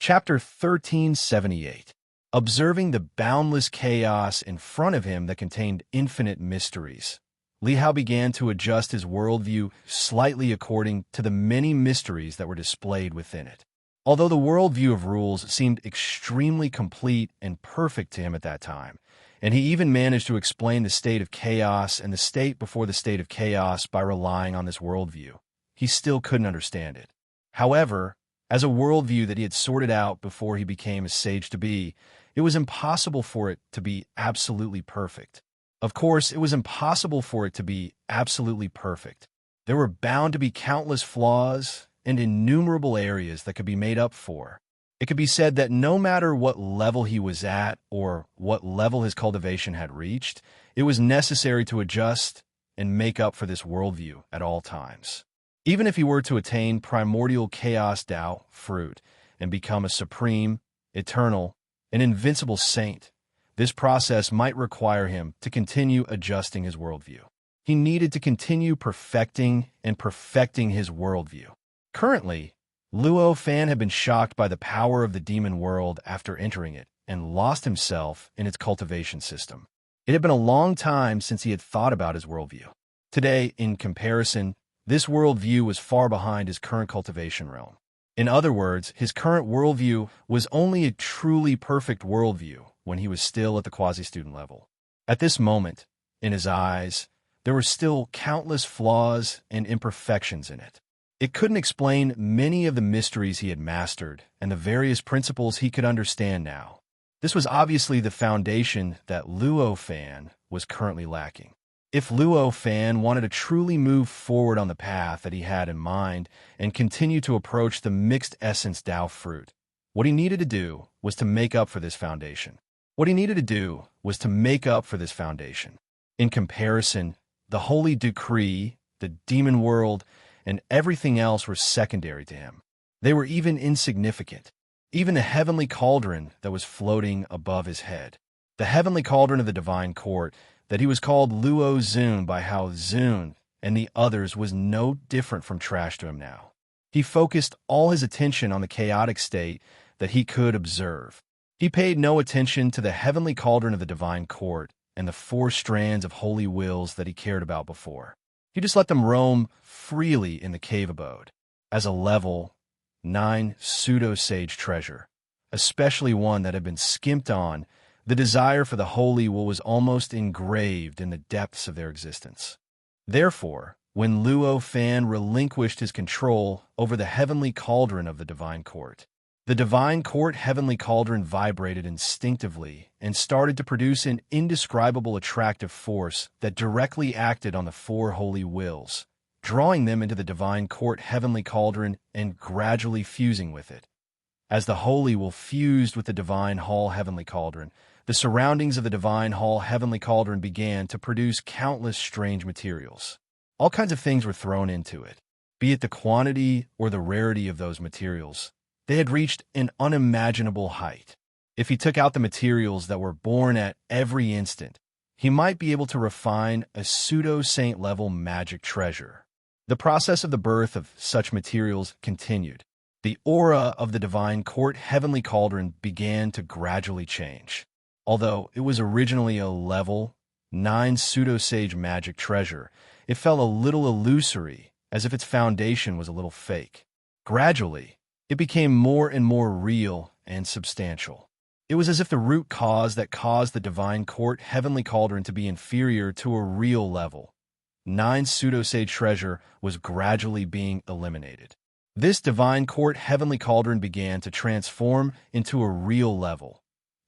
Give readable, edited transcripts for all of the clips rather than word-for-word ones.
Chapter 1378. Observing the boundless chaos in front of him that contained infinite mysteries. Li Hao began to adjust his worldview slightly according to the many mysteries that were displayed within it. Although the worldview of rules seemed extremely complete and perfect to him at that time, and he even managed to explain the state of chaos and the state before the state of chaos by relying on this worldview, he still couldn't understand it. However, as a worldview that he had sorted out before he became a sage to be, it was impossible for it to be absolutely perfect. Of course, it was impossible for it to be absolutely perfect. There were bound to be countless flaws and innumerable areas that could be made up for. It could be said that no matter what level he was at or what level his cultivation had reached, it was necessary to adjust and make up for this worldview at all times. Even if he were to attain primordial chaos Tao fruit and become a supreme, eternal, and invincible saint, this process might require him to continue adjusting his worldview. He needed to continue perfecting his worldview. Currently, Luo Fan had been shocked by the power of the demon world after entering it and lost himself in its cultivation system. It had been a long time since he had thought about his worldview. Today, in comparison, this worldview was far behind his current cultivation realm. In other words, his current worldview was only a truly perfect worldview when he was still at the quasi-student level. At this moment, in his eyes, there were still countless flaws and imperfections in it. It couldn't explain many of the mysteries he had mastered and the various principles he could understand now. This was obviously the foundation that Luo Fan was currently lacking. If Luo Fan wanted to truly move forward on the path that he had in mind and continue to approach the mixed essence Tao fruit, what he needed to do was to make up for this foundation. In comparison, the holy decree, the demon world, and everything else were secondary to him. They were even insignificant. Even the heavenly cauldron that was floating above his head. The heavenly cauldron of the divine court that he was called Luo Zun by Hao Zun and the others was no different from trash to him now. He focused all his attention on the chaotic state that he could observe. He paid no attention to the heavenly cauldron of the divine court and the 4 strands of holy wills that he cared about before. He just let them roam freely in the cave abode. As a level 9 pseudo-sage treasure, especially one that had been skimped on, the desire for the holy will was almost engraved in the depths of their existence. Therefore, when Luo Fan relinquished his control over the heavenly cauldron of the divine court, the divine court heavenly cauldron vibrated instinctively and started to produce an indescribable attractive force that directly acted on the 4 holy wills, drawing them into the divine court heavenly cauldron and gradually fusing with it. As the holy will fused with the divine hall heavenly cauldron, the surroundings of the divine hall heavenly cauldron began to produce countless strange materials. All kinds of things were thrown into it, be it the quantity or the rarity of those materials. They had reached an unimaginable height. If he took out the materials that were born at every instant, he might be able to refine a pseudo-saint level magic treasure. The process of the birth of such materials continued. The aura of the divine court heavenly cauldron began to gradually change. Although it was originally a level 9 pseudo-sage magic treasure, it felt a little illusory, as if its foundation was a little fake. Gradually, it became more and more real and substantial. It was as if the root cause that caused the divine court heavenly cauldron to be inferior to a real level 9 pseudo-sage treasure was gradually being eliminated. This divine court heavenly cauldron began to transform into a real level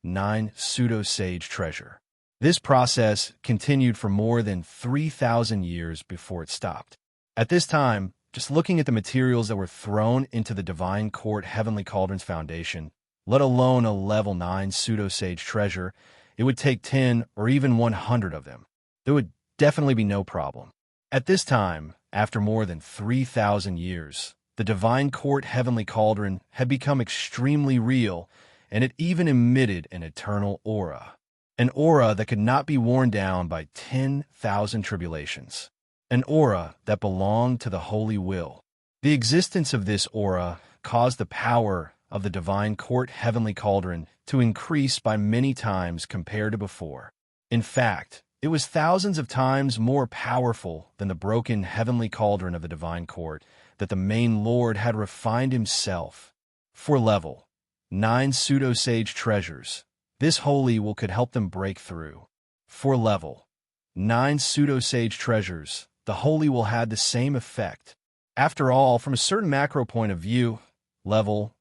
9 pseudo-sage treasure. This process continued for more than 3,000 years before it stopped. At this time, just looking at the materials that were thrown into the divine court heavenly cauldron's foundation, let alone a level 9 pseudo-sage treasure, it would take 10 or even 100 of them. There would definitely be no problem. At this time, after more than 3,000 years, the divine court heavenly cauldron had become extremely real, and it even emitted an eternal aura. An aura that could not be worn down by 10,000 tribulations. An aura that belonged to the holy will. The existence of this aura caused the power of the divine court heavenly cauldron to increase by many times compared to before. In fact, it was thousands of times more powerful than the broken heavenly cauldron of the divine court that the main Lord had refined himself. For level 9 pseudo-sage treasures, this holy will could help them break through. For level 9 pseudo-sage treasures, the holy will had the same effect. After all, from a certain macro point of view, level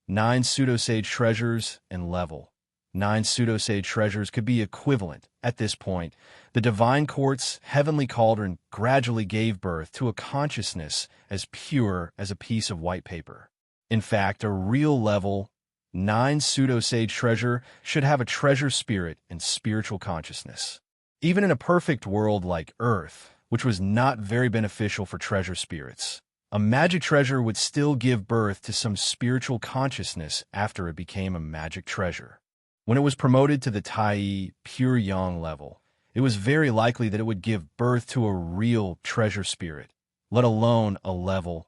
9 pseudo-sage treasures and level 9 pseudo-sage treasures could be equivalent. At this point, the divine court's heavenly cauldron gradually gave birth to a consciousness as pure as a piece of white paper. In fact, a real level 9 pseudo-sage treasure should have a treasure spirit and spiritual consciousness. Even in a perfect world like Earth, which was not very beneficial for treasure spirits, a magic treasure would still give birth to some spiritual consciousness after it became a magic treasure. When it was promoted to the Tai Pure Yang level, it was very likely that it would give birth to a real treasure spirit, let alone a level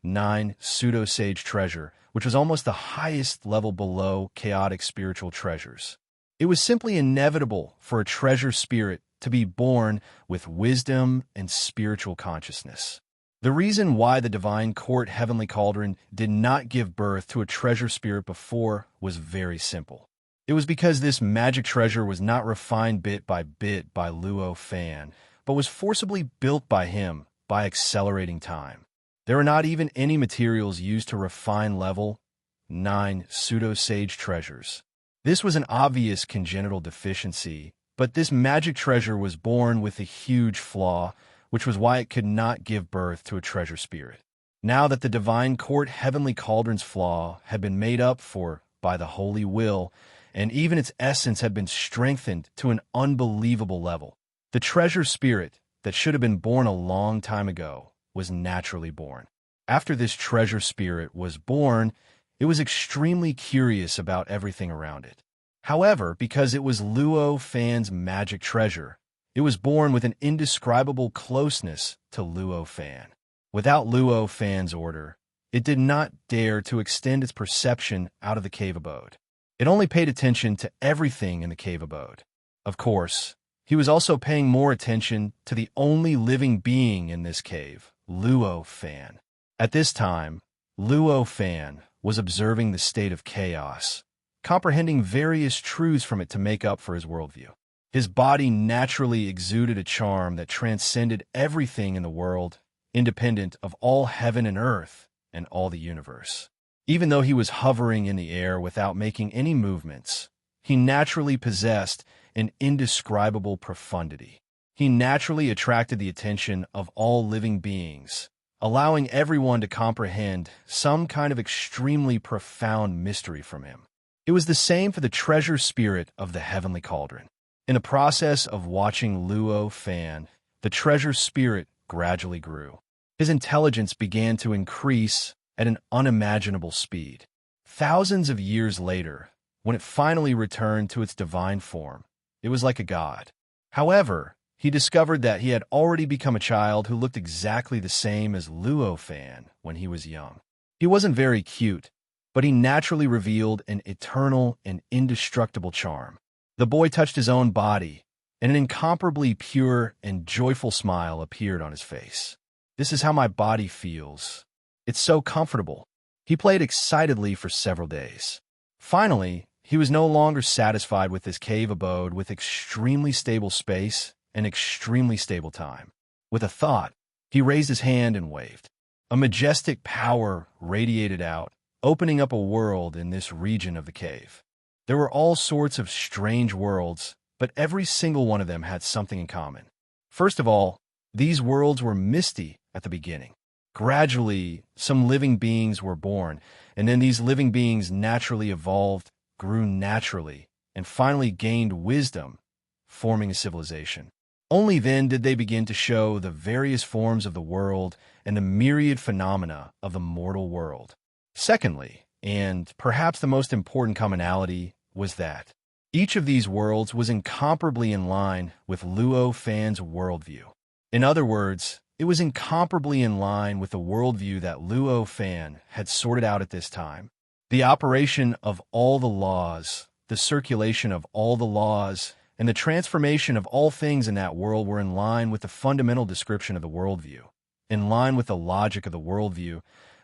9 pseudo-sage treasure, which was almost the highest level below chaotic spiritual treasures. It was simply inevitable for a treasure spirit to be born with wisdom and spiritual consciousness. The reason why the divine court heavenly cauldron did not give birth to a treasure spirit before was very simple. It was because this magic treasure was not refined bit by Luo Fan, but was forcibly built by him by accelerating time. There are not even any materials used to refine level 9 pseudo-sage treasures. This was an obvious congenital deficiency, but this magic treasure was born with a huge flaw, which was why it could not give birth to a treasure spirit. Now that the divine court heavenly cauldron's flaw had been made up for by the holy will, and even its essence had been strengthened to an unbelievable level, the treasure spirit that should have been born a long time ago was naturally born. After this treasure spirit was born, it was extremely curious about everything around it. However, because it was Luo Fan's magic treasure, it was born with an indescribable closeness to Luo Fan. Without Luo Fan's order, it did not dare to extend its perception out of the cave abode. It only paid attention to everything in the cave abode. Of course, he was also paying more attention to the only living being in this cave, Luo Fan. At this time, Luo Fan was observing the state of chaos, comprehending various truths from it to make up for his worldview. His body naturally exuded a charm that transcended everything in the world, independent of all heaven and earth and all the universe. Even though he was hovering in the air without making any movements, he naturally possessed an indescribable profundity. He naturally attracted the attention of all living beings, allowing everyone to comprehend some kind of extremely profound mystery from him. It was the same for the treasure spirit of the heavenly cauldron. In the process of watching Luo Fan, the treasure spirit gradually grew. His intelligence began to increase at an unimaginable speed. Thousands of years later, when it finally returned to its divine form, it was like a god. However, he discovered that he had already become a child who looked exactly the same as Luo Fan when he was young. He wasn't very cute, but he naturally revealed an eternal and indestructible charm. The boy touched his own body, and an incomparably pure and joyful smile appeared on his face. "This is how my body feels. It's so comfortable." He played excitedly for several days. Finally, he was no longer satisfied with his cave abode with extremely stable space and extremely stable time. With a thought, he raised his hand and waved. A majestic power radiated out, opening up a world in this region of the cave. There were all sorts of strange worlds, but every single one of them had something in common. First of all, these worlds were misty at the beginning. Gradually, some living beings were born, and then these living beings naturally evolved, grew naturally, and finally gained wisdom, forming a civilization. Only then did they begin to show the various forms of the world and the myriad phenomena of the mortal world. Secondly, and perhaps the most important commonality, was that each of these worlds was incomparably in line with Luo Fan's worldview. In other words, it was incomparably in line with the worldview that Luo Fan had sorted out at this time. The operation of all the laws, the circulation of all the laws, and the transformation of all things in that world were in line with the fundamental description of the worldview. In line with the logic of the worldview,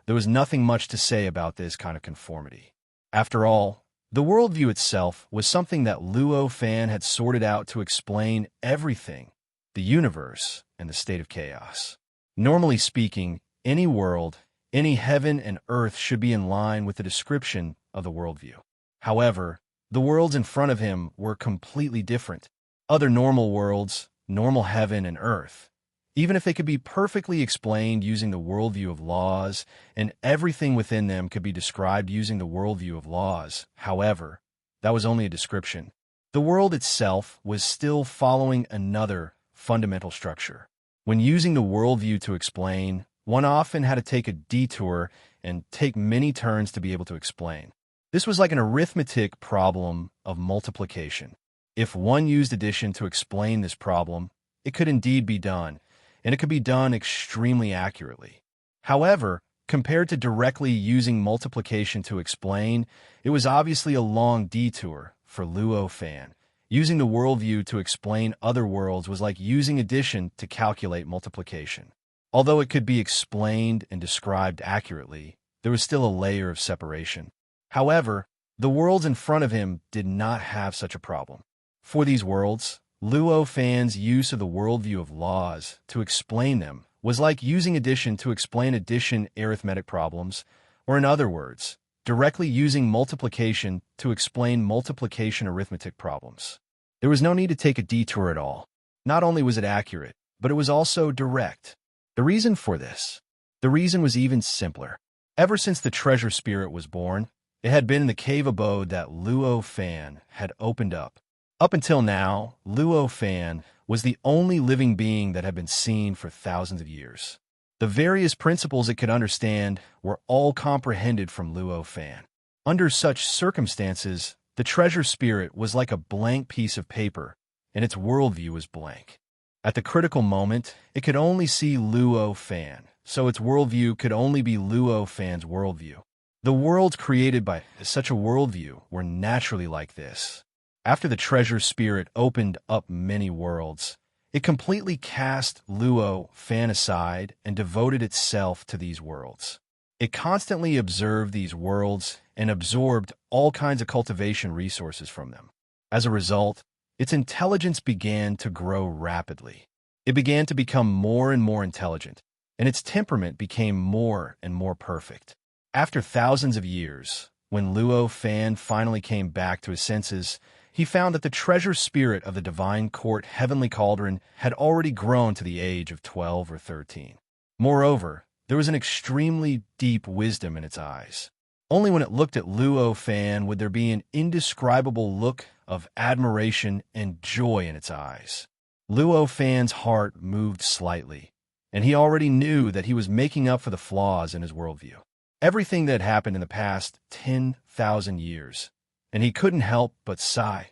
there was nothing much to say about this kind of conformity. After all, the worldview itself was something that Luo Fan had sorted out to explain everything, the universe, and the state of chaos. Normally speaking, any world, any heaven and earth should be in line with the description of the worldview. However, the worlds in front of him were completely different. Other normal worlds, normal heaven and earth, even if they could be perfectly explained using the worldview of laws, and everything within them could be described using the worldview of laws. However, that was only a description. The world itself was still following another fundamental structure. When using the worldview to explain, one often had to take a detour and take many turns to be able to explain. This was like an arithmetic problem of multiplication. If one used addition to explain this problem, it could indeed be done, and it could be done extremely accurately. However, compared to directly using multiplication to explain, it was obviously a long detour for Luo Fan. Using the worldview to explain other worlds was like using addition to calculate multiplication. Although it could be explained and described accurately, there was still a layer of separation. However, the worlds in front of him did not have such a problem. For these worlds, Luo Fan's use of the worldview of laws to explain them was like using addition to explain addition arithmetic problems, or in other words, directly using multiplication to explain multiplication arithmetic problems. There was no need to take a detour at all. Not only was it accurate, but it was also direct. The reason for this? The reason was even simpler. Ever since the treasure spirit was born, it had been in the cave abode that Luo Fan had opened up. Up until now, Luo Fan was the only living being that had been seen for thousands of years. The various principles it could understand were all comprehended from Luo Fan. Under such circumstances, the treasure spirit was like a blank piece of paper, and its worldview was blank. At the critical moment, it could only see Luo Fan, so its worldview could only be Luo Fan's worldview. The worlds created by such a worldview were naturally like this. After the treasure spirit opened up many worlds, it completely cast Luo Fan aside and devoted itself to these worlds. It constantly observed these worlds and absorbed all kinds of cultivation resources from them. As a result, its intelligence began to grow rapidly. It began to become more and more intelligent, and its temperament became more and more perfect. After thousands of years, when Luo Fan finally came back to his senses, he found that the treasure spirit of the divine court heavenly cauldron had already grown to the age of 12 or 13. Moreover, there was an extremely deep wisdom in its eyes. Only when it looked at Luo Fan would there be an indescribable look of admiration and joy in its eyes. Luo Fan's heart moved slightly, and he already knew that he was making up for the flaws in his worldview. Everything that had happened in the past 10,000 years, and he couldn't help but sigh.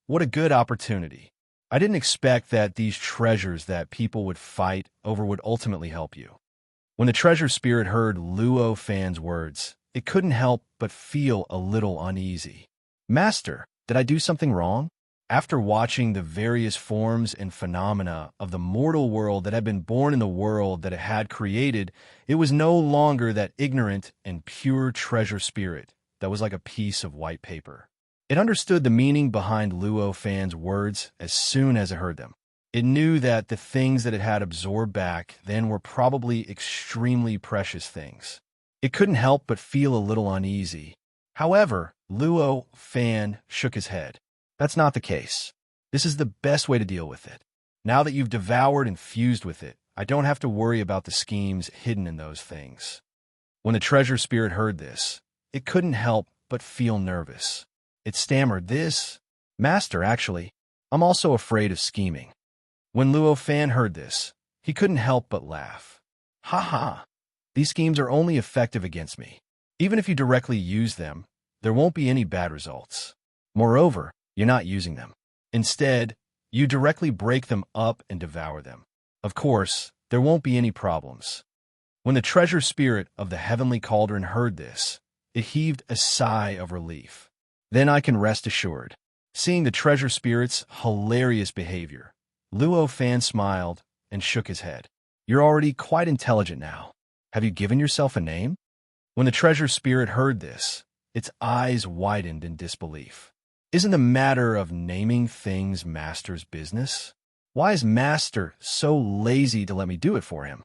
What a good opportunity. I didn't expect that these treasures that people would fight over would ultimately help you. When the treasure spirit heard Luo Fan's words, it couldn't help but feel a little uneasy. Master, did I do something wrong? After watching the various forms and phenomena of the mortal world that had been born in the world that it had created, it was no longer that ignorant and pure treasure spirit that was like a piece of white paper. It understood the meaning behind Luo Fan's words as soon as it heard them. It knew that the things that it had absorbed back then were probably extremely precious things. It couldn't help but feel a little uneasy. However, Luo Fan shook his head. That's not the case. This is the best way to deal with it. Now that you've devoured and fused with it, I don't have to worry about the schemes hidden in those things. When the treasure spirit heard this, it couldn't help but feel nervous. It stammered, "This, Master, actually, I'm also afraid of scheming." When Luo Fan heard this, he couldn't help but laugh. "Ha ha! These schemes are only effective against me. Even if you directly use them, there won't be any bad results. Moreover, you're not using them. Instead, you directly break them up and devour them. Of course, there won't be any problems." When the treasure spirit of the heavenly cauldron heard this, it heaved a sigh of relief. Then I can rest assured. Seeing the treasure spirit's hilarious behavior, Luo Fan smiled and shook his head. You're already quite intelligent now. Have you given yourself a name? When the treasure spirit heard this, its eyes widened in disbelief. Isn't the matter of naming things Master's business? Why is Master so lazy to let me do it for him?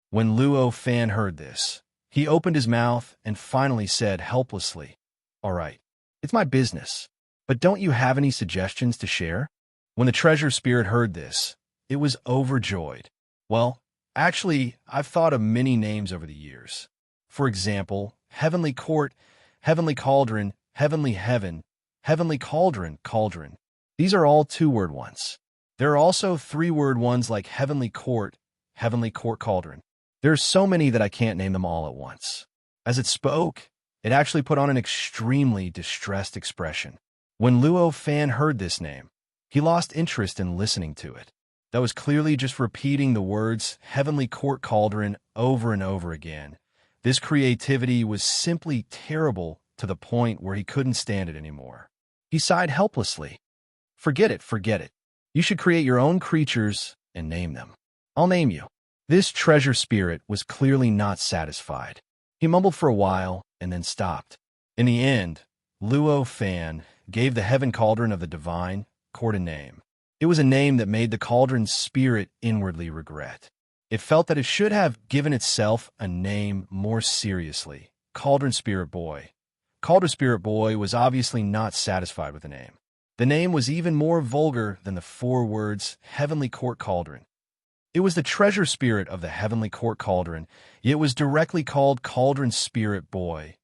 When Luo Fan heard this, he opened his mouth and finally said helplessly, All right, it's my business, but don't you have any suggestions to share? When the treasure spirit heard this, it was overjoyed. Well, actually, I've thought of many names over the years. For example, Heavenly Court, Heavenly Cauldron, Heavenly Heaven, Heavenly Cauldron, Cauldron. These are all two-word ones. There are also three-word ones like Heavenly Court Cauldron. There are so many that I can't name them all at once. As it spoke, it actually put on an extremely distressed expression. When Luo Fan heard this name, he lost interest in listening to it. That was clearly just repeating the words Heavenly Court Cauldron over and over again. This creativity was simply terrible to the point where he couldn't stand it anymore. He sighed helplessly. Forget it. You should create your own creatures and name them. I'll name you. This treasure spirit was clearly not satisfied. He mumbled for a while and then stopped. In the end, Luo Fan gave the Heaven Cauldron of the Divine Court a name. It was a name that made the cauldron's spirit inwardly regret. It felt that it should have given itself a name more seriously. Cauldron Spirit Boy. Cauldron Spirit Boy was obviously not satisfied with the name. The name was even more vulgar than the 4 words Heavenly Court Cauldron. It was the treasure spirit of the Heavenly Court Cauldron, yet was directly called Cauldron Spirit Boy.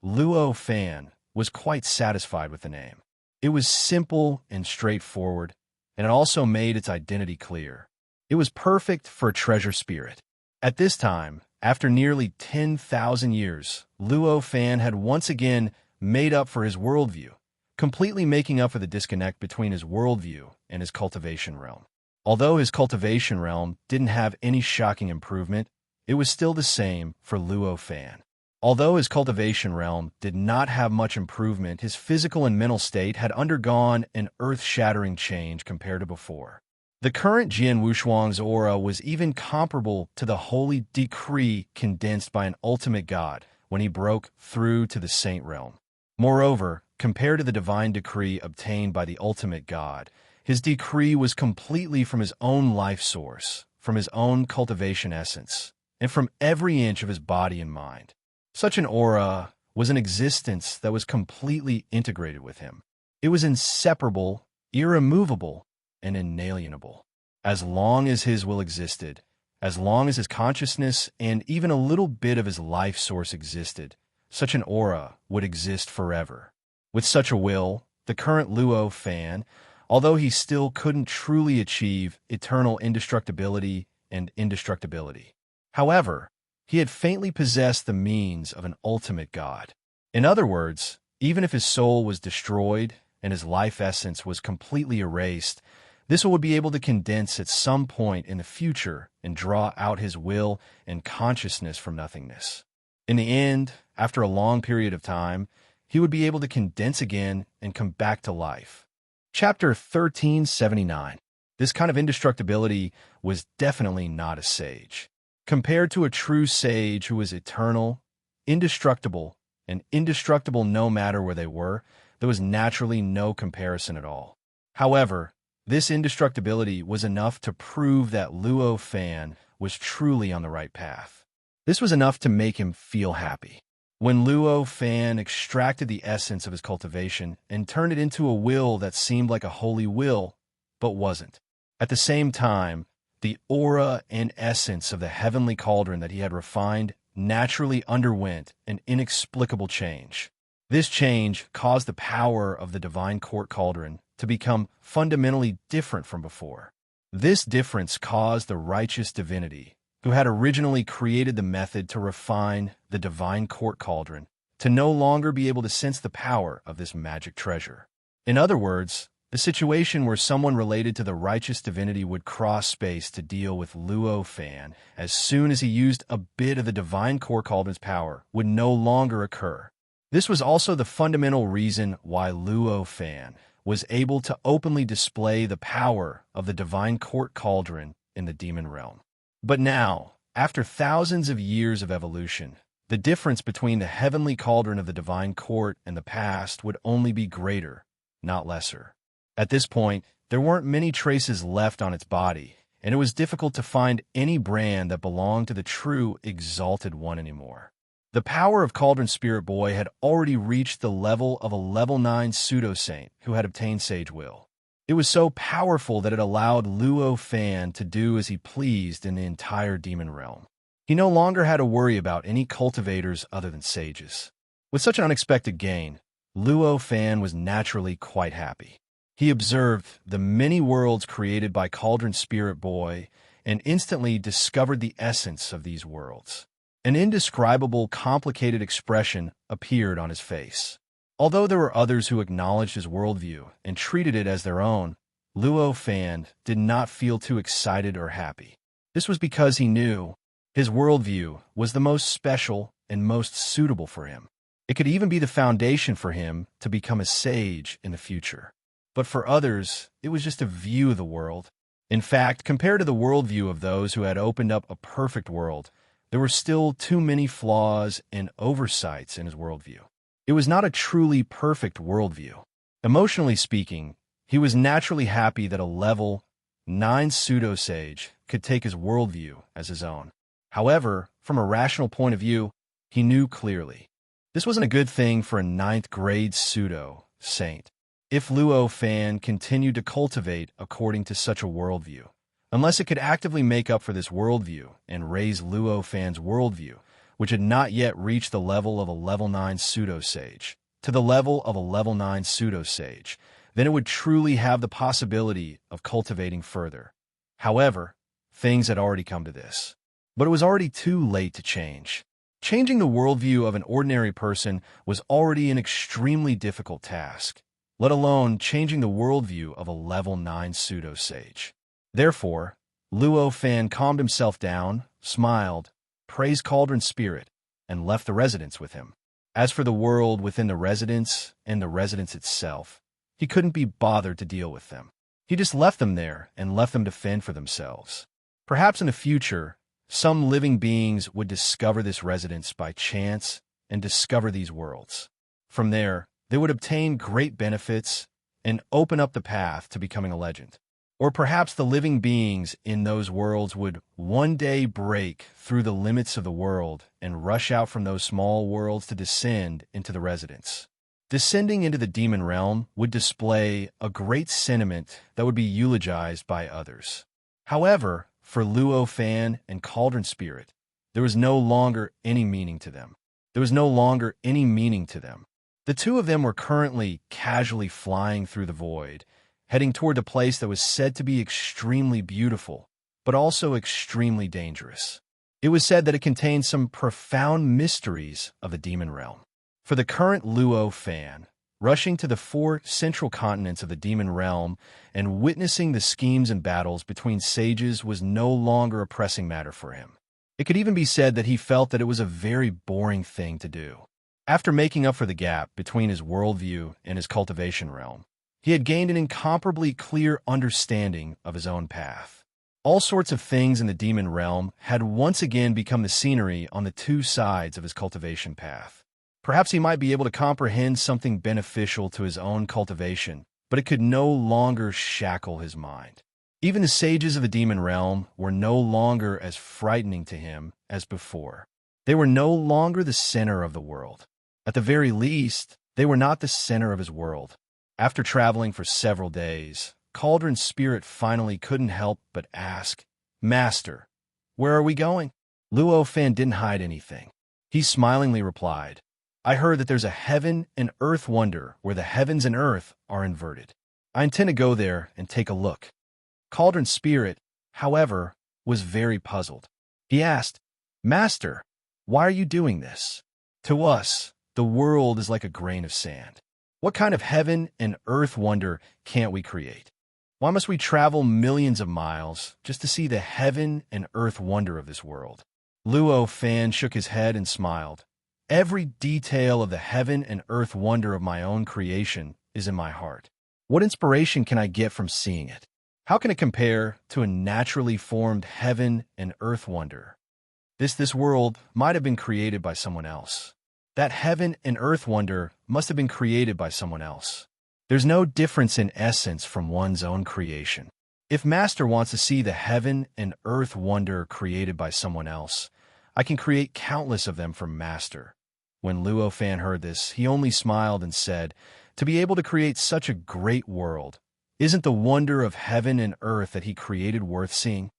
Luo Fan was quite satisfied with the name. It was simple and straightforward, and it also made its identity clear. It was perfect for a treasure spirit. At this time, after nearly 10,000 years, Luo Fan had once again made up for his worldview, completely making up for the disconnect between his worldview and his cultivation realm. Although his cultivation realm didn't have any shocking improvement, it was still the same for Luo Fan. Although his cultivation realm did not have much improvement, his physical and mental state had undergone an earth-shattering change compared to before. The current Jian Wushuang's aura was even comparable to the holy decree condensed by an ultimate god when he broke through to the saint realm. Moreover, compared to the divine decree obtained by the ultimate god, his decree was completely from his own life source, from his own cultivation essence, and from every inch of his body and mind. Such an aura was an existence that was completely integrated with him. It was inseparable, irremovable, and inalienable. As long as his will existed, as long as his consciousness and even a little bit of his life source existed, such an aura would exist forever. With such a will, the current Luo Fan, although he still couldn't truly achieve eternal indestructibility and indestructibility. However, he had faintly possessed the means of an ultimate god. In other words, even if his soul was destroyed and his life essence was completely erased, this would be able to condense at some point in the future and draw out his will and consciousness from nothingness. In the end, after a long period of time, he would be able to condense again and come back to life. Chapter 1379. This kind of indestructibility was definitely not a sage. Compared to a true sage who was eternal, indestructible, and indestructible no matter where they were, there was naturally no comparison at all. However, this indestructibility was enough to prove that Luo Fan was truly on the right path. This was enough to make him feel happy. When Luo Fan extracted the essence of his cultivation and turned it into a will that seemed like a holy will, but wasn't. At the same time, the aura and essence of the heavenly cauldron that he had refined naturally underwent an inexplicable change. This change caused the power of the divine court cauldron to become fundamentally different from before. This difference caused the righteous divinity, who had originally created the method to refine the divine court cauldron, to no longer be able to sense the power of this magic treasure. In other words, the situation where someone related to the righteous divinity would cross space to deal with Luo Fan as soon as he used a bit of the divine court cauldron's power would no longer occur. This was also the fundamental reason why Luo Fan was able to openly display the power of the divine court cauldron in the demon realm. But now, after thousands of years of evolution, the difference between the heavenly cauldron of the divine court and the past would only be greater, not lesser. At this point, there weren't many traces left on its body, and it was difficult to find any brand that belonged to the true Exalted One anymore. The power of Cauldron Spirit Boy had already reached the level of a level 9 pseudo-saint who had obtained Sage Will. It was so powerful that it allowed Luo Fan to do as he pleased in the entire demon realm. He no longer had to worry about any cultivators other than sages. With such an unexpected gain, Luo Fan was naturally quite happy. He observed the many worlds created by Cauldron Spirit Boy and instantly discovered the essence of these worlds. An indescribable, complicated expression appeared on his face. Although there were others who acknowledged his worldview and treated it as their own, Luo Fan did not feel too excited or happy. This was because he knew his worldview was the most special and most suitable for him. It could even be the foundation for him to become a sage in the future. But for others, it was just a view of the world. In fact, compared to the worldview of those who had opened up a perfect world, there were still too many flaws and oversights in his worldview. It was not a truly perfect worldview. Emotionally speaking, he was naturally happy that a level 9 pseudo-sage could take his worldview as his own. However, from a rational point of view, he knew clearly this wasn't a good thing for a 9th grade pseudo-saint. If Luo Fan continued to cultivate according to such a worldview, unless it could actively make up for this worldview and raise Luo Fan's worldview, which had not yet reached the level of a level 9 pseudo-sage, to the level of a level 9 pseudo-sage, then it would truly have the possibility of cultivating further. However, things had already come to this. But it was already too late to change. Changing the worldview of an ordinary person was already an extremely difficult task, let alone changing the worldview of a level 9 pseudo-sage. Therefore, Luo Fan calmed himself down, smiled, praised Cauldron Spirit, and left the residence with him. As for the world within the residence and the residence itself, he couldn't be bothered to deal with them. He just left them there and left them to fend for themselves. Perhaps in the future, some living beings would discover this residence by chance and discover these worlds. From there, they would obtain great benefits and open up the path to becoming a legend. Or perhaps the living beings in those worlds would one day break through the limits of the world and rush out from those small worlds to descend into the residence. Descending into the demon realm would display a great sentiment that would be eulogized by others. However, for Luo Fan and Cauldron Spirit, there was no longer any meaning to them. The two of them were currently casually flying through the void, heading toward a place that was said to be extremely beautiful, but also extremely dangerous. It was said that it contained some profound mysteries of the demon realm. For the current Luo Fan, rushing to the 4 central continents of the demon realm and witnessing the schemes and battles between sages was no longer a pressing matter for him. It could even be said that he felt that it was a very boring thing to do. After making up for the gap between his worldview and his cultivation realm, he had gained an incomparably clear understanding of his own path. All sorts of things in the demon realm had once again become the scenery on the 2 sides of his cultivation path. Perhaps he might be able to comprehend something beneficial to his own cultivation, but it could no longer shackle his mind. Even the sages of the demon realm were no longer as frightening to him as before. They were no longer the center of the world. At the very least, they were not the center of his world. After traveling for several days, Cauldron Spirit finally couldn't help but ask, "Master, where are we going?" Luo Fan didn't hide anything. He smilingly replied, "I heard that there's a heaven and earth wonder where the heavens and earth are inverted. I intend to go there and take a look." Cauldron Spirit, however, was very puzzled. He asked, "Master, why are you doing this? To us, the world is like a grain of sand. What kind of heaven and earth wonder can't we create? Why must we travel millions of miles just to see the heaven and earth wonder of this world?" Luo Fan shook his head and smiled. Every detail of the heaven and earth wonder of my own creation is in my heart. What inspiration can I get from seeing it? How can it compare to a naturally formed heaven and earth wonder? This world might have been created by someone else. That heaven and earth wonder must have been created by someone else. There's no difference in essence from one's own creation. If Master wants to see the heaven and earth wonder created by someone else, I can create countless of them from Master. When Luo Fan heard this, he only smiled and said, "To be able to create such a great world, isn't the wonder of heaven and earth that he created worth seeing?"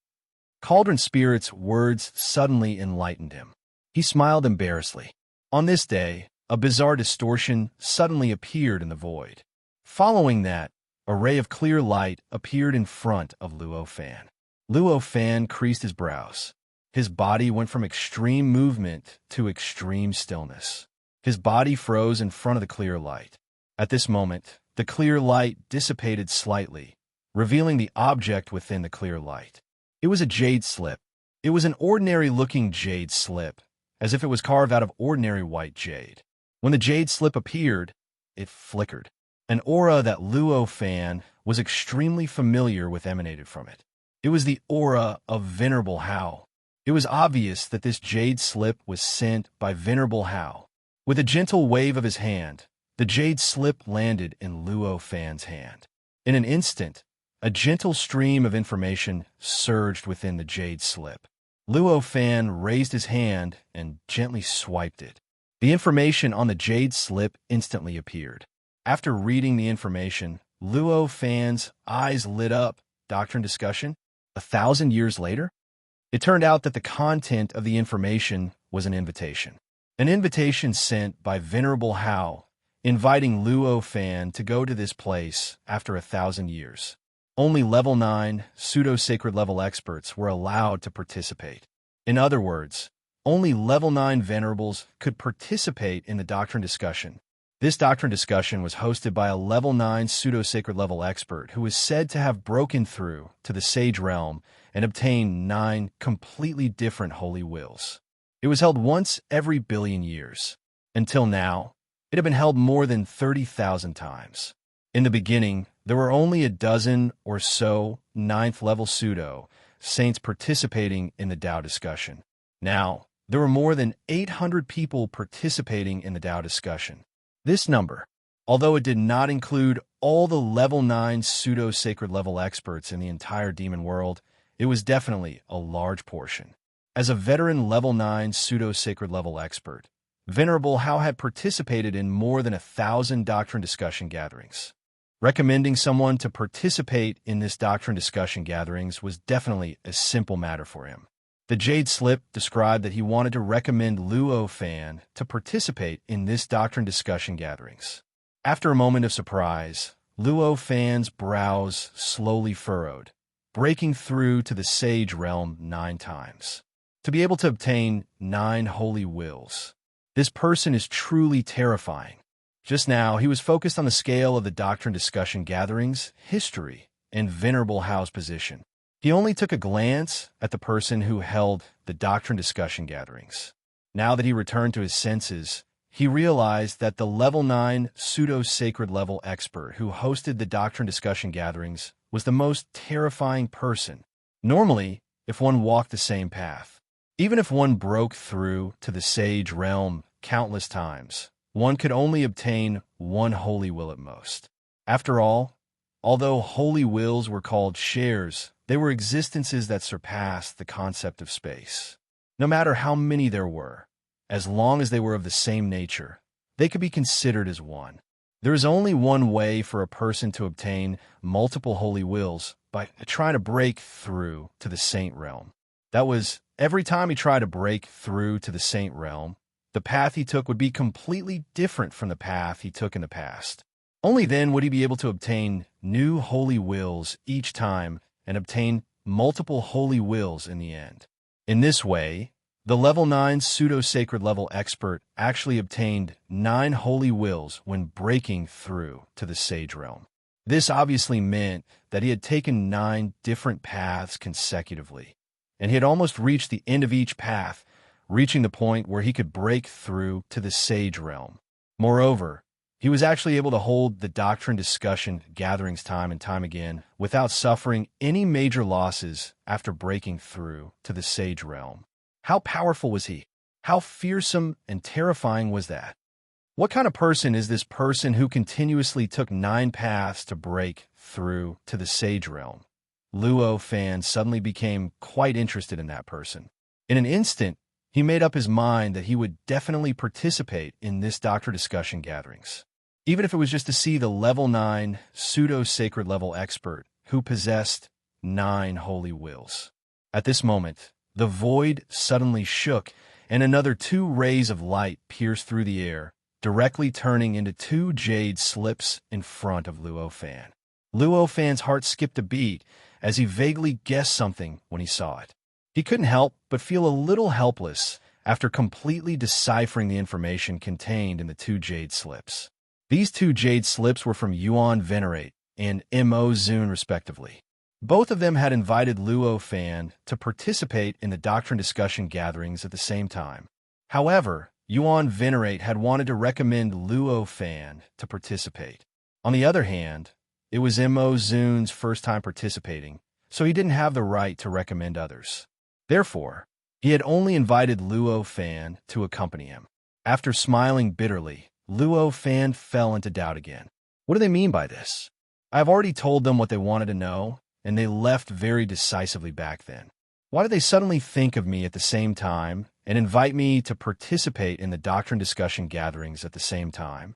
Cauldron Spirit's words suddenly enlightened him. He smiled embarrassedly. On this day, a bizarre distortion suddenly appeared in the void. Following that, a ray of clear light appeared in front of Luo Fan. Luo Fan creased his brows. His body went from extreme movement to extreme stillness. His body froze in front of the clear light. At this moment, the clear light dissipated slightly, revealing the object within the clear light. It was a jade slip. It was an ordinary-looking jade slip, as if it was carved out of ordinary white jade. When the jade slip appeared, it flickered. An aura that Luo Fan was extremely familiar with emanated from it. It was the aura of Venerable Hao. It was obvious that this jade slip was sent by Venerable Hao. With a gentle wave of his hand, the jade slip landed in Luo Fan's hand. In an instant, a gentle stream of information surged within the jade slip. Luo Fan raised his hand and gently swiped it. The information on the jade slip instantly appeared. After reading the information, Luo Fan's eyes lit up. Doctrine discussion? 1,000 years later? It turned out that the content of the information was an invitation. An invitation sent by Venerable Hao, inviting Luo Fan to go to this place after 1,000 years. Only level 9 pseudo-sacred level experts were allowed to participate. In other words, only level 9 venerables could participate in the doctrine discussion. This doctrine discussion was hosted by a level 9 pseudo-sacred level expert who was said to have broken through to the Sage Realm and obtained 9 completely different holy wills. It was held once every billion years. Until now, it had been held more than 30,000 times. In the beginning, there were only a dozen or so 9th level pseudo saints participating in the Tao discussion. Now, there were more than 800 people participating in the Tao discussion. This number, although it did not include all the level 9 pseudo-sacred level experts in the entire demon world, it was definitely a large portion. As a veteran level 9 pseudo-sacred level expert, Venerable Hao had participated in more than 1,000 doctrine discussion gatherings. Recommending someone to participate in this doctrine discussion gatherings was definitely a simple matter for him. The Jade Slip described that he wanted to recommend Luo Fan to participate in this doctrine discussion gatherings. After a moment of surprise, Luo Fan's brows slowly furrowed, breaking through to the Sage Realm 9 times. To be able to obtain 9 holy wills. This person is truly terrifying. Just now, he was focused on the scale of the doctrine discussion gatherings, history, and Venerable Hao's position. He only took a glance at the person who held the doctrine discussion gatherings. Now that he returned to his senses, he realized that the level 9 pseudo-sacred level expert who hosted the doctrine discussion gatherings was the most terrifying person. Normally, if one walked the same path, even if one broke through to the Sage Realm countless times, one could only obtain 1 holy will at most. After all, although holy wills were called shares, they were existences that surpassed the concept of space. No matter how many there were, as long as they were of the same nature, they could be considered as one. There is only one way for a person to obtain multiple holy wills, by trying to break through to the Saint Realm. That was, every time he tried to break through to the Saint Realm, the path he took would be completely different from the path he took in the past. Only then would he be able to obtain new holy wills each time and obtain multiple holy wills in the end. In this way, the level 9 pseudo-sacred level expert actually obtained 9 holy wills when breaking through to the Sage Realm. This obviously meant that he had taken 9 different paths consecutively, and he had almost reached the end of each path reaching the point where he could break through to the sage realm. Moreover, he was actually able to hold the doctrine discussion gatherings time and time again without suffering any major losses after breaking through to the sage realm. How powerful was he? How fearsome and terrifying was that? What kind of person is this person who continuously took 9 paths to break through to the sage realm? Luo Fan suddenly became quite interested in that person. In an instant, he made up his mind that he would definitely participate in this doctor discussion gatherings, even if it was just to see the level 9 pseudo-sacred level expert who possessed 9 holy wills. At this moment, the void suddenly shook, and another 2 rays of light pierced through the air, directly turning into 2 jade slips in front of Luo Fan. Luo Fan's heart skipped a beat as he vaguely guessed something when he saw it. He couldn't help but feel a little helpless after completely deciphering the information contained in the 2 jade slips. These 2 jade slips were from Yuan Venerate and Mo Zun, respectively. Both of them had invited Luo Fan to participate in the doctrine discussion gatherings at the same time. However, Yuan Venerate had wanted to recommend Luo Fan to participate. On the other hand, it was Mo Zun's first time participating, so he didn't have the right to recommend others. Therefore, he had only invited Luo Fan to accompany him. After smiling bitterly, Luo Fan fell into doubt again. What do they mean by this? I have already told them what they wanted to know, and they left very decisively back then. Why did they suddenly think of me at the same time and invite me to participate in the doctrine discussion gatherings at the same time?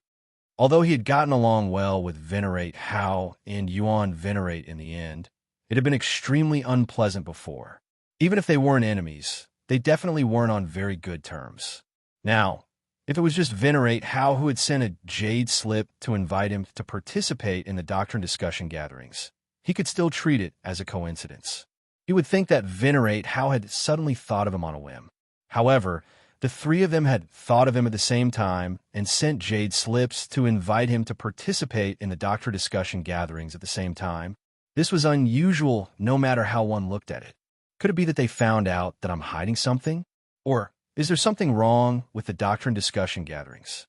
Although he had gotten along well with Venerate Hao and Yuan Venerate in the end, it had been extremely unpleasant before. Even if they weren't enemies, they definitely weren't on very good terms. Now, if it was just Venerate Hao who had sent a jade slip to invite him to participate in the doctrine discussion gatherings, he could still treat it as a coincidence. He would think that Venerate Hao had suddenly thought of him on a whim. However, the 3 of them had thought of him at the same time and sent jade slips to invite him to participate in the doctrine discussion gatherings at the same time. This was unusual no matter how one looked at it. Could it be that they found out that I'm hiding something? Or is there something wrong with the doctrine discussion gatherings?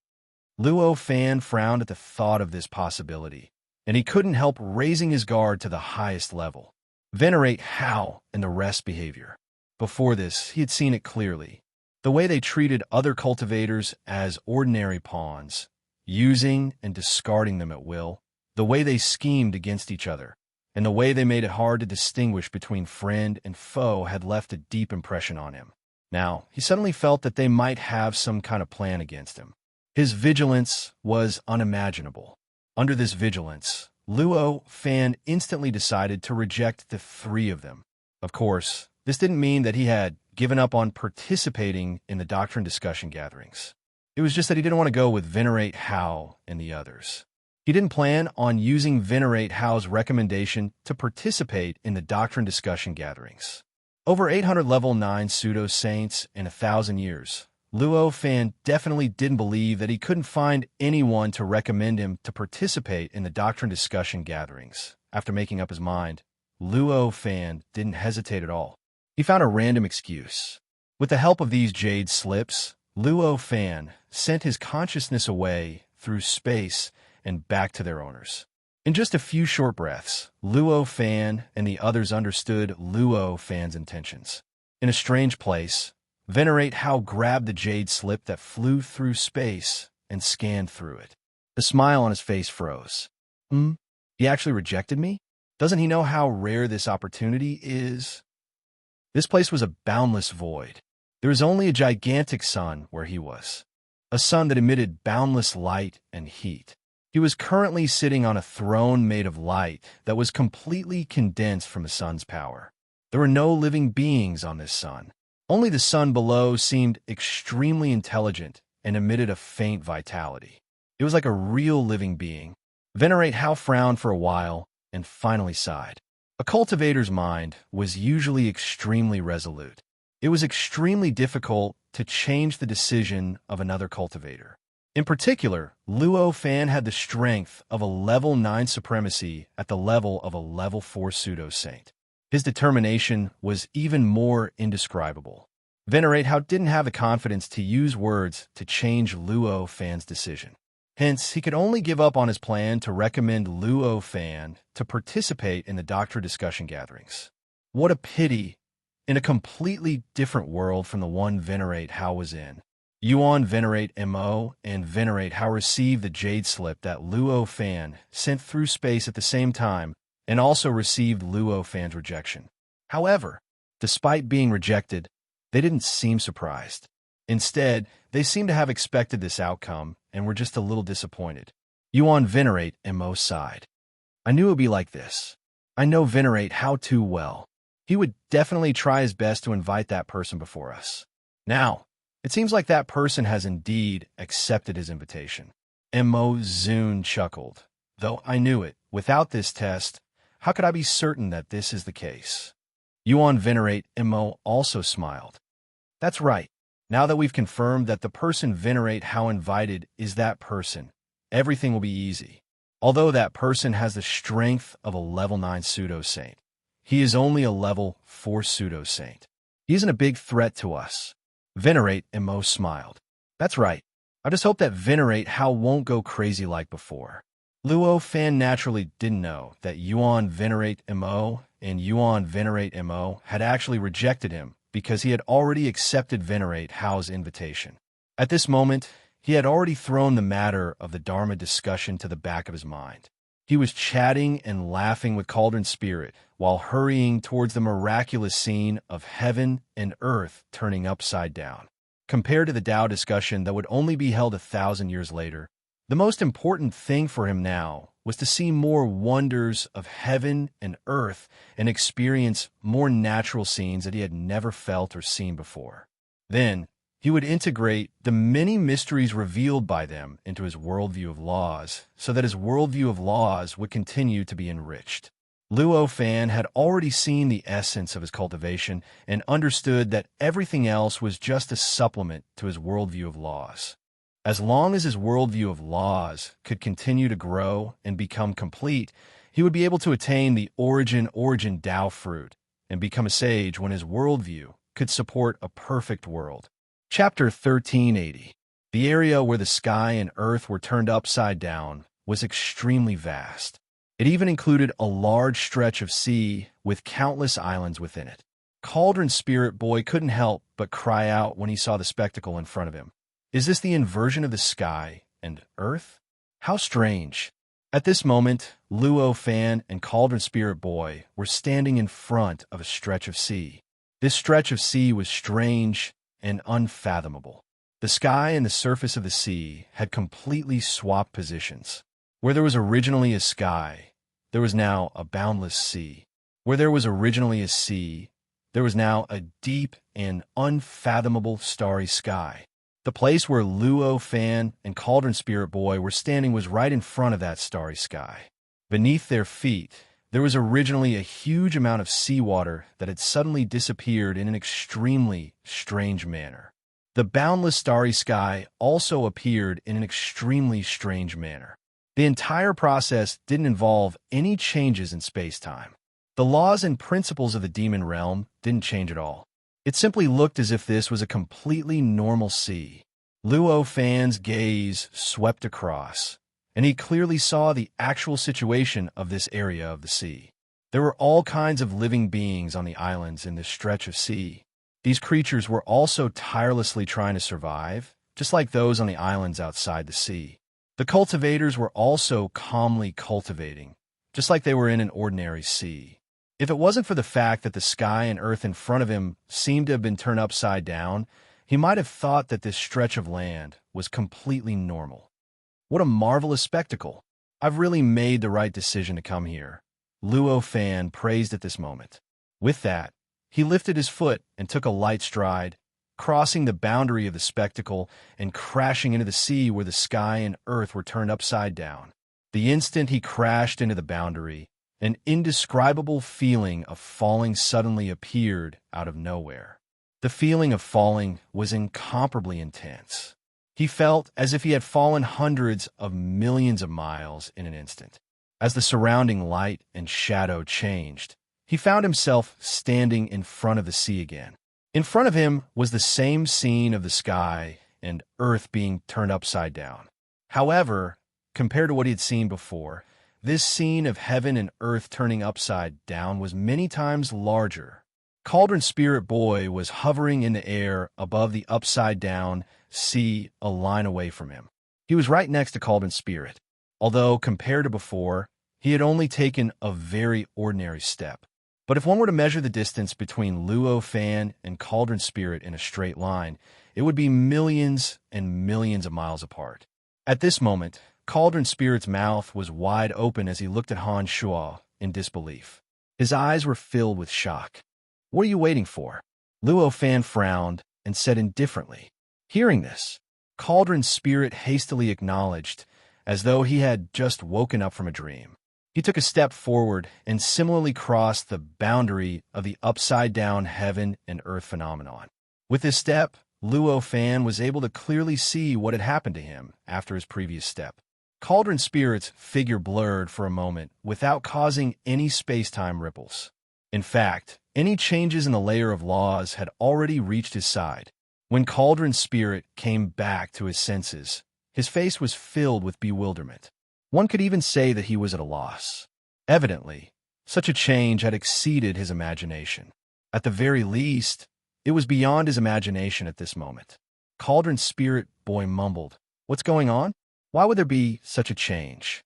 Luo Fan frowned at the thought of this possibility, and he couldn't help raising his guard to the highest level. Venerate Hao and the rest behavior. Before this, he had seen it clearly. The way they treated other cultivators as ordinary pawns, using and discarding them at will, the way they schemed against each other, and the way they made it hard to distinguish between friend and foe had left a deep impression on him. Now, he suddenly felt that they might have some kind of plan against him. His vigilance was unimaginable. Under this vigilance, Luo Fan instantly decided to reject the 3 of them. Of course, this didn't mean that he had given up on participating in the doctrine discussion gatherings. It was just that he didn't want to go with Venerate Hao and the others. He didn't plan on using Venerate Hao's recommendation to participate in the doctrine discussion gatherings. Over 800 level 9 pseudo-saints in 1,000 years, Luo Fan definitely didn't believe that he couldn't find anyone to recommend him to participate in the doctrine discussion gatherings. After making up his mind, Luo Fan didn't hesitate at all. He found a random excuse. With the help of these jade slips, Luo Fan sent his consciousness away through space and back to their owners. In just a few short breaths, Luo Fan and the others understood Luo Fan's intentions. In a strange place, Venerate Hao grabbed the jade slip that flew through space and scanned through it. The smile on his face froze. He actually rejected me? Doesn't he know how rare this opportunity is? This place was a boundless void. There was only a gigantic sun where he was, a sun that emitted boundless light and heat. He was currently sitting on a throne made of light that was completely condensed from the sun's power. There were no living beings on this sun. Only the sun below seemed extremely intelligent and emitted a faint vitality. It was like a real living being. Venerate Hao frowned for a while and finally sighed. A cultivator's mind was usually extremely resolute. It was extremely difficult to change the decision of another cultivator. In particular, Luo Fan had the strength of a level 9 supremacy at the level of a level 4 pseudo-saint. His determination was even more indescribable. Venerate How didn't have the confidence to use words to change Luo Fan's decision. Hence, he could only give up on his plan to recommend Luo Fan to participate in the doctor discussion gatherings. What a pity, in a completely different world from the one Venerate How was in. Yuan Venerate Mo and Venerate How received the jade slip that Luo Fan sent through space at the same time, and also received Luo Fan's rejection. However, despite being rejected, they didn't seem surprised. Instead, they seemed to have expected this outcome and were just a little disappointed. Yuan Venerate Mo sighed. I knew it would be like this. I know Venerate How too well. He would definitely try his best to invite that person before us. Now, it seems like that person has indeed accepted his invitation. Mo Zun chuckled. Though I knew it, without this test, how could I be certain that this is the case? Yuan Venerate Mo also smiled. That's right. Now that we've confirmed that the person Venerate How invited is that person, everything will be easy. Although that person has the strength of a level 9 pseudo-saint, he is only a level 4 pseudo-saint. He isn't a big threat to us. Venerate Mo smiled. That's right. I just hope that Venerate How won't go crazy like before. Luo Fan naturally didn't know that Yuan Venerate Mo and Yuan Venerate Mo had actually rejected him because he had already accepted Venerate Hao's invitation. At this moment, he had already thrown the matter of the Dharma discussion to the back of his mind. He was chatting and laughing with Cauldron Spirit while hurrying towards the miraculous scene of heaven and earth turning upside down. Compared to the Tao discussion that would only be held 1,000 years later, the most important thing for him now was to see more wonders of heaven and earth and experience more natural scenes that he had never felt or seen before. Then, he would integrate the many mysteries revealed by them into his worldview of laws, so that his worldview of laws would continue to be enriched. Luo Fan had already seen the essence of his cultivation and understood that everything else was just a supplement to his worldview of laws. As long as his worldview of laws could continue to grow and become complete, he would be able to attain the origin Tao fruit and become a sage when his worldview could support a perfect world. Chapter 1380. The area where the sky and earth were turned upside down was extremely vast. It even included a large stretch of sea with countless islands within it. Cauldron Spirit Boy couldn't help but cry out when he saw the spectacle in front of him. Is this the inversion of the sky and earth? How strange. At this moment, Luo Fan and Cauldron Spirit Boy were standing in front of a stretch of sea. This stretch of sea was strange and unfathomable. The sky and the surface of the sea had completely swapped positions. Where there was originally a sky, there was now a boundless sea. Where there was originally a sea, there was now a deep and unfathomable starry sky. The place where Luo Fan and Cauldron Spirit Boy were standing was right in front of that starry sky. Beneath their feet, there was originally a huge amount of seawater that had suddenly disappeared in an extremely strange manner. The boundless starry sky also appeared in an extremely strange manner. The entire process didn't involve any changes in space-time. The laws and principles of the demon realm didn't change at all. It simply looked as if this was a completely normal sea. Luo Fan's gaze swept across, and he clearly saw the actual situation of this area of the sea. There were all kinds of living beings on the islands in this stretch of sea. These creatures were also tirelessly trying to survive, just like those on the islands outside the sea. The cultivators were also calmly cultivating, just like they were in an ordinary sea. If it wasn't for the fact that the sky and earth in front of him seemed to have been turned upside down, he might have thought that this stretch of land was completely normal. What a marvelous spectacle! I've really made the right decision to come here, Luo Fan praised at this moment. With that, he lifted his foot and took a light stride, crossing the boundary of the spectacle and crashing into the sea where the sky and earth were turned upside down. The instant he crashed into the boundary, an indescribable feeling of falling suddenly appeared out of nowhere. The feeling of falling was incomparably intense. He felt as if he had fallen hundreds of millions of miles in an instant. As the surrounding light and shadow changed, he found himself standing in front of the sea again. In front of him was the same scene of the sky and earth being turned upside down. However, compared to what he had seen before, this scene of heaven and earth turning upside down was many times larger. Cauldron Spirit Boy was hovering in the air above the upside-down sea a line away from him. He was right next to Cauldron Spirit, although compared to before, he had only taken a very ordinary step. But if one were to measure the distance between Luo Fan and Cauldron Spirit in a straight line, it would be millions and millions of miles apart. At this moment, Cauldron Spirit's mouth was wide open as he looked at Han Shuo in disbelief. His eyes were filled with shock. "What are you waiting for?" Luo Fan frowned and said indifferently. Hearing this, Cauldron Spirit hastily acknowledged, as though he had just woken up from a dream. He took a step forward and similarly crossed the boundary of the upside-down heaven and earth phenomenon. With this step, Luo Fan was able to clearly see what had happened to him after his previous step. Cauldron Spirit's figure blurred for a moment without causing any space-time ripples. In fact, any changes in the layer of laws had already reached his side. When Cauldron Spirit came back to his senses, his face was filled with bewilderment. One could even say that he was at a loss. Evidently, such a change had exceeded his imagination. At the very least, it was beyond his imagination at this moment. Cauldron Spirit Boy mumbled, "What's going on? Why would there be such a change?"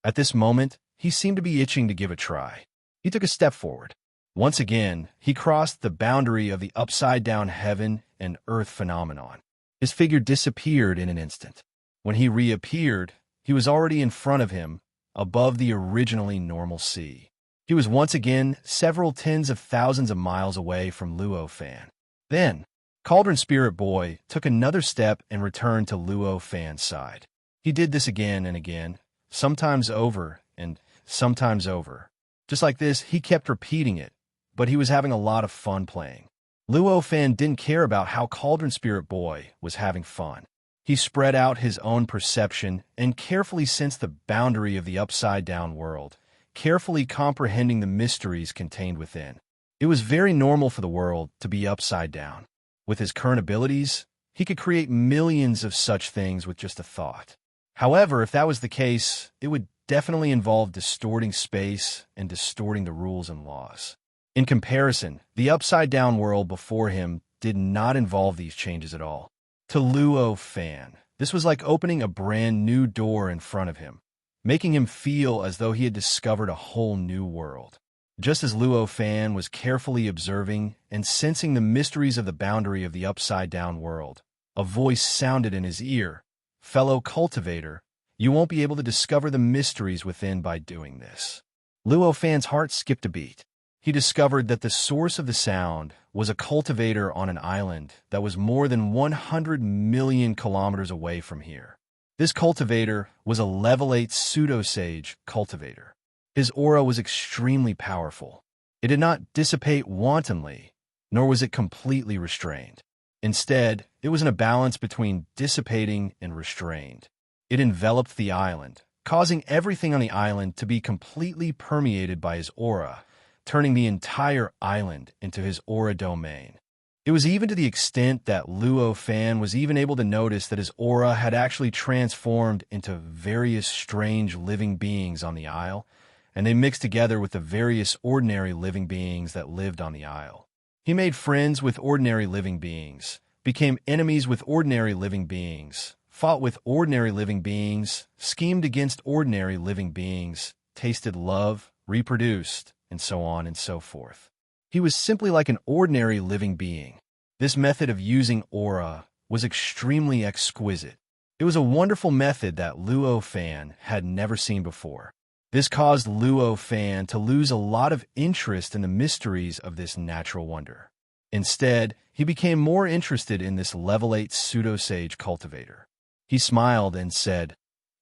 At this moment, he seemed to be itching to give a try. He took a step forward. Once again, he crossed the boundary of the upside-down heaven and earth phenomenon. His figure disappeared in an instant. When he reappeared, he was already in front of him, above the originally normal sea. He was once again several tens of thousands of miles away from Luo Fan. Then, Cauldron Spirit Boy took another step and returned to Luo Fan's side. He did this again and again, sometimes over and sometimes over. Just like this, he kept repeating it, but he was having a lot of fun playing. Luo Fan didn't care about how Cauldron Spirit Boy was having fun. He spread out his own perception and carefully sensed the boundary of the upside-down world, carefully comprehending the mysteries contained within. It was very normal for the world to be upside down. With his current abilities, he could create millions of such things with just a thought. However, if that was the case, it would definitely involve distorting space and distorting the rules and laws. In comparison, the upside-down world before him did not involve these changes at all. To Luo Fan, this was like opening a brand new door in front of him, making him feel as though he had discovered a whole new world. Just as Luo Fan was carefully observing and sensing the mysteries of the boundary of the upside-down world, a voice sounded in his ear, "Fellow cultivator, you won't be able to discover the mysteries within by doing this." Luo Fan's heart skipped a beat. He discovered that the source of the sound was a cultivator on an island that was more than 100 million kilometers away from here. This cultivator was a level 8 pseudo-sage cultivator. His aura was extremely powerful. It did not dissipate wantonly, nor was it completely restrained. Instead, it was in a balance between dissipating and restrained. It enveloped the island, causing everything on the island to be completely permeated by his aura, turning the entire island into his aura domain. It was even to the extent that Luo Fan was even able to notice that his aura had actually transformed into various strange living beings on the isle, and they mixed together with the various ordinary living beings that lived on the isle. He made friends with ordinary living beings, became enemies with ordinary living beings, fought with ordinary living beings, schemed against ordinary living beings, tasted love, reproduced, and so on and so forth. He was simply like an ordinary living being. This method of using aura was extremely exquisite. It was a wonderful method that Luo Fan had never seen before. This caused Luo Fan to lose a lot of interest in the mysteries of this natural wonder. Instead, he became more interested in this level 8 pseudo-sage cultivator. He smiled and said,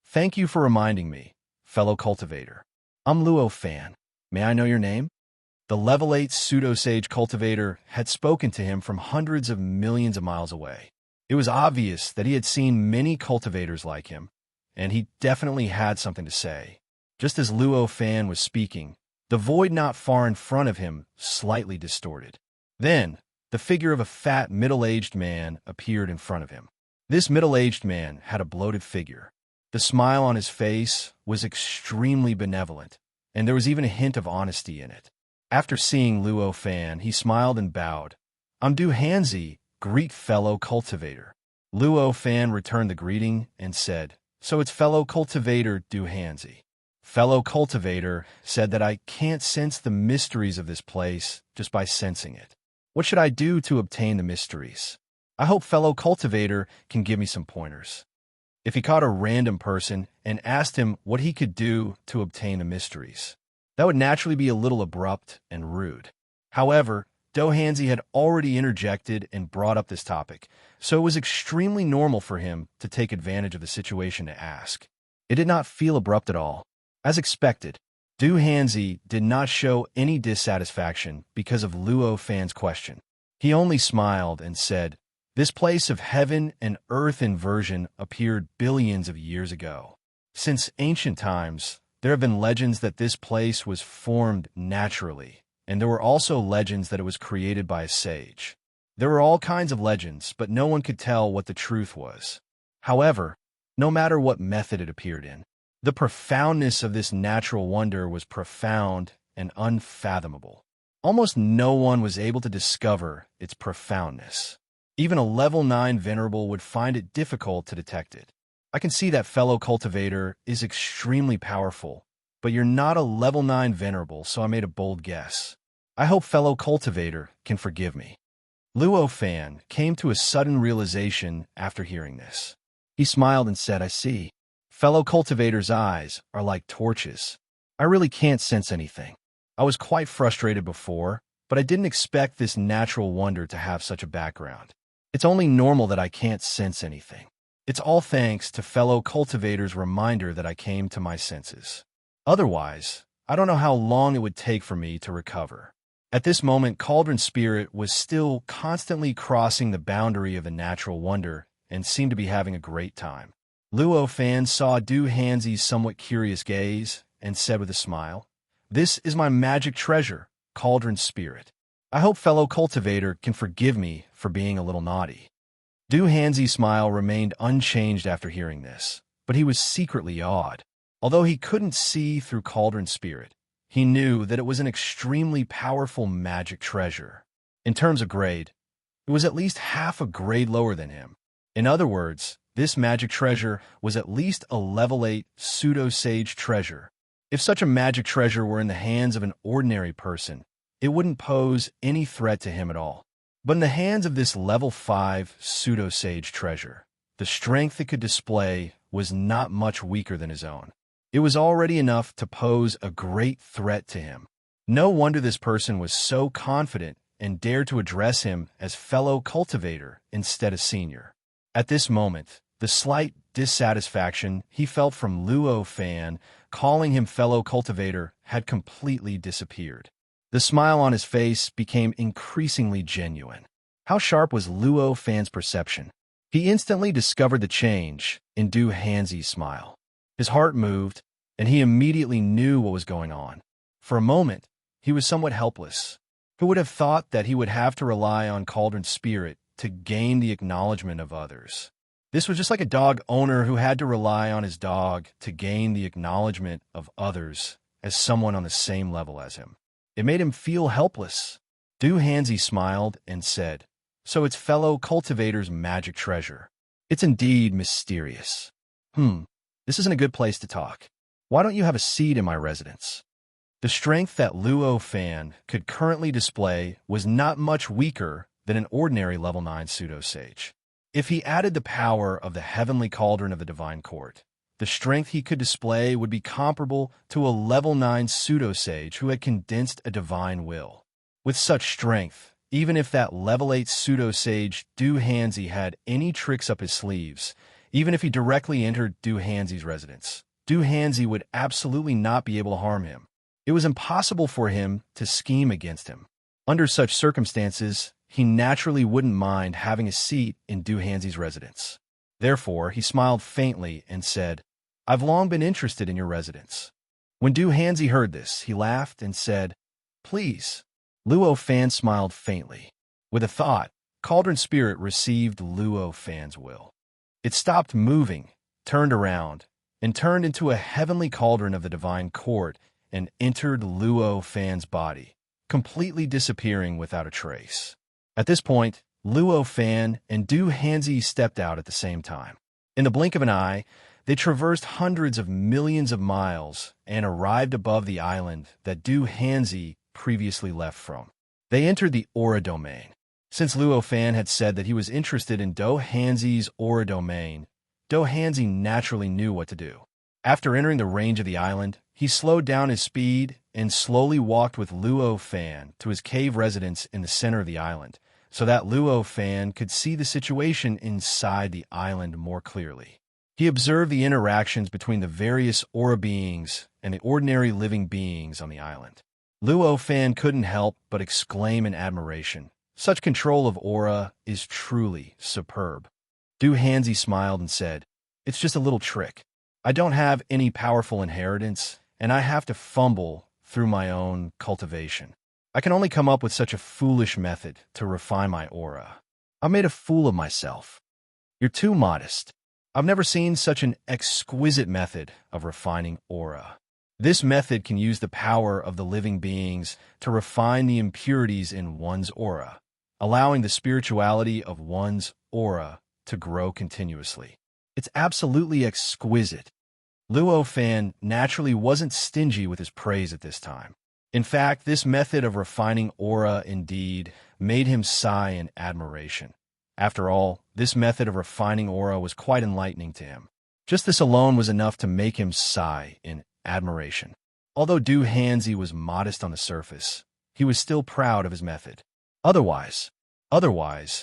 "Thank you for reminding me, fellow cultivator. I'm Luo Fan. May I know your name?" The level 8 pseudo-sage cultivator had spoken to him from hundreds of millions of miles away. It was obvious that he had seen many cultivators like him, and he definitely had something to say. Just as Luo Fan was speaking, the void not far in front of him slightly distorted. Then, the figure of a fat, middle-aged man appeared in front of him. This middle-aged man had a bloated figure. The smile on his face was extremely benevolent, and there was even a hint of honesty in it. After seeing Luo Fan, he smiled and bowed. "I'm Du Hanzi, greet fellow cultivator." Luo Fan returned the greeting and said, "So it's fellow cultivator Du Hanzi." Fellow cultivator said that I can't sense the mysteries of this place just by sensing it. What should I do to obtain the mysteries? I hope fellow cultivator can give me some pointers. If he caught a random person and asked him what he could do to obtain the mysteries, that would naturally be a little abrupt and rude. However, Dohanzi had already interjected and brought up this topic, so it was extremely normal for him to take advantage of the situation to ask. It did not feel abrupt at all. As expected, Dohanzi did not show any dissatisfaction because of Luo Fan's question. He only smiled and said, "This place of heaven and earth inversion appeared billions of years ago. Since ancient times, there have been legends that this place was formed naturally, and there were also legends that it was created by a sage. There were all kinds of legends, but no one could tell what the truth was. However, no matter what method it appeared in, the profoundness of this natural wonder was profound and unfathomable. Almost no one was able to discover its profoundness. Even a level 9 venerable would find it difficult to detect it. I can see that fellow cultivator is extremely powerful, but you're not a level 9 venerable, so I made a bold guess. I hope fellow cultivator can forgive me." Luo Fan came to a sudden realization after hearing this. He smiled and said, "I see. Fellow cultivator's eyes are like torches. I really can't sense anything. I was quite frustrated before, but I didn't expect this natural wonder to have such a background. It's only normal that I can't sense anything. It's all thanks to fellow cultivator's reminder that I came to my senses. Otherwise, I don't know how long it would take for me to recover." At this moment, Cauldron Spirit was still constantly crossing the boundary of the natural wonder and seemed to be having a great time. Luo Fan saw Du Hanzi's somewhat curious gaze and said with a smile, "This is my magic treasure, Cauldron Spirit. I hope fellow cultivator can forgive me for being a little naughty." Du Hanzi's smile remained unchanged after hearing this, but he was secretly awed. Although he couldn't see through Cauldron Spirit, he knew that it was an extremely powerful magic treasure. In terms of grade, it was at least half a grade lower than him. In other words, this magic treasure was at least a level 8 pseudo-sage treasure. If such a magic treasure were in the hands of an ordinary person, it wouldn't pose any threat to him at all. But in the hands of this level 5 pseudo-sage treasure, the strength it could display was not much weaker than his own. It was already enough to pose a great threat to him. No wonder this person was so confident and dared to address him as fellow cultivator instead of senior. At this moment, the slight dissatisfaction he felt from Luo Fan calling him fellow cultivator had completely disappeared. The smile on his face became increasingly genuine. How sharp was Luo Fan's perception? He instantly discovered the change in Du Hanzi's smile. His heart moved, and he immediately knew what was going on. For a moment, he was somewhat helpless. Who would have thought that he would have to rely on Cauldron Spirit to gain the acknowledgement of others? This was just like a dog owner who had to rely on his dog to gain the acknowledgement of others as someone on the same level as him. It made him feel helpless. Du Hanzi smiled and said, "So it's fellow cultivator's magic treasure. It's indeed mysterious. This isn't a good place to talk. Why don't you have a seat in my residence?" The strength that Luo Fan could currently display was not much weaker than an ordinary level 9 pseudo-sage. If he added the power of the heavenly cauldron of the divine court, the strength he could display would be comparable to a level 9 pseudo-sage who had condensed a divine will. With such strength, even if that level 8 pseudo-sage Du Hanzi had any tricks up his sleeves, even if he directly entered Du Hanzi's residence, Du Hanzi would absolutely not be able to harm him. It was impossible for him to scheme against him. Under such circumstances, he naturally wouldn't mind having a seat in Du Hanzi's residence. Therefore, he smiled faintly and said, "I've long been interested in your residence." When Du Hanzi heard this, he laughed and said, "Please." Luo Fan smiled faintly. With a thought, Cauldron Spirit received Luo Fan's will. It stopped moving, turned around, and turned into a heavenly cauldron of the divine court and entered Luo Fan's body, completely disappearing without a trace. At this point, Luo Fan and Du Hanzi stepped out at the same time. In the blink of an eye, they traversed hundreds of millions of miles and arrived above the island that Du Hanzi previously left from. They entered the aura domain. Since Luo Fan had said that he was interested in Do Hanzi's aura domain, Do Hanzi naturally knew what to do. After entering the range of the island, he slowed down his speed and slowly walked with Luo Fan to his cave residence in the center of the island, so that Luo Fan could see the situation inside the island more clearly. He observed the interactions between the various aura beings and the ordinary living beings on the island. Luo Fan couldn't help but exclaim in admiration. Such control of aura is truly superb. Du Hanzi smiled and said, "It's just a little trick. I don't have any powerful inheritance, and I have to fumble through my own cultivation. I can only come up with such a foolish method to refine my aura. I made a fool of myself. You're too modest. I've never seen such an exquisite method of refining aura. This method can use the power of the living beings to refine the impurities in one's aura, allowing the spirituality of one's aura to grow continuously. It's absolutely exquisite." Luo Fan naturally wasn't stingy with his praise at this time. In fact, this method of refining aura indeed made him sigh in admiration. After all, this method of refining aura was quite enlightening to him. Just this alone was enough to make him sigh in admiration. Although Du Hanzi was modest on the surface, he was still proud of his method. Otherwise,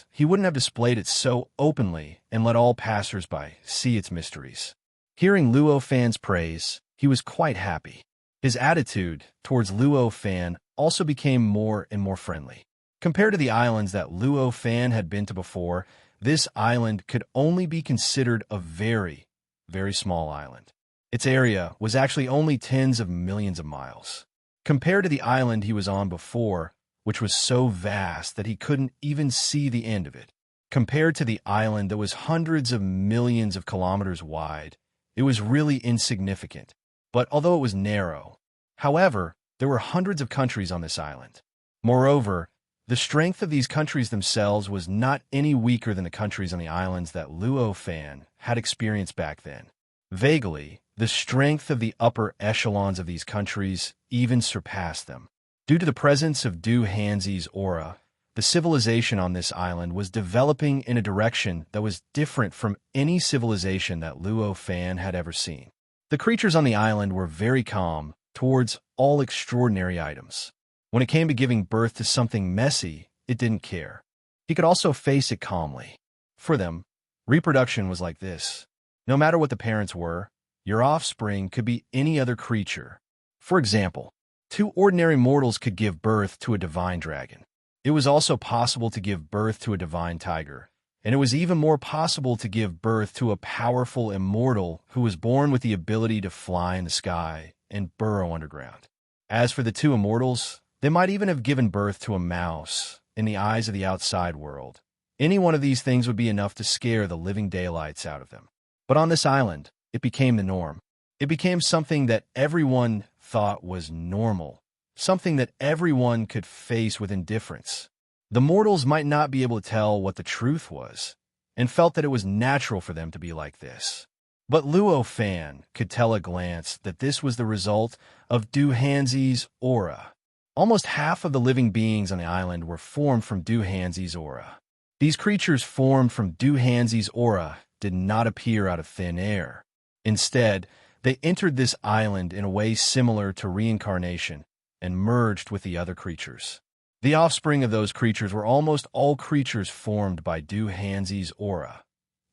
he wouldn't have displayed it so openly and let all passers-by see its mysteries. Hearing Luo Fan's praise, he was quite happy. His attitude towards Luo Fan also became more and more friendly. Compared to the islands that Luo Fan had been to before, this island could only be considered a very, very small island. Its area was actually only tens of millions of miles. Compared to the island he was on before, which was so vast that he couldn't even see the end of it. Compared to the island that was hundreds of millions of kilometers wide, it was really insignificant. But although it was narrow, however, there were hundreds of countries on this island. Moreover, the strength of these countries themselves was not any weaker than the countries on the islands that Luo Fan had experienced back then. Vaguely, the strength of the upper echelons of these countries even surpassed them. Due to the presence of Du Hanzi's aura, the civilization on this island was developing in a direction that was different from any civilization that Luo Fan had ever seen. The creatures on the island were very calm towards all extraordinary items. When it came to giving birth to something messy, it didn't care. He could also face it calmly. For them, reproduction was like this. No matter what the parents were, your offspring could be any other creature. For example, 2 ordinary mortals could give birth to a divine dragon. It was also possible to give birth to a divine tiger, and it was even more possible to give birth to a powerful immortal who was born with the ability to fly in the sky and burrow underground. As for the 2 immortals, they might even have given birth to a mouse in the eyes of the outside world. Any one of these things would be enough to scare the living daylights out of them. But on this island, it became the norm. It became something that everyone thought was normal, something that everyone could face with indifference. The mortals might not be able to tell what the truth was, and felt that it was natural for them to be like this. But Luo Fan could tell at a glance that this was the result of Du Hanzi's aura. Almost half of the living beings on the island were formed from Du Hanzi's aura. These creatures formed from Du Hanzi's aura did not appear out of thin air. Instead, they entered this island in a way similar to reincarnation and merged with the other creatures. The offspring of those creatures were almost all creatures formed by Du Hanzi's aura.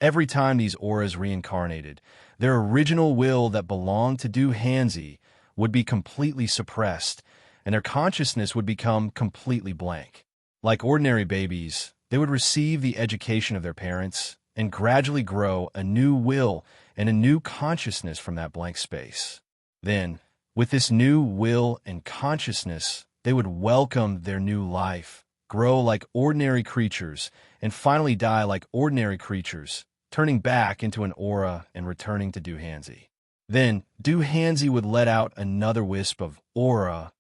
Every time these auras reincarnated, their original will that belonged to Du Hanzi would be completely suppressed, and their consciousness would become completely blank. Like ordinary babies, they would receive the education of their parents and gradually grow a new will and a new consciousness from that blank space. Then, with this new will and consciousness, they would welcome their new life, grow like ordinary creatures, and finally die like ordinary creatures, turning back into an aura and returning to Duhanzi. Then, Duhanzi would let out another wisp of aura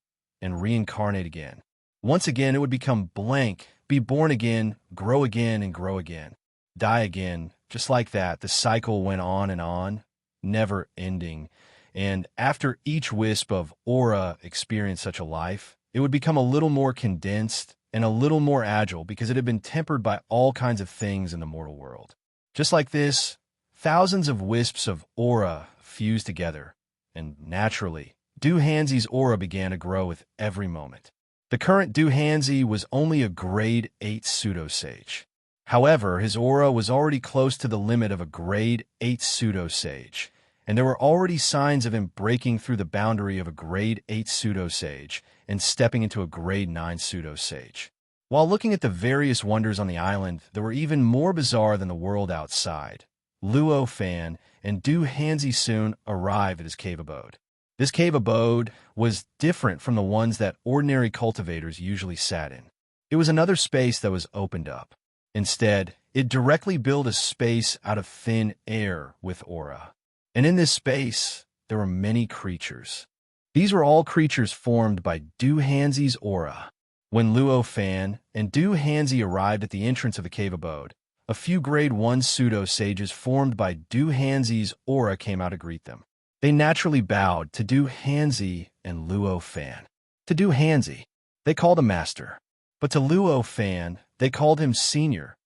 and reincarnate again. Once again, it would become blank, be born again, grow again, and grow again. Die again. Just like that, the cycle went on, never ending. And after each wisp of aura experienced such a life, it would become a little more condensed and a little more agile because it had been tempered by all kinds of things in the mortal world. Just like this, thousands of wisps of aura fused together, and naturally, Duhanzi's aura began to grow with every moment. The current Duhanzi was only a grade 8 pseudo-sage. However, his aura was already close to the limit of a grade 8 pseudo-sage, and there were already signs of him breaking through the boundary of a grade 8 pseudo-sage and stepping into a grade 9 pseudo-sage. While looking at the various wonders on the island that were even more bizarre than the world outside, Luo Fan and Duhanzi soon arrived at his cave abode. This cave abode was different from the ones that ordinary cultivators usually sat in. It was another space that was opened up. Instead, it directly built a space out of thin air with aura. And in this space, there were many creatures. These were all creatures formed by Duhanzi's aura. When Luo Fan and Duhanzi arrived at the entrance of the cave abode, a few grade 1 pseudo-sages formed by Duhanzi's aura came out to greet them. They naturally bowed to Duhanzi and Luo Fan. To Duhanzi, they called him Master, but to Luo Fan, they called him Senior.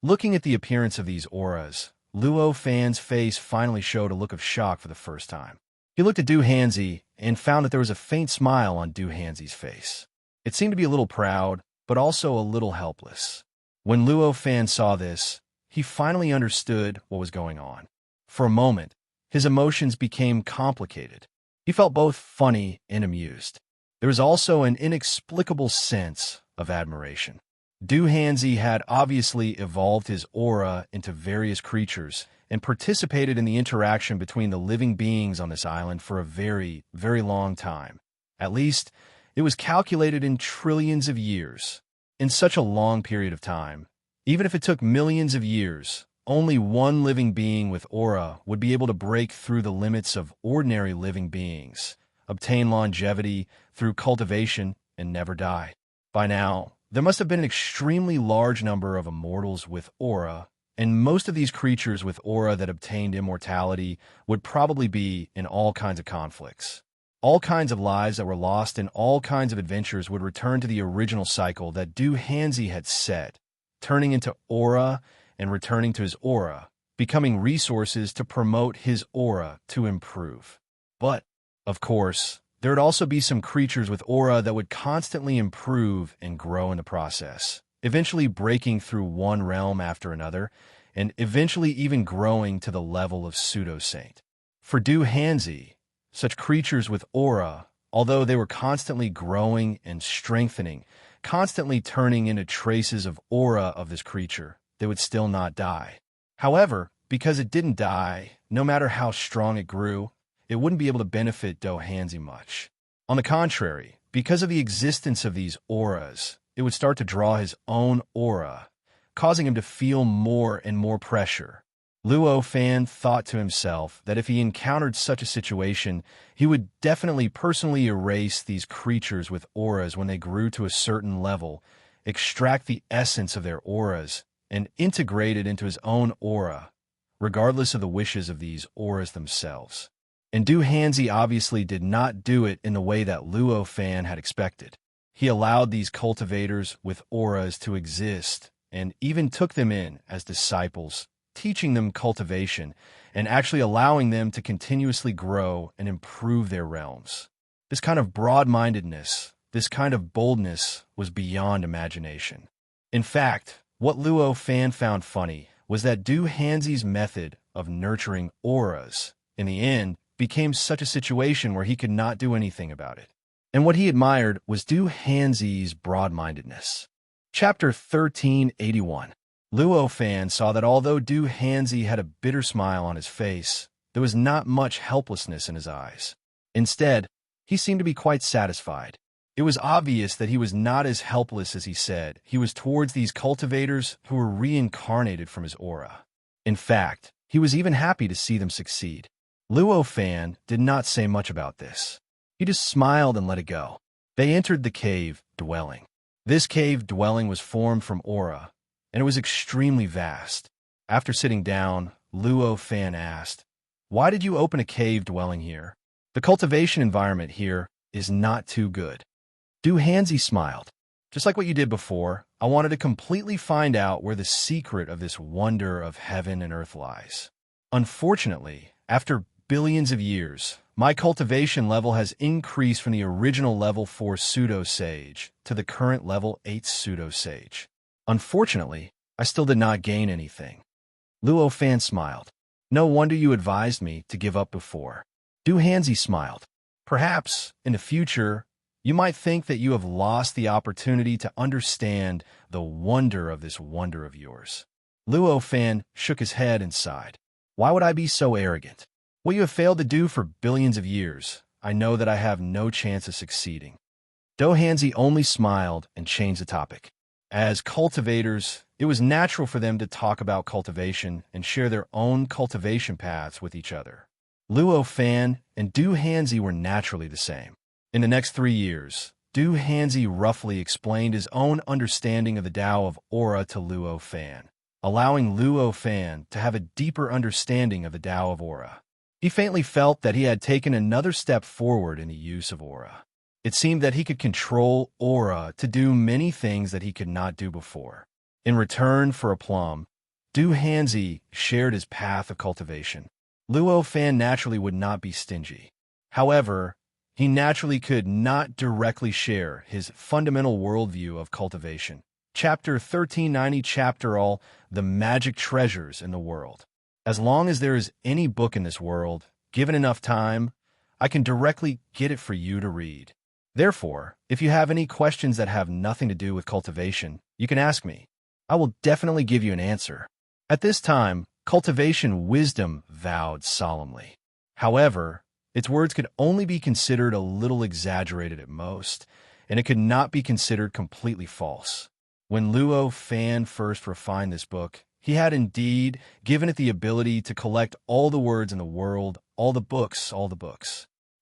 Looking at the appearance of these auras, Luo Fan's face finally showed a look of shock for the first time. He looked at Duhanzi and found that there was a faint smile on Duhanzi's face. It seemed to be a little proud, but also a little helpless. When Luo Fan saw this, he finally understood what was going on. For a moment, his emotions became complicated. He felt both funny and amused. There was also an inexplicable sense of admiration. Duhanzi had obviously evolved his aura into various creatures and participated in the interaction between the living beings on this island for a very, very long time. At least, it was calculated in trillions of years. In such a long period of time, even if it took millions of years, only one living being with aura would be able to break through the limits of ordinary living beings, obtain longevity through cultivation, and never die. By now, there must have been an extremely large number of immortals with aura, and most of these creatures with aura that obtained immortality would probably be in all kinds of conflicts. All kinds of lives that were lost and all kinds of adventures would return to the original cycle that Duhanzi had set, turning into aura and returning to his aura, becoming resources to promote his aura to improve. But, of course, there would also be some creatures with aura that would constantly improve and grow in the process, eventually breaking through one realm after another, and eventually even growing to the level of pseudo-saint. For Duhanzi, such creatures with aura, although they were constantly growing and strengthening, constantly turning into traces of aura of this creature, they would still not die. However, because it didn't die, no matter how strong it grew, it wouldn't be able to benefit Duhanzi much. On the contrary, because of the existence of these auras, it would start to draw his own aura, causing him to feel more and more pressure. Luo Fan thought to himself that if he encountered such a situation, he would definitely personally erase these creatures with auras when they grew to a certain level, extract the essence of their auras, and integrate it into his own aura, regardless of the wishes of these auras themselves. And Duhanzi obviously did not do it in the way that Luo Fan had expected. He allowed these cultivators with auras to exist and even took them in as disciples, teaching them cultivation and actually allowing them to continuously grow and improve their realms. This kind of broad-mindedness, this kind of boldness was beyond imagination. In fact, what Luo Fan found funny was that Duhanzi's method of nurturing auras, in the end, became such a situation where he could not do anything about it. And what he admired was Duhanzi's broad-mindedness. Chapter 1381. Luo Fan saw that although Duhanzi had a bitter smile on his face, there was not much helplessness in his eyes. Instead, he seemed to be quite satisfied. It was obvious that he was not as helpless as he said. He was towards these cultivators who were reincarnated from his aura. In fact, he was even happy to see them succeed. Luo Fan did not say much about this. He just smiled and let it go. They entered the cave dwelling. This cave dwelling was formed from aura, and it was extremely vast. After sitting down, Luo Fan asked, "Why did you open a cave dwelling here? The cultivation environment here is not too good." Du Hanzi smiled. "Just like what you did before, I wanted to completely find out where the secret of this wonder of heaven and earth lies. Unfortunately, after billions of years, my cultivation level has increased from the original level 4 pseudo-sage to the current level 8 pseudo-sage. Unfortunately, I still did not gain anything." Luo Fan smiled. "No wonder you advised me to give up before." Du Hanzi smiled. "Perhaps, in the future, you might think that you have lost the opportunity to understand the wonder of this wonder of yours." Luo Fan shook his head and sighed. "Why would I be so arrogant? What you have failed to do for billions of years, I know that I have no chance of succeeding." Du Hanzi only smiled and changed the topic. As cultivators, it was natural for them to talk about cultivation and share their own cultivation paths with each other. Luo Fan and Du Hanzi were naturally the same. In the next 3 years, Du Hanzi roughly explained his own understanding of the Tao of Aura to Luo Fan, allowing Luo Fan to have a deeper understanding of the Tao of Aura. He faintly felt that he had taken another step forward in the use of Aura. It seemed that he could control Aura to do many things that he could not do before. In return for a plum, Du Hanzi shared his path of cultivation. Luo Fan naturally would not be stingy. However, he naturally could not directly share his fundamental worldview of cultivation. Chapter 1390, Chapter All, The Magic Treasures in the World. As long as there is any book in this world, given enough time, I can directly get it for you to read. Therefore, if you have any questions that have nothing to do with cultivation, you can ask me. I will definitely give you an answer." At this time, Cultivation Wisdom vowed solemnly. However, its words could only be considered a little exaggerated at most, and it could not be considered completely false. When Luo Fan first refined this book, he had indeed given it the ability to collect all the words in the world, all the books.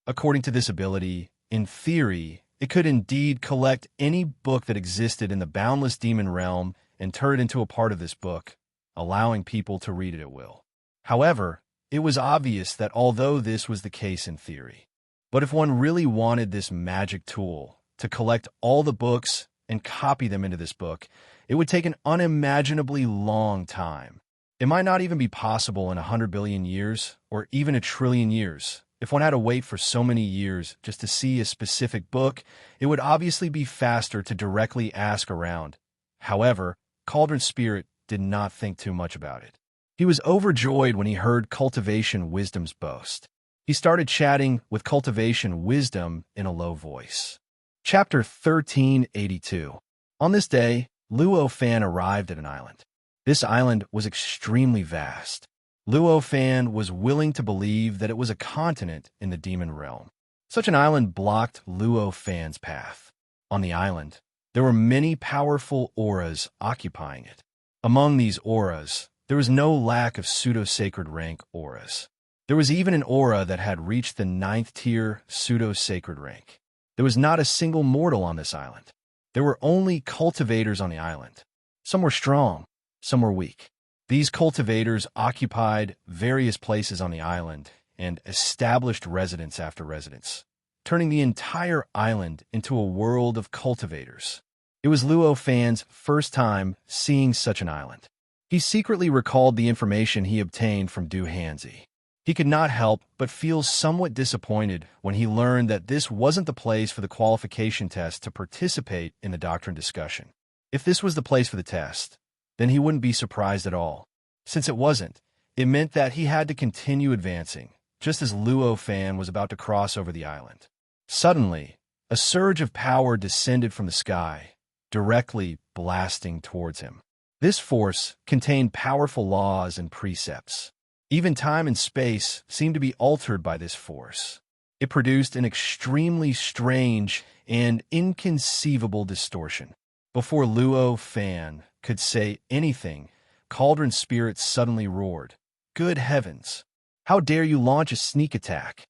According to this ability, in theory, it could indeed collect any book that existed in the boundless demon realm and turn it into a part of this book, allowing people to read it at will. However, it was obvious that although this was the case in theory, but if one really wanted this magic tool to collect all the books and copy them into this book, it would take an unimaginably long time. It might not even be possible in 100 billion years or even 1,000,000,000,000 years. If one had to wait for so many years just to see a specific book, it would obviously be faster to directly ask around. However, Cauldron Spirit did not think too much about it. He was overjoyed when he heard Cultivation Wisdom's boast. He started chatting with Cultivation Wisdom in a low voice. Chapter 1382. On this day, Luo Fan arrived at an island. This island was extremely vast. Luo Fan was willing to believe that it was a continent in the demon realm. Such an island blocked Luo Fan's path. On the island, there were many powerful auras occupying it. Among these auras, there was no lack of pseudo-sacred rank auras. There was even an aura that had reached the 9th tier pseudo-sacred rank. There was not a single mortal on this island. There were only cultivators on the island. Some were strong, some were weak. These cultivators occupied various places on the island and established residence after residence, turning the entire island into a world of cultivators. It was Luo Fan's first time seeing such an island. He secretly recalled the information he obtained from Du Hanzi. He could not help but feel somewhat disappointed when he learned that this wasn't the place for the qualification test to participate in the doctrine discussion. If this was the place for the test, then he wouldn't be surprised at all. Since it wasn't, it meant that he had to continue advancing, just as Luo Fan was about to cross over the island. Suddenly, a surge of power descended from the sky, directly blasting towards him. This force contained powerful laws and precepts. Even time and space seemed to be altered by this force. It produced an extremely strange and inconceivable distortion. Before Luo Fan could say anything, Cauldron Spirit suddenly roared, "Good heavens! How dare you launch a sneak attack?"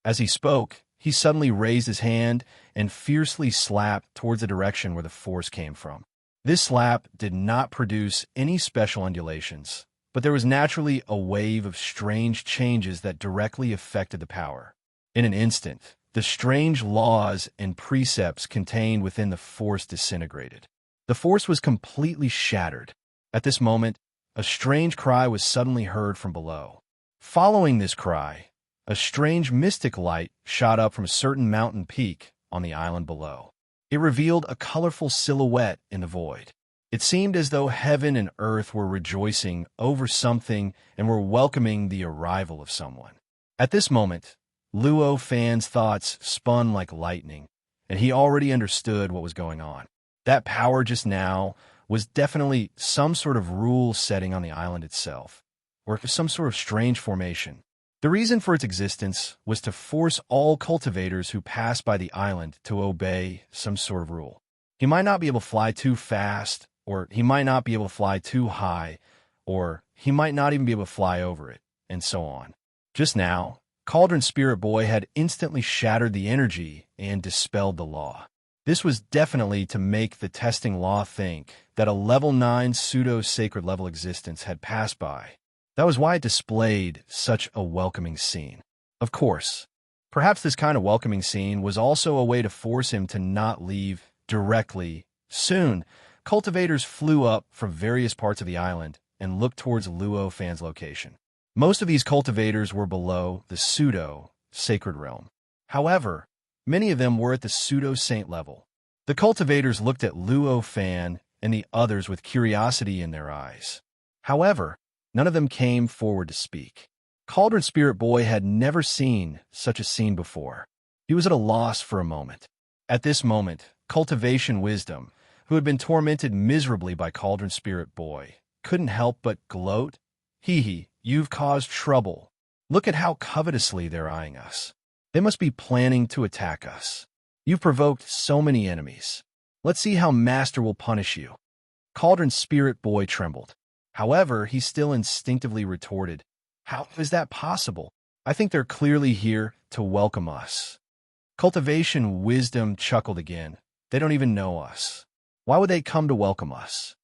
As he spoke, he suddenly raised his hand and fiercely slapped towards the direction where the force came from. This slap did not produce any special undulations, but there was naturally a wave of strange changes that directly affected the power. In an instant, the strange laws and precepts contained within the force disintegrated. The force was completely shattered. At this moment, a strange cry was suddenly heard from below. Following this cry, a strange mystic light shot up from a certain mountain peak on the island below. It revealed a colorful silhouette in the void. It seemed as though heaven and earth were rejoicing over something and were welcoming the arrival of someone. At this moment, Luo Fan's thoughts spun like lightning, and he already understood what was going on. That power just now was definitely some sort of rule setting on the island itself, or some sort of strange formation. The reason for its existence was to force all cultivators who pass by the island to obey some sort of rule. He might not be able to fly too fast, or he might not be able to fly too high, or he might not even be able to fly over it, and so on. Just now, Cauldron Spirit Boy had instantly shattered the energy and dispelled the law. This was definitely to make the testing law think that a level 9 pseudo-sacred level existence had passed by. That was why it displayed such a welcoming scene. Of course, perhaps this kind of welcoming scene was also a way to force him to not leave directly. Soon, cultivators flew up from various parts of the island and looked towards Luo Fan's location. Most of these cultivators were below the pseudo-sacred realm. However, many of them were at the pseudo-saint level. The cultivators looked at Luo Fan and the others with curiosity in their eyes. However, none of them came forward to speak. Cauldron Spirit Boy had never seen such a scene before. He was at a loss for a moment. At this moment, Cultivation Wisdom, who had been tormented miserably by Cauldron Spirit Boy, couldn't help but gloat. Hee, you've caused trouble. Look at how covetously they're eyeing us. They must be planning to attack us. You've provoked so many enemies. Let's see how Master will punish you. Cauldron Spirit Boy trembled. However, he still instinctively retorted, "How is that possible? I think they're clearly here to welcome us." Cultivation Wisdom chuckled again. They don't even know us. Why would they come to welcome us?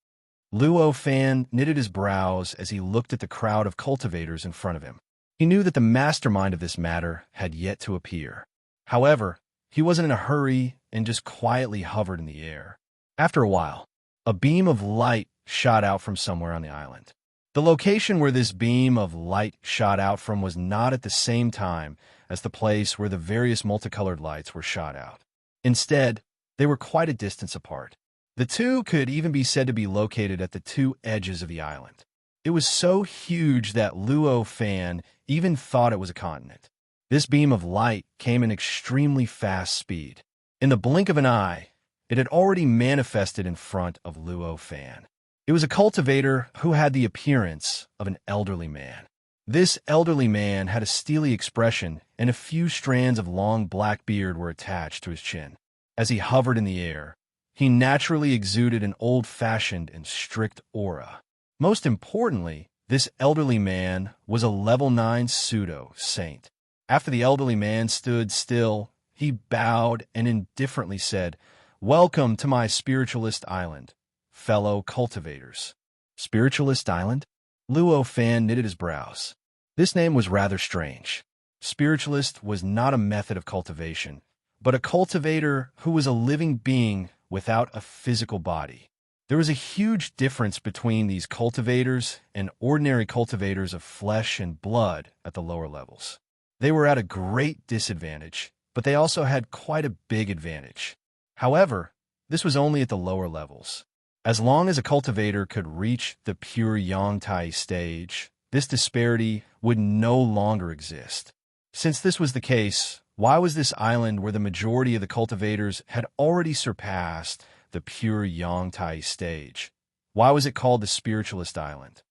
Luo Fan knitted his brows as he looked at the crowd of cultivators in front of him. He knew that the mastermind of this matter had yet to appear. However, he wasn't in a hurry and just quietly hovered in the air. After a while, a beam of light shot out from somewhere on the island. The location where this beam of light shot out from was not at the same time as the place where the various multicolored lights were shot out. Instead, they were quite a distance apart. The two could even be said to be located at the two edges of the island. It was so huge that Luo Fan even thought it was a continent. This beam of light came in extremely fast speed. In the blink of an eye, it had already manifested in front of Luo Fan. It was a cultivator who had the appearance of an elderly man. This elderly man had a steely expression, and a few strands of long black beard were attached to his chin. As he hovered in the air, he naturally exuded an old-fashioned and strict aura. Most importantly, this elderly man was a level 9 pseudo-saint. After the elderly man stood still, he bowed and indifferently said, "Welcome to my spiritualist island, fellow cultivators." Spiritualist island? Luo Fan knitted his brows. This name was rather strange. Spiritualist was not a method of cultivation, but a cultivator who was a living being without a physical body. There was a huge difference between these cultivators and ordinary cultivators of flesh and blood at the lower levels. They were at a great disadvantage, but they also had quite a big advantage. However, this was only at the lower levels. As long as a cultivator could reach the pure Yangtai stage, this disparity would no longer exist. Since this was the case, why was this island where the majority of the cultivators had already surpassed the pure Yangtai stage? Why was it called the Spiritualist Island?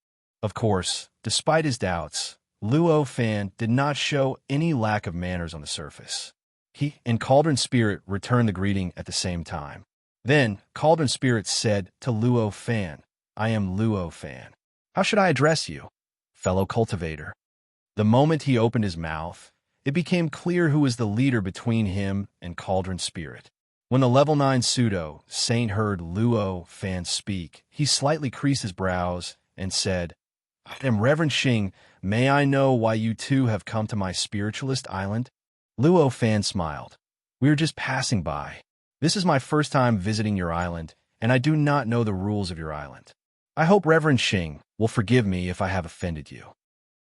Of course, despite his doubts, Luo Fan did not show any lack of manners on the surface. He and Cauldron Spirit returned the greeting at the same time. Then, Cauldron Spirit said to Luo Fan, "I am Luo Fan. How should I address you, fellow cultivator?" The moment he opened his mouth, it became clear who was the leader between him and Cauldron Spirit. When the level 9 pseudo saint heard Luo Fan speak, he slightly creased his brows and said, "I am Reverend Xing. May I know why you two have come to my spiritualist island?" Luo Fan smiled. "We are just passing by. This is my first time visiting your island, and I do not know the rules of your island. I hope Reverend Xing will forgive me if I have offended you."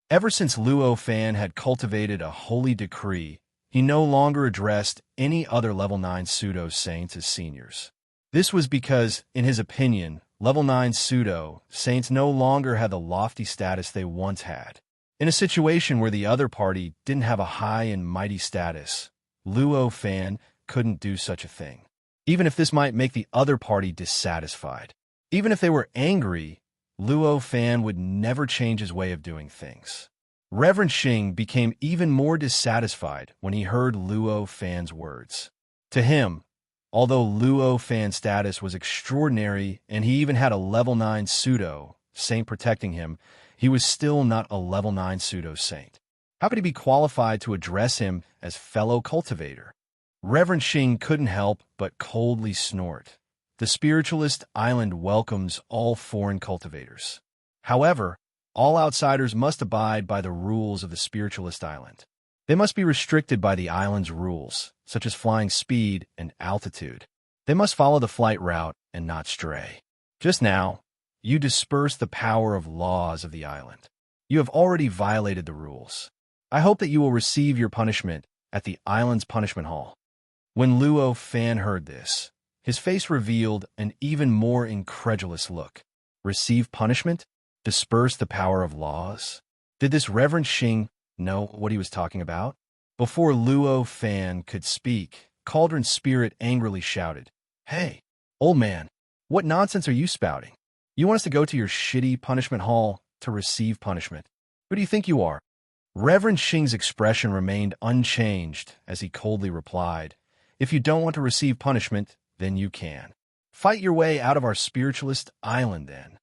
Ever since Luo Fan had cultivated a holy decree, he no longer addressed any other level 9 pseudo-saints as seniors. This was because, in his opinion, level 9 pseudo-saints no longer had the lofty status they once had. In a situation where the other party didn't have a high and mighty status, Luo Fan couldn't do such a thing, even if this might make the other party dissatisfied. Even if they were angry, Luo Fan would never change his way of doing things. Reverend Xing became even more dissatisfied when he heard Luo Fan's words. To him, although Luo Fan's status was extraordinary and he even had a level 9 pseudo-saint protecting him, he was still not a level 9 pseudo-saint. How could he be qualified to address him as fellow cultivator? Reverend Xing couldn't help but coldly snort. The spiritualist island welcomes all foreign cultivators. However, all outsiders must abide by the rules of the spiritualist island. They must be restricted by the island's rules, such as flying speed and altitude. They must follow the flight route and not stray. Just now, you disperse the power of laws of the island. You have already violated the rules. I hope that you will receive your punishment at the island's punishment hall." When Luo Fan heard this, his face revealed an even more incredulous look. Receive punishment? Disperse the power of laws? Did this Reverend Xing know what he was talking about? Before Luo Fan could speak, Cauldron Spirit angrily shouted, "Hey, old man, what nonsense are you spouting? You want us to go to your shitty punishment hall to receive punishment? Who do you think you are?" Reverend Xing's expression remained unchanged as he coldly replied, "If you don't want to receive punishment, then you can. Fight your way out of our spiritualist island, then."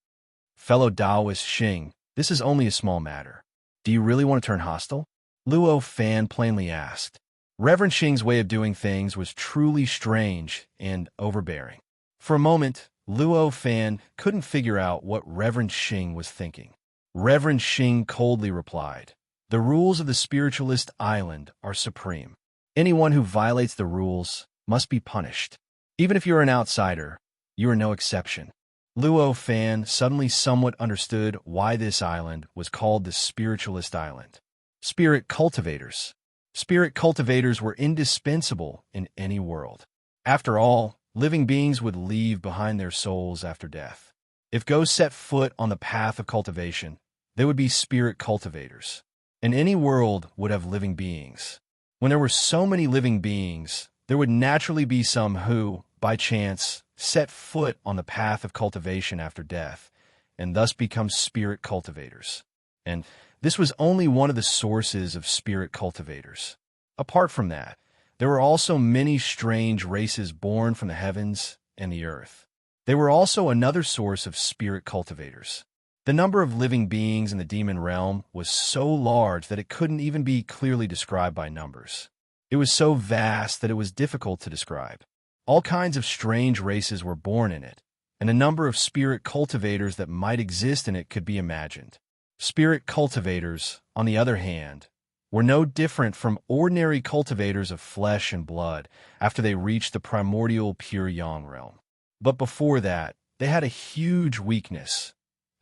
"Fellow Taoist Xing, this is only a small matter. Do you really want to turn hostile?" Luo Fan plainly asked. Reverend Xing's way of doing things was truly strange and overbearing. For a moment, Luo Fan couldn't figure out what Reverend Xing was thinking. Reverend Xing coldly replied, "The rules of the spiritualist island are supreme. Anyone who violates the rules must be punished. Even if you're an outsider, you are no exception." Luo Fan suddenly somewhat understood why this island was called the spiritualist island. Spirit cultivators. Spirit cultivators were indispensable in any world. After all, living beings would leave behind their souls after death. If ghosts set foot on the path of cultivation, they would be spirit cultivators. And any world would have living beings. When there were so many living beings, there would naturally be some who, by chance, set foot on the path of cultivation after death, and thus become spirit cultivators. And this was only one of the sources of spirit cultivators. Apart from that, there were also many strange races born from the heavens and the earth. They were also another source of spirit cultivators. The number of living beings in the demon realm was so large that it couldn't even be clearly described by numbers. It was so vast that it was difficult to describe. All kinds of strange races were born in it, and a number of spirit cultivators that might exist in it could be imagined. Spirit cultivators, on the other hand, were no different from ordinary cultivators of flesh and blood after they reached the primordial pure yang realm. But before that, they had a huge weakness.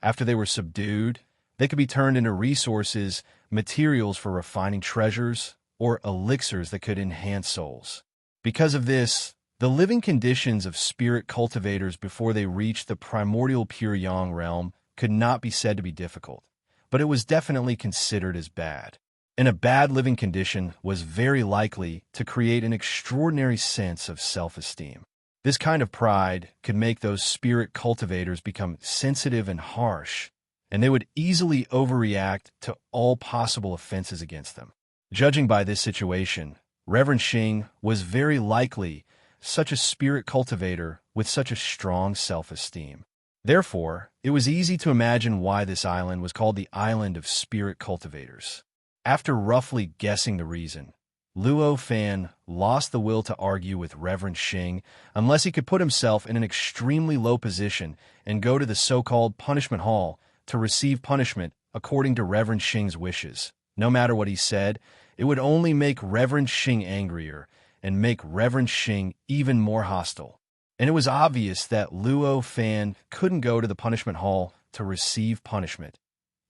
After they were subdued, they could be turned into resources, materials for refining treasures, or elixirs that could enhance souls. Because of this, the living conditions of spirit cultivators before they reached the primordial pure yang realm could not be said to be difficult, but it was definitely considered as bad. And a bad living condition was very likely to create an extraordinary sense of self-esteem. This kind of pride could make those spirit cultivators become sensitive and harsh, and they would easily overreact to all possible offenses against them. Judging by this situation, Reverend Xing was very likely such a spirit cultivator with such a strong self-esteem. Therefore, it was easy to imagine why this island was called the Island of Spirit Cultivators. After roughly guessing the reason, Luo Fan lost the will to argue with Reverend Xing unless he could put himself in an extremely low position and go to the so-called punishment hall to receive punishment according to Reverend Xing's wishes. No matter what he said, it would only make Reverend Xing angrier and make Reverend Xing even more hostile. And it was obvious that Luo Fan couldn't go to the punishment hall to receive punishment,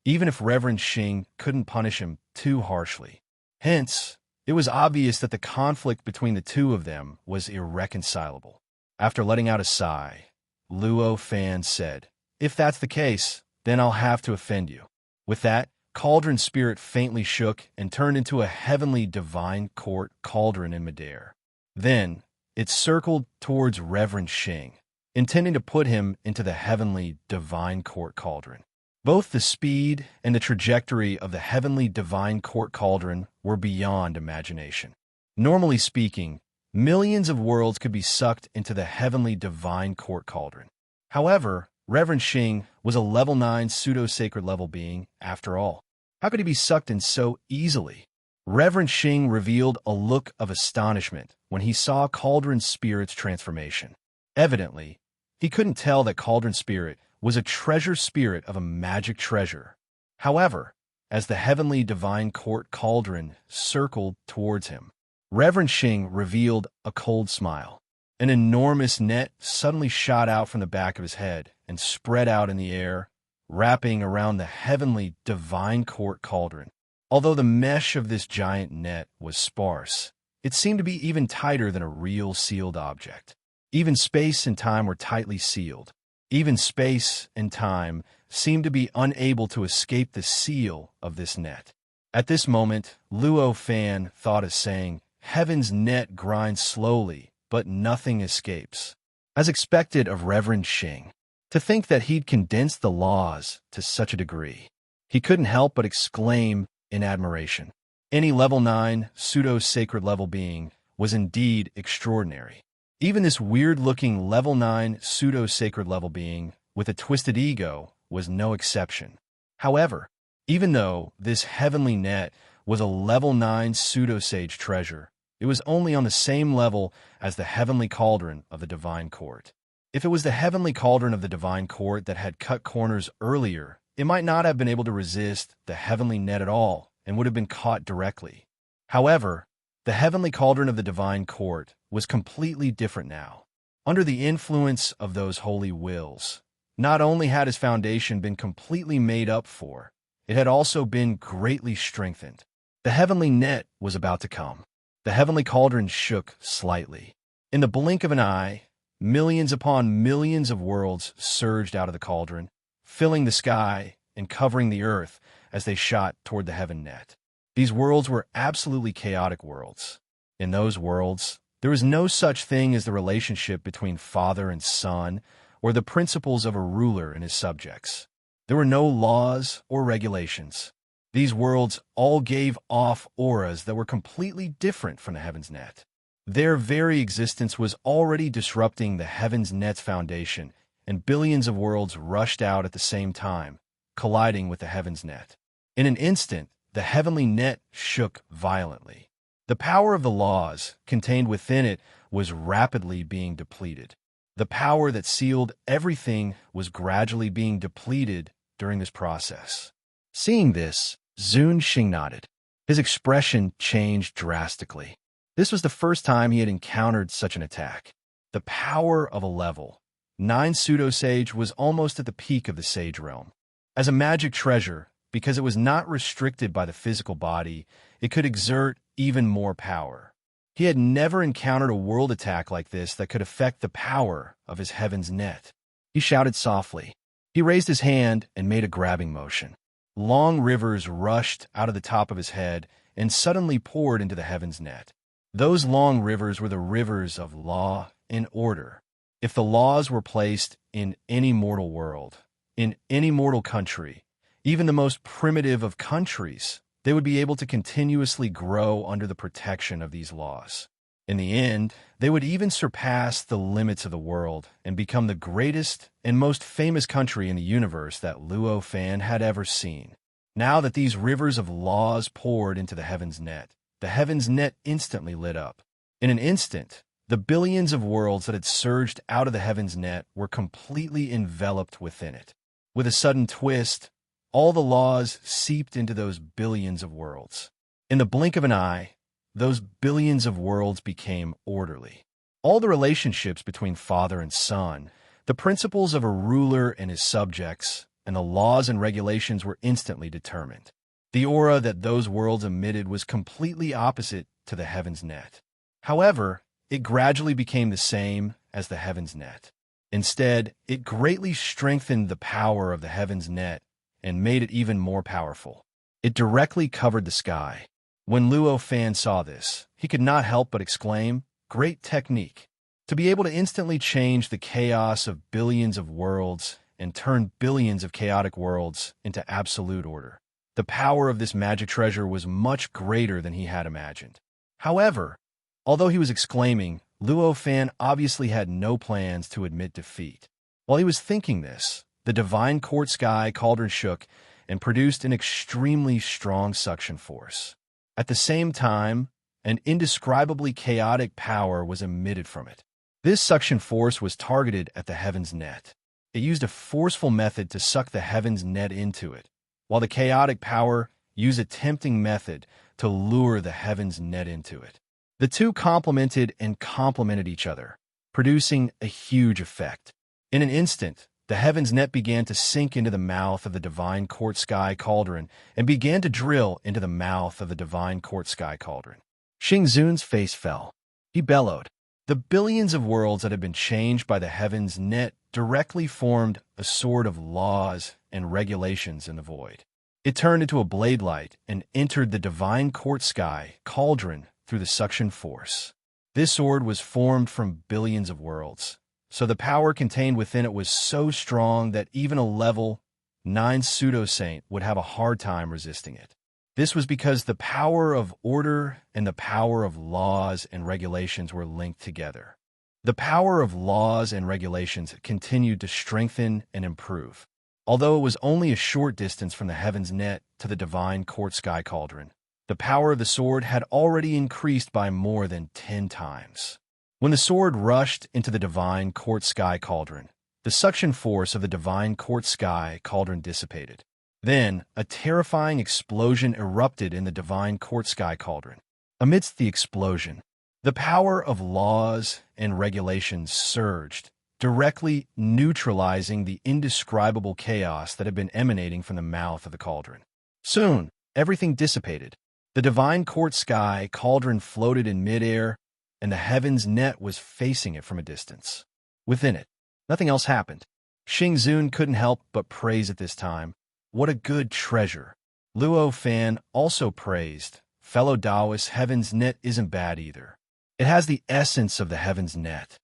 even if Reverend Xing couldn't punish him too harshly. Hence, it was obvious that the conflict between the two of them was irreconcilable. After letting out a sigh, Luo Fan said, "If that's the case, then I'll have to offend you." With that, Cauldron Spirit faintly shook and turned into a heavenly divine court cauldron in midair. Then, it circled towards Reverend Xing, intending to put him into the heavenly divine court cauldron. Both the speed and the trajectory of the heavenly divine court cauldron were beyond imagination. Normally speaking, millions of worlds could be sucked into the heavenly divine court cauldron. However, Reverend Xing was a level 9 pseudo-sacred level being after all. How could he be sucked in so easily? Reverend Xing revealed a look of astonishment when he saw Cauldron Spirit's transformation. Evidently, he couldn't tell that Cauldron Spirit was a treasure spirit of a magic treasure. However, as the heavenly divine court cauldron circled towards him, Reverend Xing revealed a cold smile. An enormous net suddenly shot out from the back of his head and spread out in the air, wrapping around the heavenly divine court cauldron. Although the mesh of this giant net was sparse, it seemed to be even tighter than a real sealed object. Even space and time were tightly sealed. Even space and time seemed to be unable to escape the seal of this net. At this moment, Luo Fan thought of saying, "Heaven's net grinds slowly, but nothing escapes." As expected of Reverend Xing, to think that he'd condensed the laws to such a degree. He couldn't help but exclaim in admiration. Any level 9 pseudo-sacred level being was indeed extraordinary. Even this weird-looking level 9 pseudo-sacred level being with a twisted ego was no exception. However, even though this heavenly net was a level 9 pseudo-sage treasure, it was only on the same level as the heavenly cauldron of the divine court. If it was the heavenly cauldron of the divine court that had cut corners earlier, it might not have been able to resist the heavenly net at all and would have been caught directly. However, the heavenly cauldron of the divine court was completely different now. Under the influence of those holy wills, not only had his foundation been completely made up for, it had also been greatly strengthened. The heavenly net was about to come. The heavenly cauldron shook slightly. In the blink of an eye, millions upon millions of worlds surged out of the cauldron, filling the sky and covering the earth as they shot toward the heaven net. These worlds were absolutely chaotic worlds. In those worlds, there was no such thing as the relationship between father and son or the principles of a ruler and his subjects. There were no laws or regulations. These worlds all gave off auras that were completely different from the heaven's net. Their very existence was already disrupting the heaven's net's foundation, and billions of worlds rushed out at the same time, colliding with the heaven's net. In an instant, the heavenly net shook violently. The power of the laws contained within it was rapidly being depleted. The power that sealed everything was gradually being depleted during this process. Seeing this, Zun Xing nodded. His expression changed drastically. This was the first time he had encountered such an attack. The power of a level 9 pseudo-sage was almost at the peak of the sage realm. As a magic treasure, because it was not restricted by the physical body, it could exert even more power. He had never encountered a world attack like this that could affect the power of his heaven's net. He shouted softly. He raised his hand and made a grabbing motion. Long rivers rushed out of the top of his head and suddenly poured into the heaven's net. Those long rivers were the rivers of law and order. If the laws were placed in any mortal world, in any mortal country, Even the most primitive of countries, they would be able to continuously grow under the protection of these laws. In the end, they would even surpass the limits of the world and become the greatest and most famous country in the universe that Luo Fan had ever seen. Now that these rivers of laws poured into the heaven's net instantly lit up. In an instant, the billions of worlds that had surged out of the heaven's net were completely enveloped within it. With a sudden twist, all the laws seeped into those billions of worlds. In the blink of an eye, those billions of worlds became orderly. All the relationships between father and son, the principles of a ruler and his subjects, and the laws and regulations were instantly determined. The aura that those worlds emitted was completely opposite to the heaven's net. However, it gradually became the same as the heaven's net. Instead, it greatly strengthened the power of the heaven's net and made it even more powerful. It directly covered the sky. When Luo Fan saw this, he could not help but exclaim, "Great technique!" To be able to instantly change the chaos of billions of worlds and turn billions of chaotic worlds into absolute order. The power of this magic treasure was much greater than he had imagined. However, although he was exclaiming, Luo Fan obviously had no plans to admit defeat. While he was thinking this, the divine court sky cauldron shook and produced an extremely strong suction force. At the same time, an indescribably chaotic power was emitted from it. This suction force was targeted at the heaven's net. It used a forceful method to suck the heaven's net into it, while the chaotic power used a tempting method to lure the heaven's net into it. The two complemented and complemented each other, producing a huge effect. In an instant, the heaven's net began to sink into the mouth of the divine court sky cauldron and began to drill into the mouth of the divine court sky cauldron. Xingzun's face fell. He bellowed. The billions of worlds that had been changed by the heaven's net directly formed a sword of laws and regulations in the void. It turned into a blade light and entered the divine court sky cauldron through the suction force. This sword was formed from billions of worlds, so the power contained within it was so strong that even a level 9 pseudo-saint would have a hard time resisting it. This was because the power of order and the power of laws and regulations were linked together. The power of laws and regulations continued to strengthen and improve. Although it was only a short distance from the heaven's net to the divine court sky cauldron, the power of the sword had already increased by more than 10 times. When the sword rushed into the divine court sky cauldron, the suction force of the divine court sky cauldron dissipated. Then, a terrifying explosion erupted in the divine court sky cauldron. Amidst the explosion, the power of laws and regulations surged, directly neutralizing the indescribable chaos that had been emanating from the mouth of the cauldron. Soon, everything dissipated. The divine court sky cauldron floated in midair, and the heaven's net was facing it from a distance. Within it, nothing else happened. Xingzun couldn't help but praise at this time. What a good treasure. Luo Fan also praised. Fellow Taoist, heaven's net isn't bad either. It has the essence of the heaven's net.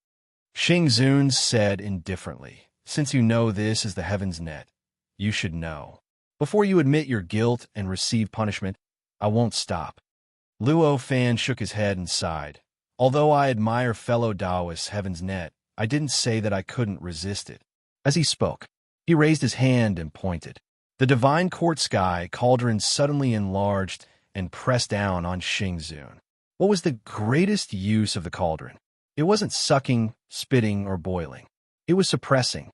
Xingzun said indifferently, since you know this is the heaven's net, you should know. Before you admit your guilt and receive punishment, I won't stop. Luo Fan shook his head and sighed. Although I admire fellow Taoist's heaven's net, I didn't say that I couldn't resist it. As he spoke, he raised his hand and pointed. The divine court sky cauldron suddenly enlarged and pressed down on Xingzun. What was the greatest use of the cauldron? It wasn't sucking, spitting, or boiling. It was suppressing.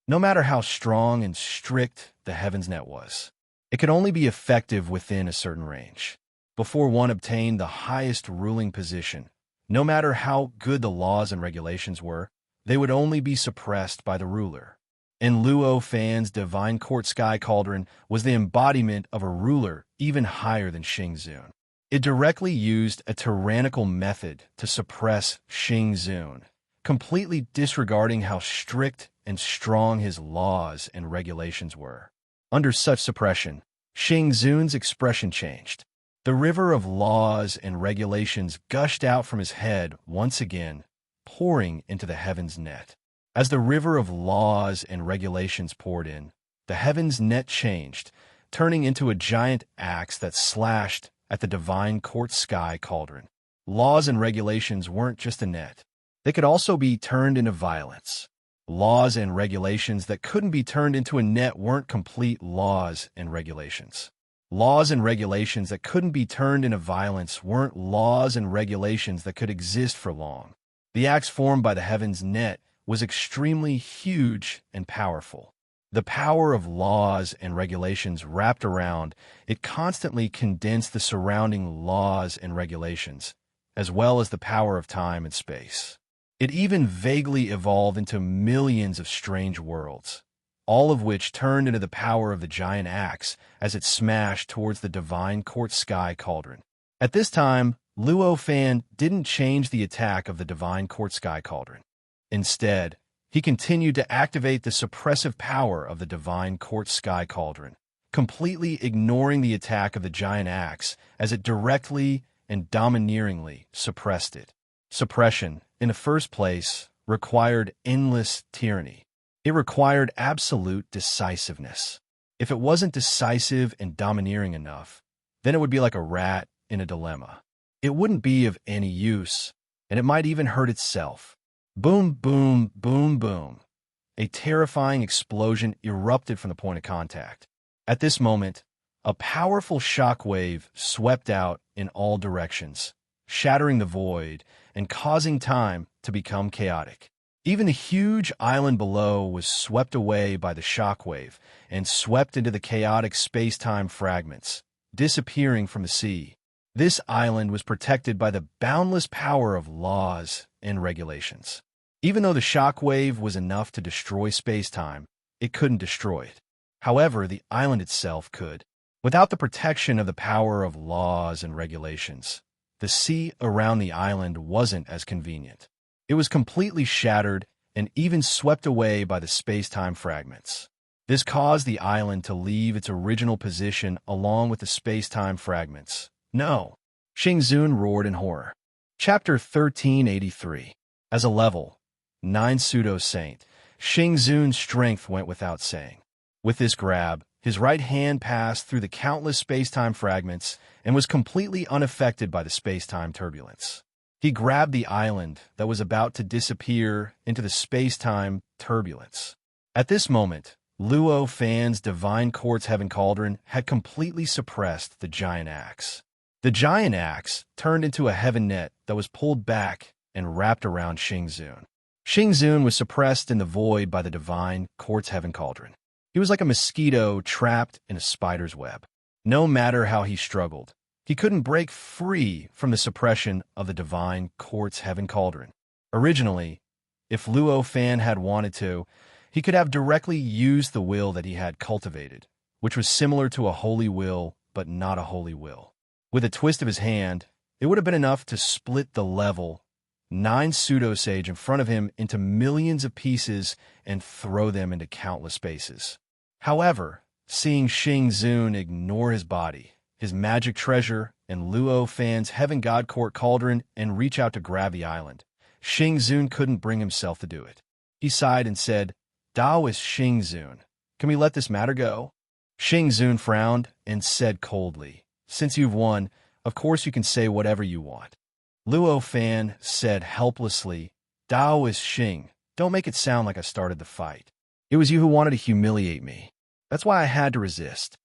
No matter how strong and strict the heaven's net was, it could only be effective within a certain range. Before one obtained the highest ruling position, no matter how good the laws and regulations were, they would only be suppressed by the ruler. And Luo Fan's divine court sky cauldron was the embodiment of a ruler even higher than Xingzun. It directly used a tyrannical method to suppress Xingzun, completely disregarding how strict and strong his laws and regulations were. Under such suppression, Xingzun's expression changed. The river of laws and regulations gushed out from his head once again, pouring into the heaven's net. As the river of laws and regulations poured in, the heaven's net changed, turning into a giant axe that slashed at the divine court sky cauldron. Laws and regulations weren't just a net. They could also be turned into violence. Laws and regulations that couldn't be turned into a net weren't complete laws and regulations. Laws and regulations that couldn't be turned into violence weren't laws and regulations that could exist for long. The axe formed by the heaven's net was extremely huge and powerful. The power of laws and regulations wrapped around it constantly condensed the surrounding laws and regulations, as well as the power of time and space. It even vaguely evolved into millions of strange worlds, all of which turned into the power of the giant axe as it smashed towards the divine court sky cauldron. At this time, Luo Fan didn't change the attack of the divine court sky cauldron. Instead, he continued to activate the suppressive power of the divine court sky cauldron, completely ignoring the attack of the giant axe as it directly and domineeringly suppressed it. Suppression, in the first place, required endless tyranny. It required absolute decisiveness. If it wasn't decisive and domineering enough, then it would be like a rat in a dilemma. It wouldn't be of any use, and it might even hurt itself. Boom, boom, boom, boom. A terrifying explosion erupted from the point of contact. At this moment, a powerful shockwave swept out in all directions, shattering the void and causing time to become chaotic. Even the huge island below was swept away by the shockwave and swept into the chaotic space-time fragments, disappearing from the sea. This island was protected by the boundless power of laws and regulations. Even though the shockwave was enough to destroy space-time, it couldn't destroy it. However, the island itself could. Without the protection of the power of laws and regulations, the sea around the island wasn't as convenient. It was completely shattered and even swept away by the space-time fragments. This caused the island to leave its original position along with the space-time fragments. No! Xingzun roared in horror. Chapter 1383. As a level 9 pseudo-saint, Xingzun's strength went without saying. With this grab, his right hand passed through the countless space-time fragments and was completely unaffected by the space-time turbulence. He grabbed the island that was about to disappear into the space-time turbulence. At this moment, Luo Fan's divine court's heaven cauldron had completely suppressed the giant axe. The giant axe turned into a heaven net that was pulled back and wrapped around Xingzun. Xingzun was suppressed in the void by the divine court's heaven cauldron. He was like a mosquito trapped in a spider's web. No matter how he struggled, he couldn't break free from the suppression of the divine court's heaven cauldron. Originally, if Luo Fan had wanted to, he could have directly used the will that he had cultivated, which was similar to a holy will, but not a holy will. With a twist of his hand, it would have been enough to split the level 9 pseudo-sage in front of him into millions of pieces and throw them into countless spaces. However, seeing Xingzun ignore his body, his magic treasure, and Luo Fan's Heaven God Court cauldron and reach out to grab the island, Xingzun couldn't bring himself to do it. He sighed and said, "Daoist Xingzun, can we let this matter go?" Xingzun frowned and said coldly, "Since you've won, of course you can say whatever you want." Luo Fan said helplessly, "Daoist Xing, don't make it sound like I started the fight. It was you who wanted to humiliate me. That's why I had to resist."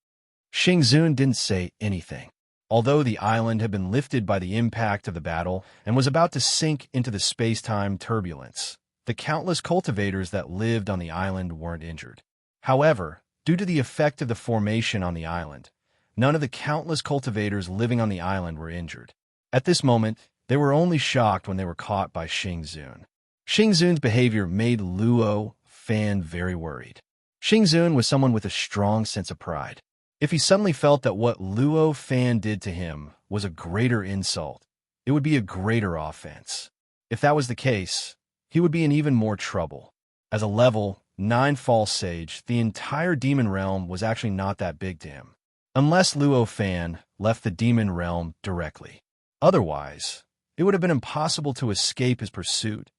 Xingzun didn't say anything. Although the island had been lifted by the impact of the battle and was about to sink into the space-time turbulence, the countless cultivators that lived on the island weren't injured. However, due to the effect of the formation on the island, none of the countless cultivators living on the island were injured. At this moment, they were only shocked when they were caught by Xingzun. Xingzun's behavior made Luo Fan very worried. Xingzun was someone with a strong sense of pride. If he suddenly felt that what Luo Fan did to him was a greater insult, it would be a greater offense. If that was the case, he would be in even more trouble. As a level 9 false sage, the entire demon realm was actually not that big to him, unless Luo Fan left the demon realm directly. Otherwise, it would have been impossible to escape his pursuit.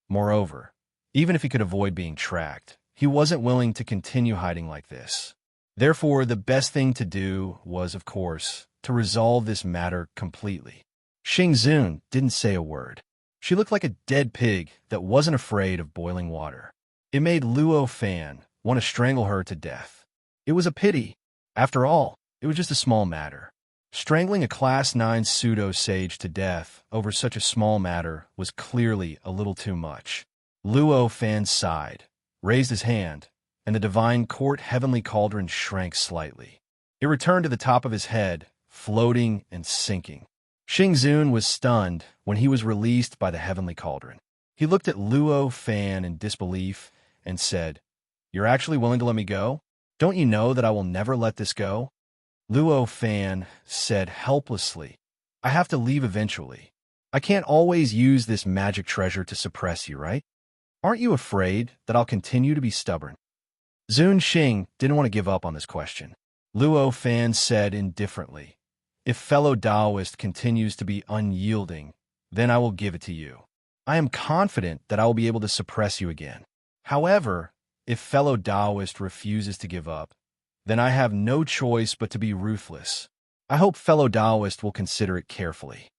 Moreover, even if he could avoid being tracked, he wasn't willing to continue hiding like this. Therefore, the best thing to do was, of course, to resolve this matter completely. Xingzun didn't say a word. She looked like a dead pig that wasn't afraid of boiling water. It made Luo Fan want to strangle her to death. It was a pity. After all, it was just a small matter. Strangling a Class 9 pseudo-sage to death over such a small matter was clearly a little too much. Luo Fan sighed, raised his hand, and the divine court heavenly cauldron shrank slightly. It returned to the top of his head, floating and sinking. Xingzun was stunned when he was released by the heavenly cauldron. He looked at Luo Fan in disbelief and said, "You're actually willing to let me go? Don't you know that I will never let this go?" Luo Fan said helplessly, "I have to leave eventually. I can't always use this magic treasure to suppress you, right? Aren't you afraid that I'll continue to be stubborn?" Zun Xing didn't want to give up on this question. Luo Fan said indifferently, "If fellow Taoist continues to be unyielding, then I will give it to you. I am confident that I will be able to suppress you again. However, if fellow Taoist refuses to give up, then I have no choice but to be ruthless. I hope fellow Taoist will consider it carefully."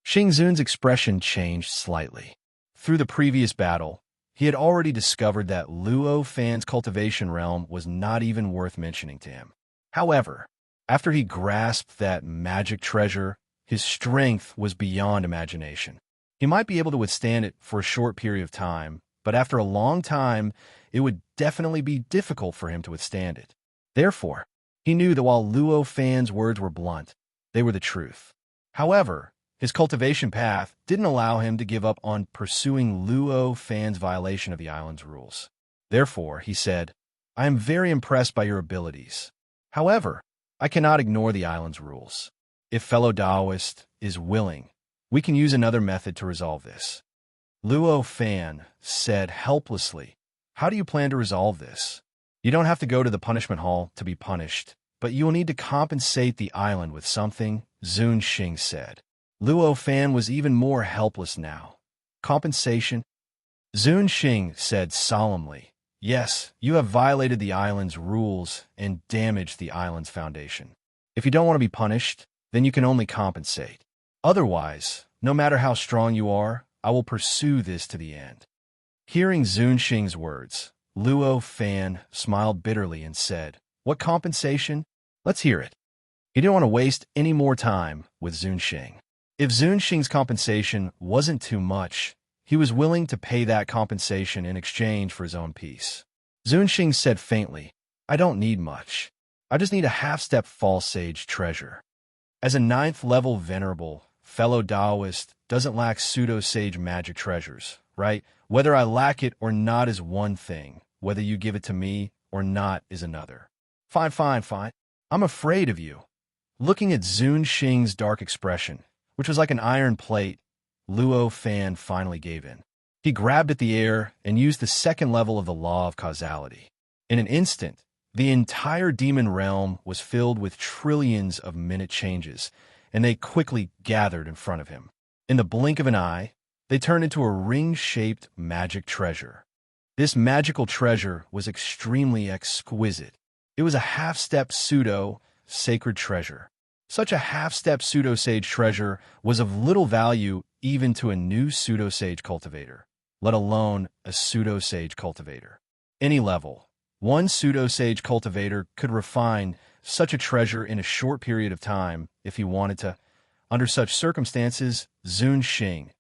Xingzun's expression changed slightly. Through the previous battle, he had already discovered that Luo Fan's cultivation realm was not even worth mentioning to him. However, after he grasped that magic treasure, his strength was beyond imagination. He might be able to withstand it for a short period of time, but after a long time, it would definitely be difficult for him to withstand it. Therefore, he knew that while Luo Fan's words were blunt, they were the truth. However, his cultivation path didn't allow him to give up on pursuing Luo Fan's violation of the island's rules. Therefore, he said, "I am very impressed by your abilities. However, I cannot ignore the island's rules. If fellow Taoist is willing, we can use another method to resolve this." Luo Fan said helplessly, "How do you plan to resolve this? You don't have to go to the punishment hall to be punished, but you will need to compensate the island with something," Zun Xing said. Luo Fan was even more helpless now. "Compensation?" Zun Xing said solemnly, "Yes, you have violated the island's rules and damaged the island's foundation. If you don't want to be punished, then you can only compensate. Otherwise, no matter how strong you are, I will pursue this to the end." Hearing Zun Xing's words, Luo Fan smiled bitterly and said, "What compensation? Let's hear it." He didn't want to waste any more time with Zun Xing. If Zun Xing's compensation wasn't too much, he was willing to pay that compensation in exchange for his own peace. Zun Xing said faintly, "I don't need much. I just need a half-step false sage treasure." As a 9th level venerable, fellow Taoist doesn't lack pseudo-sage magic treasures, right? Whether I lack it or not is one thing. Whether you give it to me or not is another. Fine, fine, fine. I'm afraid of you." Looking at Zun Xing's dark expression, which was like an iron plate, Luo Fan finally gave in. He grabbed at the air and used the 2nd level of the law of causality. In an instant, the entire demon realm was filled with trillions of minute changes, and they quickly gathered in front of him. In the blink of an eye, they turned into a ring-shaped magic treasure. This magical treasure was extremely exquisite. It was a half-step pseudo-sacred treasure. Such a half-step pseudo-sage treasure was of little value even to a new pseudo-sage cultivator, let alone a pseudo-sage cultivator. Any level, one pseudo-sage cultivator could refine such a treasure in a short period of time if he wanted to. Under such circumstances, Zun Xing,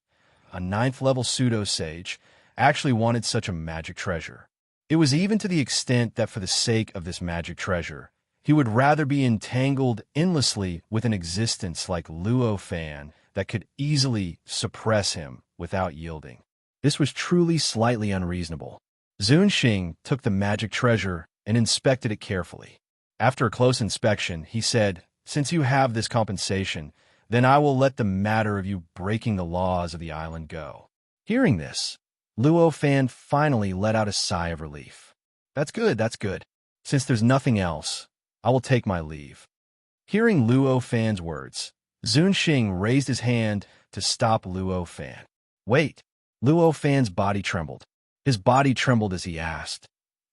a 9th level pseudo-sage, actually wanted such a magic treasure. It was even to the extent that for the sake of this magic treasure, he would rather be entangled endlessly with an existence like Luo Fan that could easily suppress him without yielding. This was truly slightly unreasonable. Zun Xing took the magic treasure and inspected it carefully. After a close inspection, he said, "Since you have this compensation, then I will let the matter of you breaking the laws of the island go." Hearing this, Luo Fan finally let out a sigh of relief. That's good, that's good. Since there's nothing else, I will take my leave." Hearing Luo Fan's words, Zun Xing raised his hand to stop Luo Fan. "Wait." Luo Fan's body trembled. His body trembled as he asked,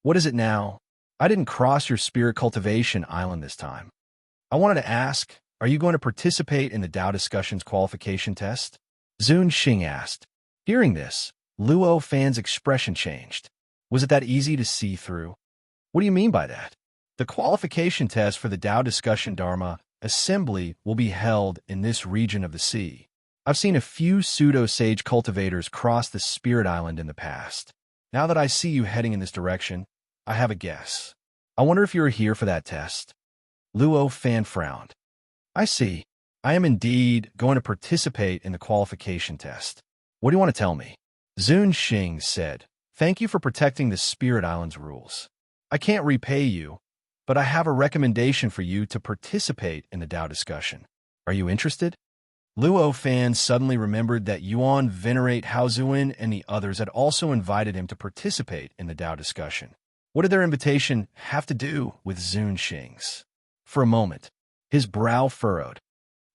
What is it now? I didn't cross your spirit cultivation island this time. I wanted to ask, are you going to participate in the Tao discussion's qualification test? Zun Xing asked. Hearing this, Luo Fan's expression changed. Was it that easy to see through? What do you mean by that? The qualification test for the Tao discussion Dharma assembly will be held in this region of the sea. I've seen a few pseudo-sage cultivators cross the spirit island in the past. Now that I see you heading in this direction, I have a guess. I wonder if you're here for that test. Luo Fan frowned. I see. I am indeed going to participate in the qualification test. What do you want to tell me? Zun Xing said, Thank you for protecting the Spirit Island's rules. I can't repay you, but I have a recommendation for you to participate in the Tao discussion. Are you interested? Luo Fan suddenly remembered that Yuan Venerate Haozuan and the others had also invited him to participate in the Tao discussion. What did their invitation have to do with Zun Xing's? For a moment, his brow furrowed.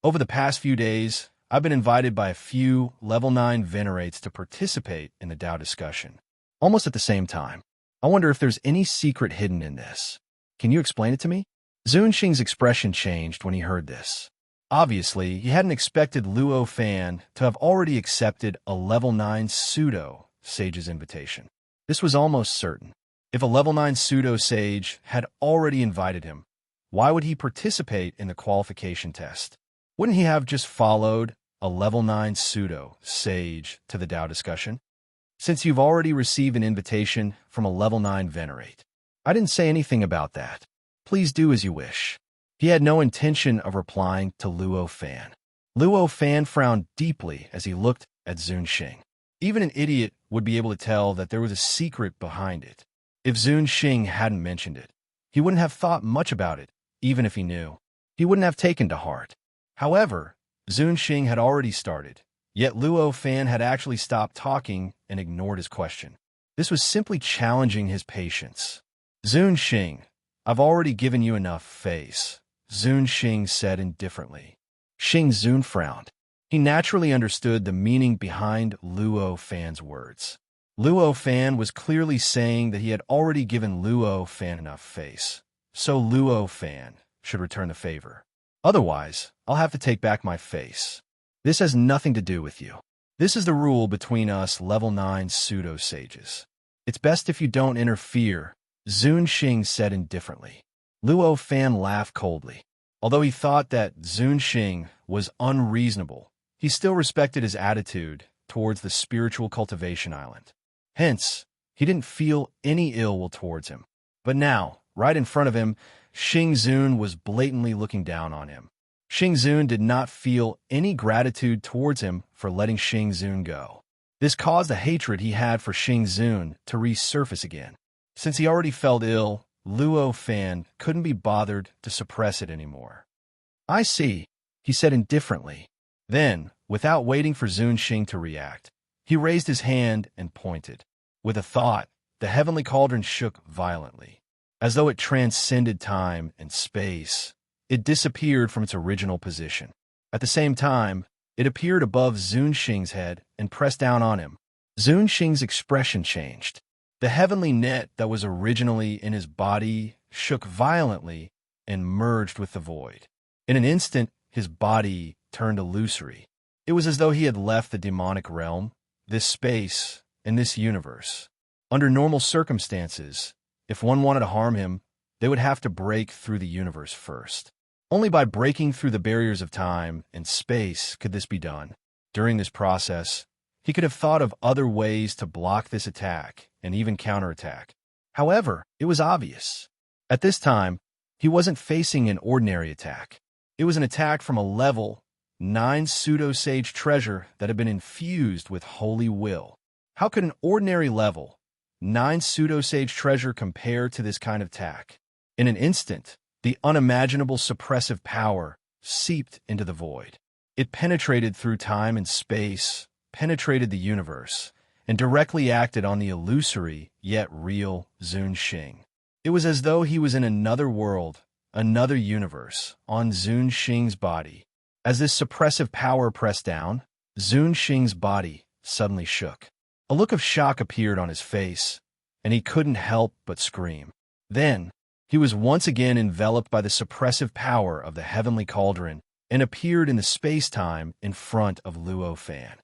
Over the past few days, I've been invited by a few level 9 venerates to participate in the Tao discussion. Almost at the same time, I wonder if there's any secret hidden in this. Can you explain it to me? Zun Xing's expression changed when he heard this. Obviously, he hadn't expected Luo Fan to have already accepted a level 9 pseudo-sage's invitation. This was almost certain. If a level 9 pseudo-sage had already invited him, why would he participate in the qualification test? Wouldn't he have just followed a level 9 pseudo-sage to the Tao discussion? Since you've already received an invitation from a level 9 venerate. I didn't say anything about that. Please do as you wish. He had no intention of replying to Luo Fan. Luo Fan frowned deeply as he looked at Zun Xing. Even an idiot would be able to tell that there was a secret behind it. If Zun Xing hadn't mentioned it, he wouldn't have thought much about it, even if he knew. He wouldn't have taken to heart. However, Zun Xing had already started, yet Luo Fan had actually stopped talking and ignored his question. This was simply challenging his patience. Zun Xing, I've already given you enough face, Zun Xing said indifferently. Xing Zun frowned. He naturally understood the meaning behind Luo Fan's words. Luo Fan was clearly saying that he had already given Luo Fan enough face, so Luo Fan should return the favor. Otherwise, I'll have to take back my face. This has nothing to do with you. This is the rule between us level 9 pseudo-sages. It's best if you don't interfere, Zun Xing said indifferently. Luo Fan laughed coldly. Although he thought that Zun Xing was unreasonable, he still respected his attitude towards the spiritual cultivation island. Hence, he didn't feel any ill will towards him. But now, right in front of him, Xing Zun was blatantly looking down on him. Xing Zun did not feel any gratitude towards him for letting Xing Zun go. This caused the hatred he had for Xing Zun to resurface again. Since he already felt ill, Luo Fan couldn't be bothered to suppress it anymore. I see, he said indifferently. Then, without waiting for Zun Xing to react, he raised his hand and pointed. With a thought, the heavenly cauldron shook violently. As though it transcended time and space, it disappeared from its original position. At the same time, it appeared above Zun Xing's head and pressed down on him. Zun Xing's expression changed. The heavenly net that was originally in his body shook violently and merged with the void. In an instant, his body turned illusory. It was as though he had left the demonic realm, this space, and this universe. Under normal circumstances, if one wanted to harm him, they would have to break through the universe first. Only by breaking through the barriers of time and space could this be done. During this process, he could have thought of other ways to block this attack and even counterattack. However, it was obvious. At this time, he wasn't facing an ordinary attack. It was an attack from a level 9 pseudo-sage treasure that had been infused with holy will. How could an ordinary level 9 pseudo-sage treasure compare to this kind of attack? In an instant, the unimaginable suppressive power seeped into the void. It penetrated through time and space, penetrated the universe, and directly acted on the illusory yet real Zun Xing. It was as though he was in another world, another universe, on Zun Xing's body. As this suppressive power pressed down, Zun Xing's body suddenly shook. A look of shock appeared on his face, and he couldn't help but scream. Then, he was once again enveloped by the suppressive power of the heavenly cauldron and appeared in the space-time in front of Luo Fan.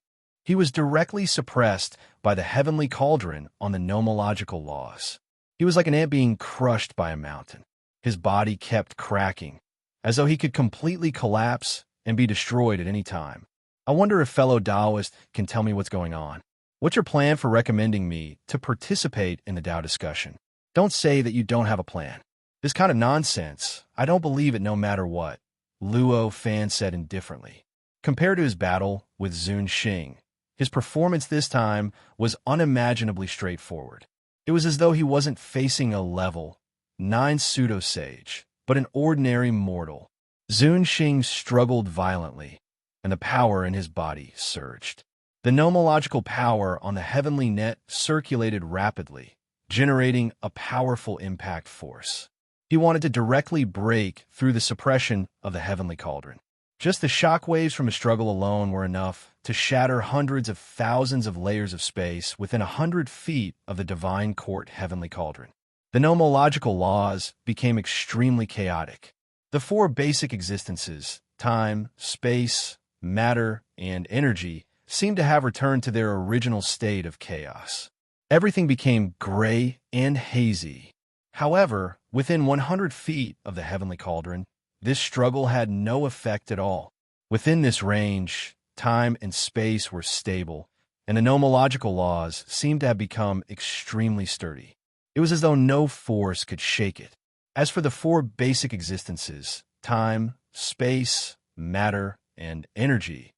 He was directly suppressed by the heavenly cauldron on the nomological laws. He was like an ant being crushed by a mountain. His body kept cracking, as though he could completely collapse and be destroyed at any time. I wonder if fellow Taoists can tell me what's going on. What's your plan for recommending me to participate in the Tao discussion? Don't say that you don't have a plan. This kind of nonsense, I don't believe it no matter what, Luo Fan said indifferently. Compared to his battle with Zun Xing, his performance this time was unimaginably straightforward. It was as though he wasn't facing a level 9 pseudo-sage, but an ordinary mortal. Zun Xing struggled violently, and the power in his body surged. The nomological power on the heavenly net circulated rapidly, generating a powerful impact force. He wanted to directly break through the suppression of the heavenly cauldron. Just the shockwaves from a struggle alone were enough to shatter hundreds of thousands of layers of space within 100 feet of the divine court heavenly cauldron. The nomological laws became extremely chaotic. The 4 basic existences, time, space, matter, and energy, seemed to have returned to their original state of chaos. Everything became gray and hazy. However, within 100 feet of the heavenly cauldron, this struggle had no effect at all. Within this range, time and space were stable, and the nomological laws seemed to have become extremely sturdy. It was as though no force could shake it. As for the 4 basic existences, time, space, matter, and energy,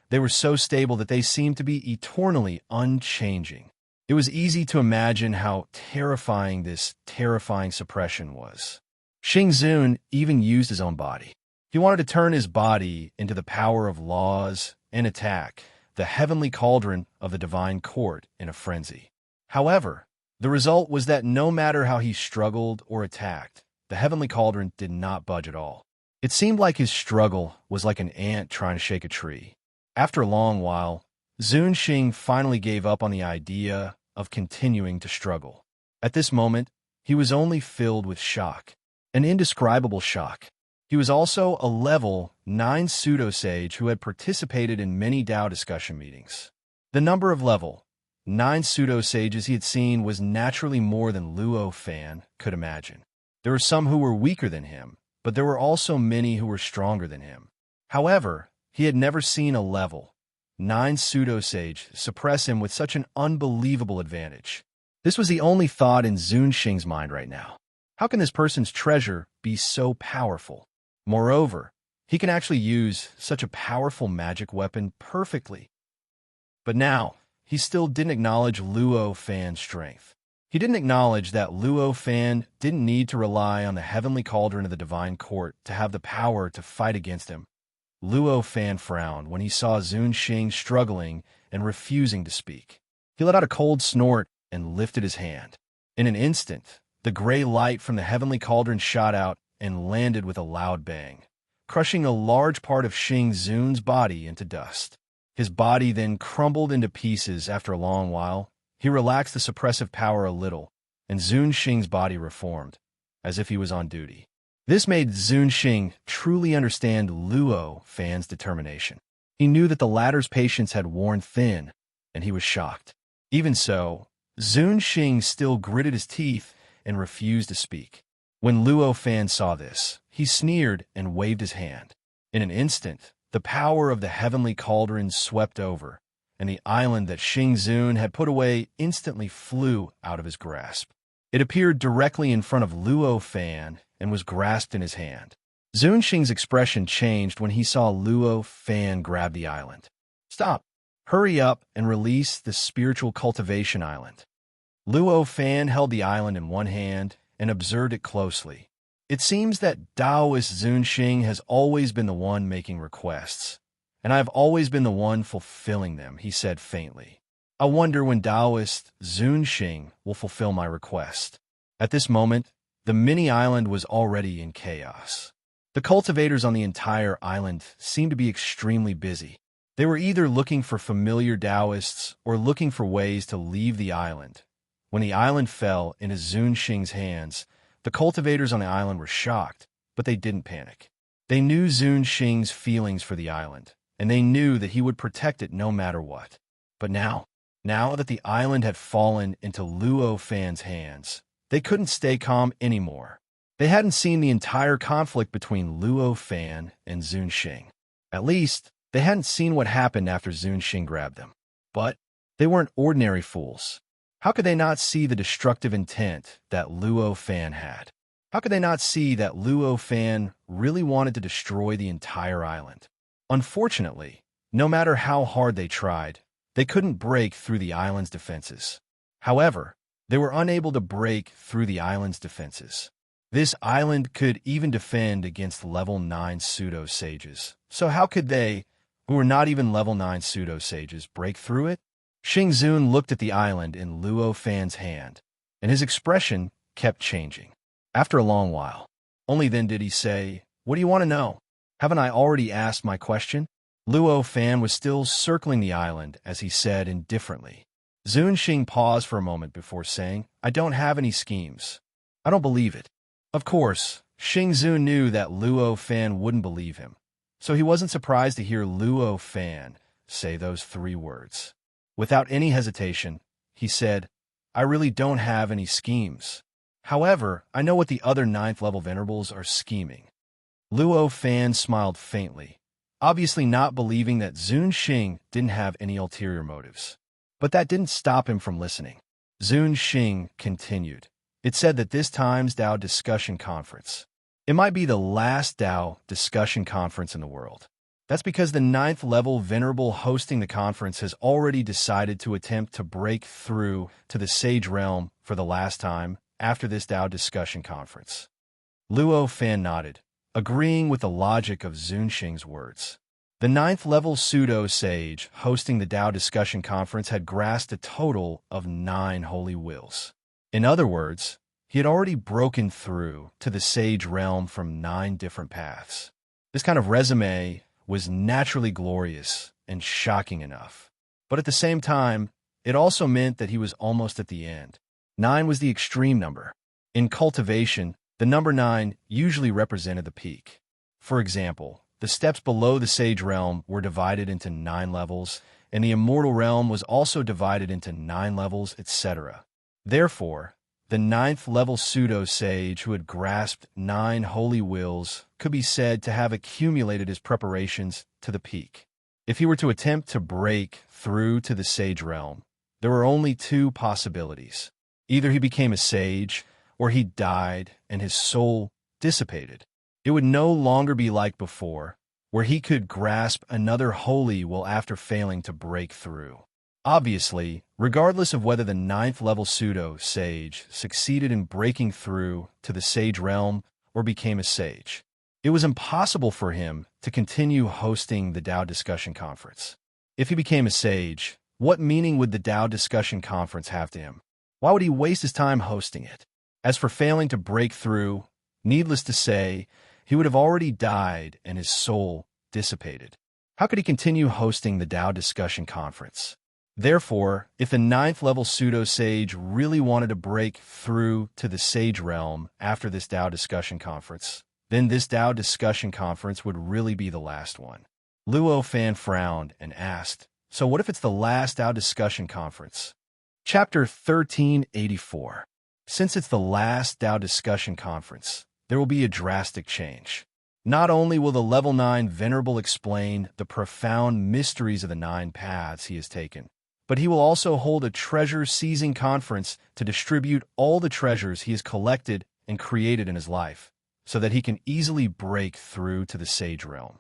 they were so stable that they seemed to be eternally unchanging. It was easy to imagine how terrifying this terrifying suppression was. Xing Zun even used his own body. He wanted to turn his body into the power of laws and attack the heavenly cauldron of the divine court in a frenzy. However, the result was that no matter how he struggled or attacked, the heavenly cauldron did not budge at all. It seemed like his struggle was like an ant trying to shake a tree. After a long while, Zun Xing finally gave up on the idea of continuing to struggle. At this moment, he was only filled with shock, an indescribable shock. He was also a level 9 pseudo-sage who had participated in many Tao discussion meetings. The number of level 9 pseudo-sages he had seen was naturally more than Luo Fan could imagine. There were some who were weaker than him, but there were also many who were stronger than him. However, he had never seen a level 9 pseudo-sage suppress him with such an unbelievable advantage. This was the only thought in Zun Xing's mind right now. How can this person's treasure be so powerful? Moreover, he can actually use such a powerful magic weapon perfectly. But now, he still didn't acknowledge Luo Fan's strength. He didn't acknowledge that Luo Fan didn't need to rely on the heavenly cauldron of the divine court to have the power to fight against him. Luo Fan frowned when he saw Zun Xing struggling and refusing to speak. He let out a cold snort and lifted his hand. In an instant, the gray light from the heavenly cauldron shot out and landed with a loud bang, crushing a large part of Xing Zun's body into dust. His body then crumbled into pieces after a long while. He relaxed the suppressive power a little, and Zun Xing's body reformed, as if he was on duty. This made Zun Xing truly understand Luo Fan's determination. He knew that the latter's patience had worn thin, and he was shocked. Even so, Zun Xing still gritted his teeth and refused to speak. When Luo Fan saw this, he sneered and waved his hand. In an instant, the power of the heavenly cauldron swept over, and the island that Xing Zun had put away instantly flew out of his grasp. It appeared directly in front of Luo Fan and was grasped in his hand. Zun Xing's expression changed when he saw Luo Fan grab the island. "Stop! Hurry up and release the spiritual cultivation island." Luo Fan held the island in one hand and observed it closely. "It seems that Taoist Zun Xing has always been the one making requests, and I have always been the one fulfilling them," he said faintly. "I wonder when Taoist Zun Xing will fulfill my request." At this moment, the mini-island was already in chaos. The cultivators on the entire island seemed to be extremely busy. They were either looking for familiar Taoists or looking for ways to leave the island, When the island fell into Zun Xing's hands, the cultivators on the island were shocked, but they didn't panic. They knew Zun Xing's feelings for the island, and they knew that he would protect it no matter what. But now that the island had fallen into Luo Fan's hands, they couldn't stay calm anymore. They hadn't seen the entire conflict between Luo Fan and Zun Xing. At least, they hadn't seen what happened after Zun Xing grabbed them. But they weren't ordinary fools. How could they not see the destructive intent that Luo Fan had? How could they not see that Luo Fan really wanted to destroy the entire island? Unfortunately, no matter how hard they tried, they couldn't break through the island's defenses. However, they were unable to break through the island's defenses. This island could even defend against level 9 pseudo-sages. So how could they, who were not even level 9 pseudo-sages, break through it? Xing Zun looked at the island in Luo Fan's hand, and his expression kept changing. After a long while, only then did he say, "What do you want to know? Haven't I already asked my question?" Luo Fan was still circling the island as he said indifferently. Zun Xing paused for a moment before saying, "I don't have any schemes. I don't believe it." Of course, Xing Zun knew that Luo Fan wouldn't believe him, so he wasn't surprised to hear Luo Fan say those 3 words. Without any hesitation, he said, "I really don't have any schemes. However, I know what the other 9th level venerables are scheming." Luo Fan smiled faintly, obviously not believing that Zun Xing didn't have any ulterior motives. But that didn't stop him from listening. Zun Xing continued. It said that this time's Dao discussion conference, it might be the last Dao discussion conference in the world. That's because the 9th level venerable hosting the conference has already decided to attempt to break through to the Sage Realm for the last time after this Dao discussion conference. Luo Fan nodded, agreeing with the logic of Zun Xing's words. The 9th level pseudo-sage hosting the Dao discussion conference had grasped a total of 9 holy wills. In other words, he had already broken through to the Sage Realm from 9 different paths. This kind of resume was naturally glorious and shocking enough. But at the same time, it also meant that he was almost at the end. 9 was the extreme number. In cultivation, the number 9 usually represented the peak. For example, the steps below the Sage Realm were divided into 9 levels, and the Immortal Realm was also divided into 9 levels, etc. Therefore, the 9th level pseudo-sage who had grasped 9 holy wills could be said to have accumulated his preparations to the peak. If he were to attempt to break through to the Sage Realm, there were only 2 possibilities. Either he became a sage, or he died and his soul dissipated. It would no longer be like before, where he could grasp another holy will after failing to break through. Obviously, regardless of whether the 9th level pseudo-sage succeeded in breaking through to the Sage Realm or became a sage, it was impossible for him to continue hosting the Dao Discussion Conference. If he became a sage, what meaning would the Dao Discussion Conference have to him? Why would he waste his time hosting it? As for failing to break through, needless to say, he would have already died and his soul dissipated. How could he continue hosting the Dao Discussion Conference? Therefore, if the 9th level pseudo-sage really wanted to break through to the Sage Realm after this Dao Discussion Conference, then this Dao Discussion Conference would really be the last one. Luo Fan frowned and asked, "So what if it's the last Dao Discussion Conference?" Chapter 1384. Since it's the last Dao Discussion Conference, there will be a drastic change. Not only will the level 9 Venerable explain the profound mysteries of the 9 paths he has taken, but he will also hold a treasure-seizing conference to distribute all the treasures he has collected and created in his life, so that he can easily break through to the Sage Realm.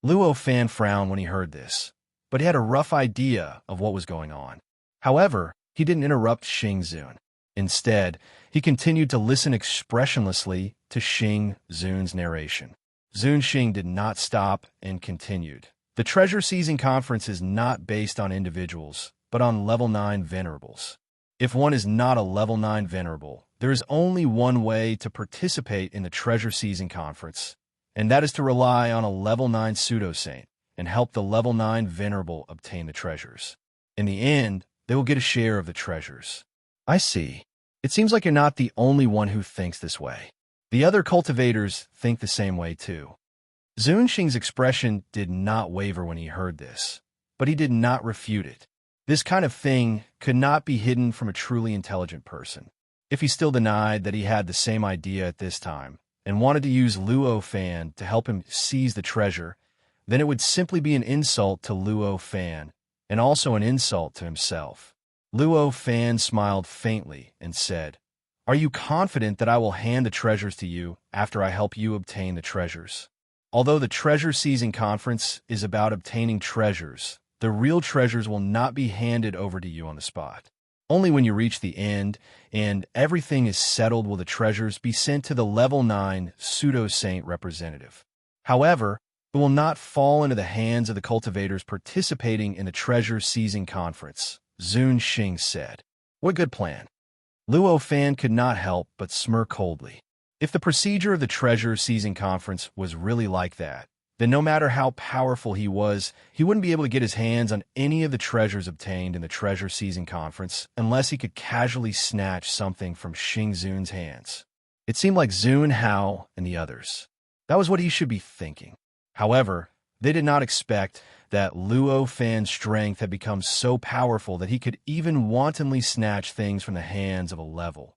Luo Fan frowned when he heard this, but he had a rough idea of what was going on. However, he didn't interrupt Xing Zun. Instead, he continued to listen expressionlessly to Xing Zun's narration. Zun Xing did not stop and continued. The treasure-seizing conference is not based on individuals, but on level 9 venerables. If one is not a level 9 venerable, there is only one way to participate in the treasure-seizing conference, and that is to rely on a level 9 pseudo-saint and help the level 9 venerable obtain the treasures. In the end, they will get a share of the treasures. I see. It seems like you're not the only one who thinks this way. The other cultivators think the same way too. Zunxing's expression did not waver when he heard this, but he did not refute it. This kind of thing could not be hidden from a truly intelligent person. If he still denied that he had the same idea at this time and wanted to use Luo Fan to help him seize the treasure, then it would simply be an insult to Luo Fan and also an insult to himself. Luo Fan smiled faintly and said, "Are you confident that I will hand the treasures to you after I help you obtain the treasures?" Although the treasure seizing conference is about obtaining treasures, the real treasures will not be handed over to you on the spot. Only when you reach the end and everything is settled will the treasures be sent to the level 9 pseudo-saint representative. However, it will not fall into the hands of the cultivators participating in the treasure-seizing conference, Zunxing said. What good plan. Luo Fan could not help but smirk coldly. If the procedure of the treasure-seizing conference was really like that, then no matter how powerful he was, he wouldn't be able to get his hands on any of the treasures obtained in the treasure-seizing conference unless he could casually snatch something from Xing Zun's hands. It seemed like Zun Hao and the others. That was what he should be thinking. However, they did not expect that Luo Fan's strength had become so powerful that he could even wantonly snatch things from the hands of a level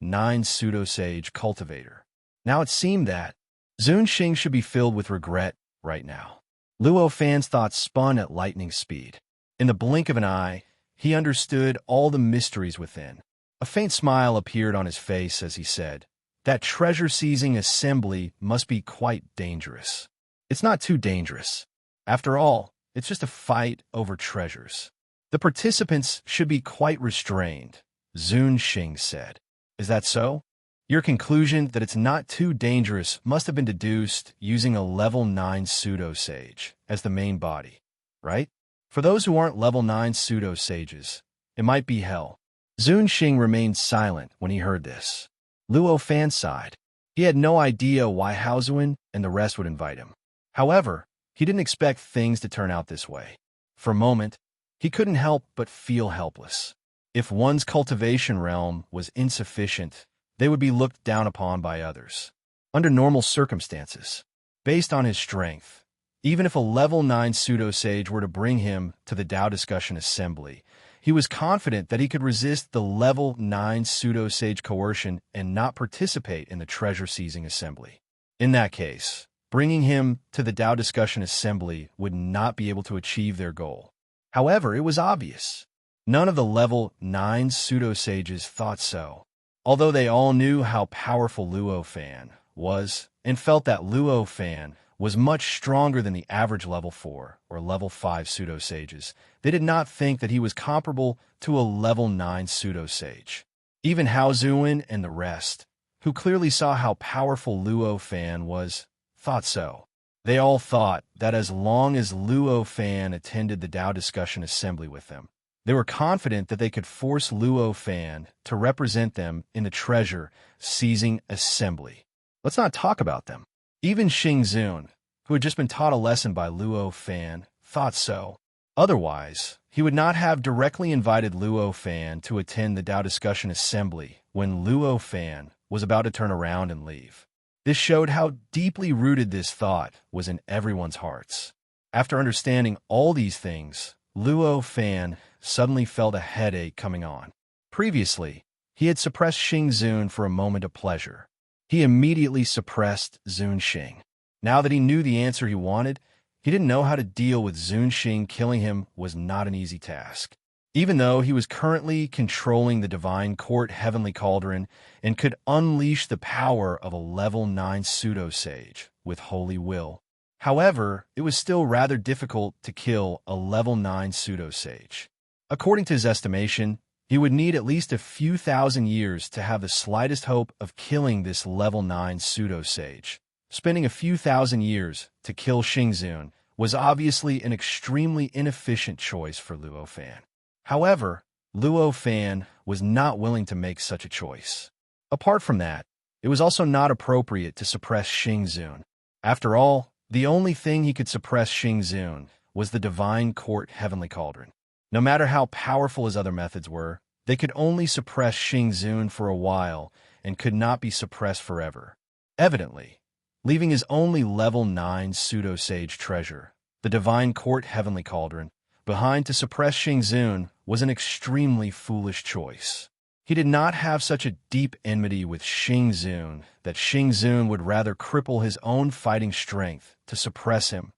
9 pseudo-sage cultivator. Now it seemed that Zunxing should be filled with regret right now. Luo Fan's thoughts spun at lightning speed. In the blink of an eye, he understood all the mysteries within. A faint smile appeared on his face as he said, "That treasure-seizing assembly must be quite dangerous." It's not too dangerous. After all, it's just a fight over treasures. The participants should be quite restrained, Zunxing said. Is that so? Your conclusion that it's not too dangerous must have been deduced using a level 9 pseudo-sage as the main body, right? For those who aren't level 9 pseudo-sages, it might be hell. Zunxing remained silent when he heard this. Luo Fan sighed. He had no idea why Haozuan and the rest would invite him. However, he didn't expect things to turn out this way. For a moment, he couldn't help but feel helpless. If one's cultivation realm was insufficient, they would be looked down upon by others. Under normal circumstances, based on his strength, even if a level 9 pseudo-sage were to bring him to the Tao discussion assembly, he was confident that he could resist the level 9 pseudo-sage coercion and not participate in the treasure-seizing assembly. In that case, bringing him to the Tao discussion assembly would not be able to achieve their goal. However, it was obvious. None of the level 9 pseudo-sages thought so. Although they all knew how powerful Luo Fan was and felt that Luo Fan was much stronger than the average level 4 or level 5 pseudo-sages, they did not think that he was comparable to a level 9 pseudo-sage. Even Haozuan and the rest, who clearly saw how powerful Luo Fan was, thought so. They all thought that as long as Luo Fan attended the Tao discussion assembly with them, they were confident that they could force Luo Fan to represent them in the treasure-seizing assembly. Let's not talk about them. Even Xing Zun, who had just been taught a lesson by Luo Fan, thought so. Otherwise, he would not have directly invited Luo Fan to attend the Tao discussion assembly when Luo Fan was about to turn around and leave. This showed how deeply rooted this thought was in everyone's hearts. After understanding all these things, Luo Fan suddenly felt a headache coming on. Previously, he had suppressed Xing Zun for a moment of pleasure. He immediately suppressed Zunxing. Now that he knew the answer he wanted, he didn't know how to deal with Zunxing. Killing him was not an easy task. Even though he was currently controlling the Divine Court Heavenly Cauldron and could unleash the power of a level 9 pseudo-sage with holy will. However, it was still rather difficult to kill a level 9 pseudo-sage. According to his estimation, he would need at least a few thousand years to have the slightest hope of killing this level 9 pseudo-sage. Spending a few thousand years to kill Xing Zun was obviously an extremely inefficient choice for Luo Fan. However, Luo Fan was not willing to make such a choice. Apart from that, it was also not appropriate to suppress Xing Zun. After all, the only thing he could suppress Xing Zun was the Divine Court Heavenly Cauldron. No matter how powerful his other methods were, They could only suppress Xing Zun for a while and could not be suppressed forever. Evidently, leaving his only level 9 pseudo-sage treasure, the Divine Court Heavenly Cauldron, behind to suppress Xing Zun was an extremely foolish choice. He did not have such a deep enmity with Xing Zun that Xing Zun would rather cripple his own fighting strength to suppress him.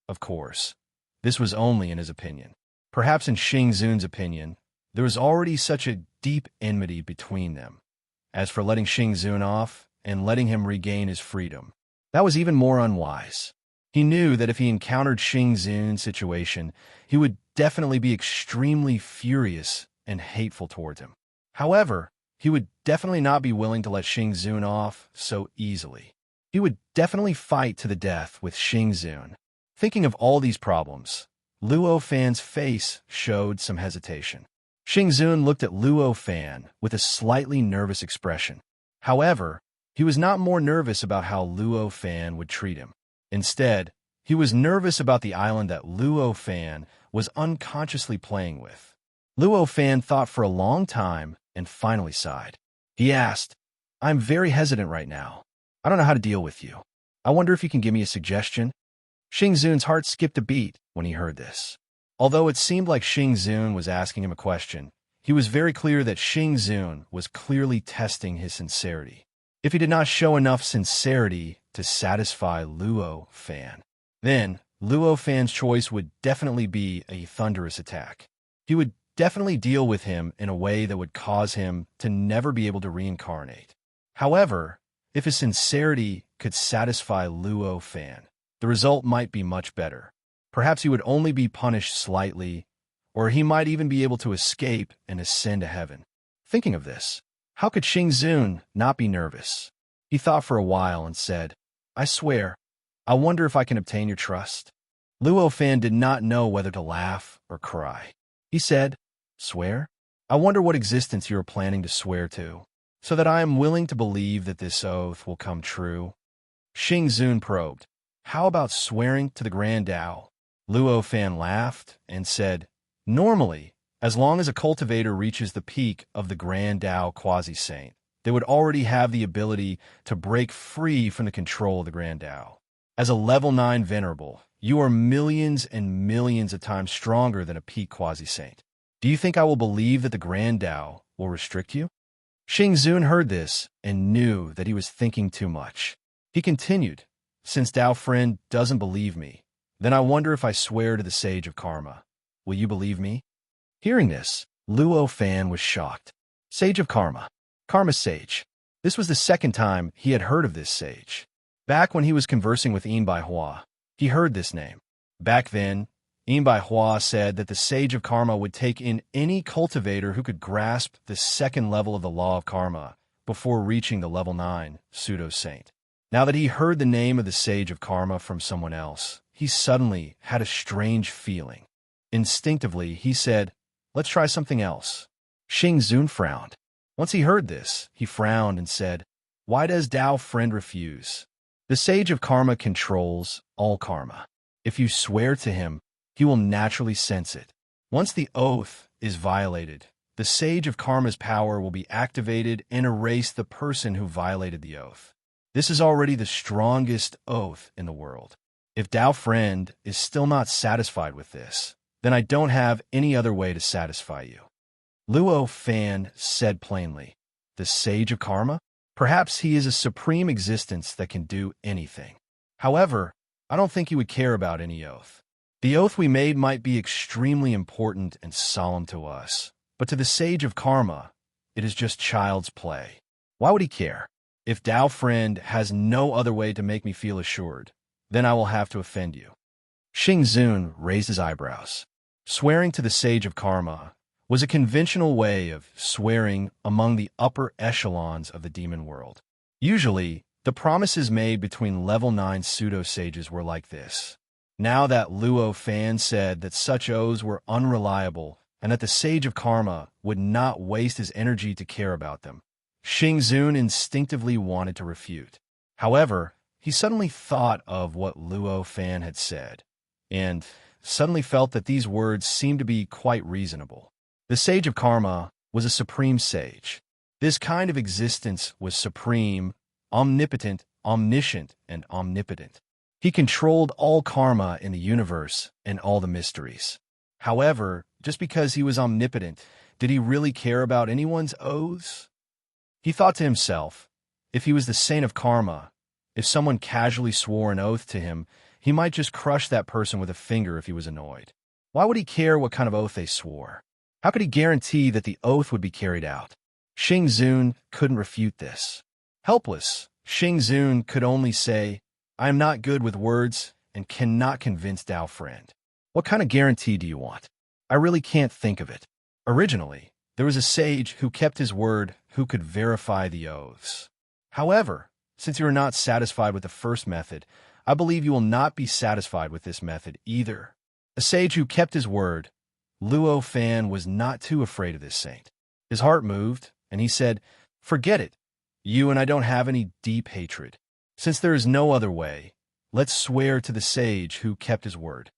Of course, this was only in his opinion. Perhaps in Xing Zun's opinion, there was already such a deep enmity between them. As for letting Xing Zun off and letting him regain his freedom, that was even more unwise. He knew that if he encountered Xing Zun's situation, he would definitely be extremely furious and hateful towards him. However, he would definitely not be willing to let Xing Zun off so easily. He would definitely fight to the death with Xing Zun. Thinking of all these problems, Luo Fan's face showed some hesitation. Xing Zun looked at Luo Fan with a slightly nervous expression. However, he was not more nervous about how Luo Fan would treat him. Instead, he was nervous about the island that Luo Fan was unconsciously playing with. Luo Fan thought for a long time and finally sighed. He asked, "I'm very hesitant right now. I don't know how to deal with you. I wonder if you can give me a suggestion?" Xing Zun's heart skipped a beat when he heard this. Although it seemed like Xing Zun was asking him a question, he was very clear that Xing Zun was clearly testing his sincerity. If he did not show enough sincerity to satisfy Luo Fan, then Luo Fan's choice would definitely be a thunderous attack. He would definitely deal with him in a way that would cause him to never be able to reincarnate. However, if his sincerity could satisfy Luo Fan, the result might be much better. Perhaps he would only be punished slightly, or he might even be able to escape and ascend to heaven. Thinking of this, how could Xing Zun not be nervous? He thought for a while and said, "I swear, I wonder if I can obtain your trust." Luo Fan did not know whether to laugh or cry. He said, "Swear? I wonder what existence you are planning to swear to, so that I am willing to believe that this oath will come true." Xing Zun probed, "How about swearing to the Grand Tao?" Luo Fan laughed and said, "Normally, as long as a cultivator reaches the peak of the Grand Tao quasi-saint, they would already have the ability to break free from the control of the Grand Tao. As a level 9 venerable, you are millions and millions of times stronger than a peak quasi-saint. Do you think I will believe that the Grand Tao will restrict you?" Xing Zun heard this and knew that he was thinking too much. He continued, "Since Tao Friend doesn't believe me, then I wonder if I swear to the Sage of Karma. Will you believe me?" Hearing this, Luo Fan was shocked. Sage of Karma. Karma Sage. This was the second time he had heard of this sage. Back when he was conversing with Yin Hua, he heard this name. Back then, Yin Hua said that the Sage of Karma would take in any cultivator who could grasp the second level of the law of karma before reaching the level 9 pseudo-saint. Now that he heard the name of the Sage of Karma from someone else, he suddenly had a strange feeling. Instinctively, he said, "Let's try something else." Xing Zun frowned. Once he heard this, he frowned and said, "Why does Tao Friend refuse?" The Sage of Karma controls all karma. If you swear to him, he will naturally sense it. Once the oath is violated, the Sage of Karma's power will be activated and erase the person who violated the oath. This is already the strongest oath in the world. If Tao Friend is still not satisfied with this, then I don't have any other way to satisfy you." Luo Fan said plainly, "The Sage of Karma? Perhaps he is a supreme existence that can do anything. However, I don't think he would care about any oath. The oath we made might be extremely important and solemn to us, but to the Sage of Karma, it is just child's play. Why would he care? If Tao Friend has no other way to make me feel assured, then I will have to offend you." Xing Zun raised his eyebrows. Swearing to the Sage of Karma was a conventional way of swearing among the upper echelons of the demon world. Usually, the promises made between level 9 pseudo-sages were like this. Now that Luo Fan said that such oaths were unreliable and that the Sage of Karma would not waste his energy to care about them, Xing Zun instinctively wanted to refute. However, he suddenly thought of what Luo Fan had said, and suddenly felt that these words seemed to be quite reasonable. The Sage of Karma was a supreme sage. This kind of existence was supreme, omnipotent, omniscient, and omnipotent. He controlled all karma in the universe and all the mysteries. However, just because he was omnipotent, did he really care about anyone's oaths? He thought to himself, if he was the saint of karma, if someone casually swore an oath to him, he might just crush that person with a finger if he was annoyed. Why would he care what kind of oath they swore? How could he guarantee that the oath would be carried out? Xing Zun couldn't refute this. Helpless, Xing Zun could only say, I am not good with words and cannot convince Dao friend. What kind of guarantee do you want? I really can't think of it. Originally, there was a sage who kept his word who could verify the oaths. However, since you are not satisfied with the first method, I believe you will not be satisfied with this method either. A sage who kept his word, Luo Fan was not too afraid of this saint. His heart moved, and he said, forget it. You and I don't have any deep hatred. Since there is no other way, let's swear to the sage who kept his word.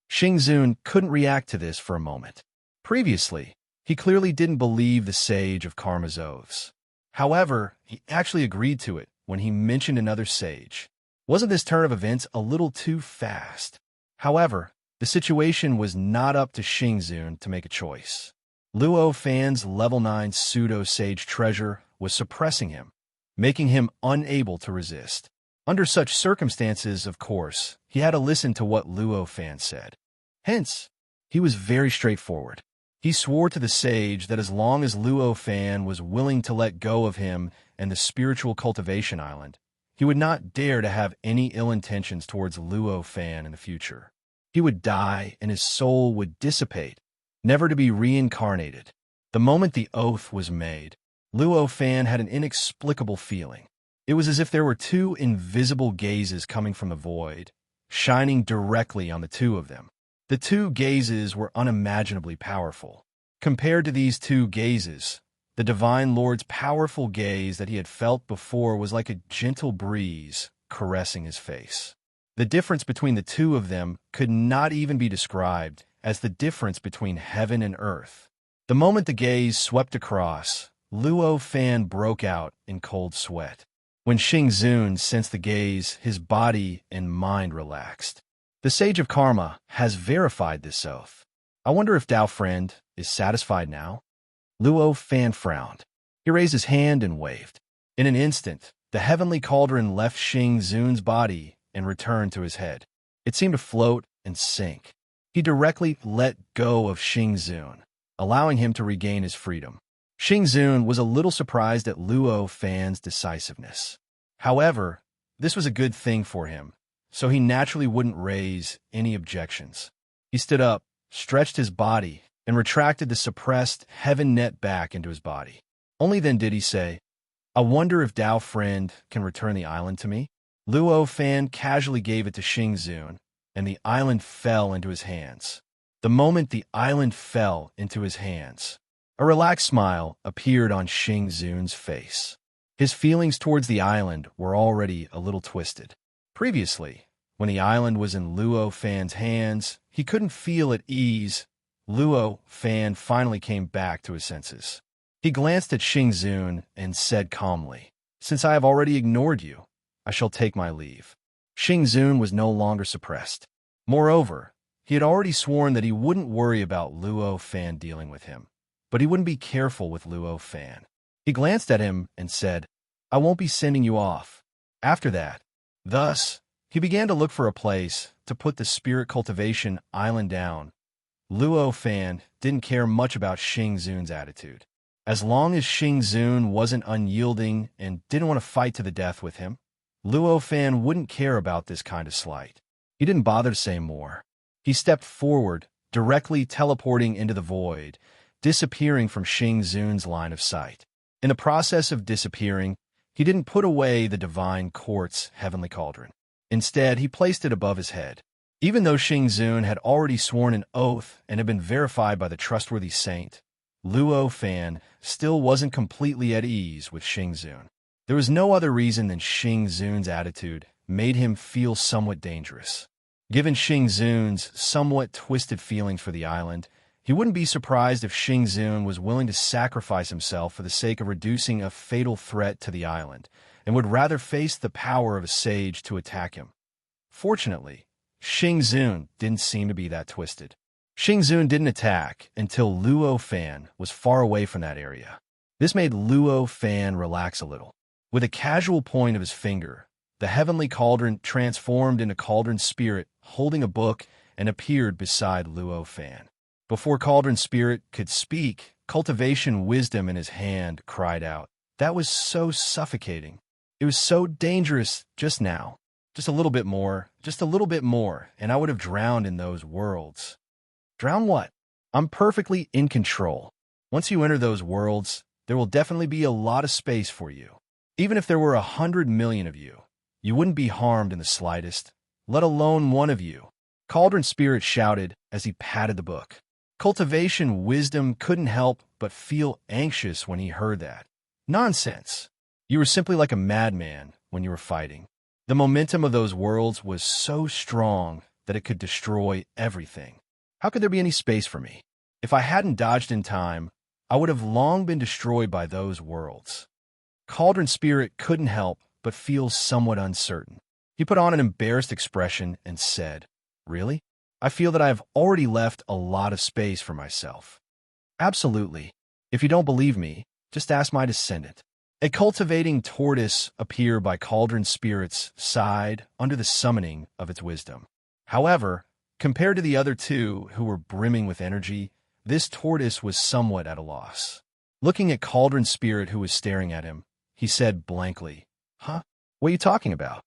Xing Zun couldn't react to this for a moment. Previously, he clearly didn't believe the sage of karma's oaths. However, he actually agreed to it when he mentioned another sage. Wasn't this turn of events a little too fast? However, the situation was not up to Xing Zun to make a choice. Luo Fan's level 9 pseudo-sage treasure was suppressing him, making him unable to resist. Under such circumstances, of course, he had to listen to what Luo Fan said. Hence, he was very straightforward. He swore to the sage that as long as Luo Fan was willing to let go of him and the spiritual cultivation island, he would not dare to have any ill intentions towards Luo Fan in the future. He would die and his soul would dissipate, never to be reincarnated. The moment the oath was made, Luo Fan had an inexplicable feeling. It was as if there were two invisible gazes coming from the void, shining directly on the two of them. The two gazes were unimaginably powerful. Compared to these two gazes, the Divine Lord's powerful gaze that he had felt before was like a gentle breeze caressing his face. The difference between the two of them could not even be described as the difference between heaven and earth. The moment the gaze swept across, Luo Fan broke out in cold sweat. When Xing Zun sensed the gaze, his body and mind relaxed. The Sage of Karma has verified this oath. I wonder if Dao Friend is satisfied now? Luo Fan frowned. He raised his hand and waved. In an instant, the heavenly cauldron left Xing Zun's body and returned to his head. It seemed to float and sink. He directly let go of Xing Zun, allowing him to regain his freedom. Xing Zun was a little surprised at Luo Fan's decisiveness. However, this was a good thing for him, so he naturally wouldn't raise any objections. He stood up, stretched his body, and retracted the suppressed heaven net back into his body. Only then did he say, I wonder if Dao Friend can return the island to me? Luo Fan casually gave it to Xing Zun, and the island fell into his hands. The moment the island fell into his hands, a relaxed smile appeared on Xing Zun's face. His feelings towards the island were already a little twisted. Previously, when the island was in Luo Fan's hands, he couldn't feel at ease. Luo Fan finally came back to his senses. He glanced at Xing Zun and said calmly, Since I have already ignored you, I shall take my leave. Xing Zun was no longer suppressed. Moreover, he had already sworn that he wouldn't worry about Luo Fan dealing with him, but he wouldn't be careful with Luo Fan. He glanced at him and said, I won't be sending you off. After that, thus, he began to look for a place to put the spirit cultivation island down. Luo Fan didn't care much about Xing Zun's attitude. As long as Xing Zun wasn't unyielding and didn't want to fight to the death with him, Luo Fan wouldn't care about this kind of slight. He didn't bother to say more. He stepped forward, directly teleporting into the void, disappearing from Xing Zun's line of sight. In the process of disappearing, he didn't put away the divine quartz heavenly cauldron. Instead, he placed it above his head. Even though Xing Zun had already sworn an oath and had been verified by the trustworthy saint, Luo Fan still wasn't completely at ease with Xing Zun. There was no other reason than Xing Zun's attitude made him feel somewhat dangerous. Given Xing Zun's somewhat twisted feelings for the island, He wouldn't be surprised if Xing Zun was willing to sacrifice himself for the sake of reducing a fatal threat to the island, and would rather face the power of a sage to attack him. Fortunately, Xing Zun didn't seem to be that twisted. Xing Zun didn't attack until Luo Fan was far away from that area. This made Luo Fan relax a little. With a casual point of his finger, the heavenly cauldron transformed into cauldron spirit, holding a book, and appeared beside Luo Fan. Before cauldron spirit could speak, cultivation wisdom in his hand cried out. That was so suffocating. It was so dangerous just now. Just a little bit more, and I would have drowned in those worlds. Drown what? I'm perfectly in control. Once you enter those worlds, there will definitely be a lot of space for you. Even if there were 100 million of you, you wouldn't be harmed in the slightest, let alone one of you. Cauldron Spirit shouted as he patted the book. Cultivation Wisdom couldn't help but feel anxious when he heard that. Nonsense. You were simply like a madman when you were fighting. The momentum of those worlds was so strong that it could destroy everything. How could there be any space for me? If I hadn't dodged in time, I would have long been destroyed by those worlds. Cauldron Spirit couldn't help but feel somewhat uncertain. He put on an embarrassed expression and said, Really? I feel that I have already left a lot of space for myself. Absolutely. If you don't believe me, just ask my descendant. A cultivating tortoise appeared by Cauldron Spirit's side under the summoning of its wisdom. However, compared to the other two who were brimming with energy, this tortoise was somewhat at a loss. Looking at Cauldron Spirit who was staring at him, he said blankly, Huh? What are you talking about?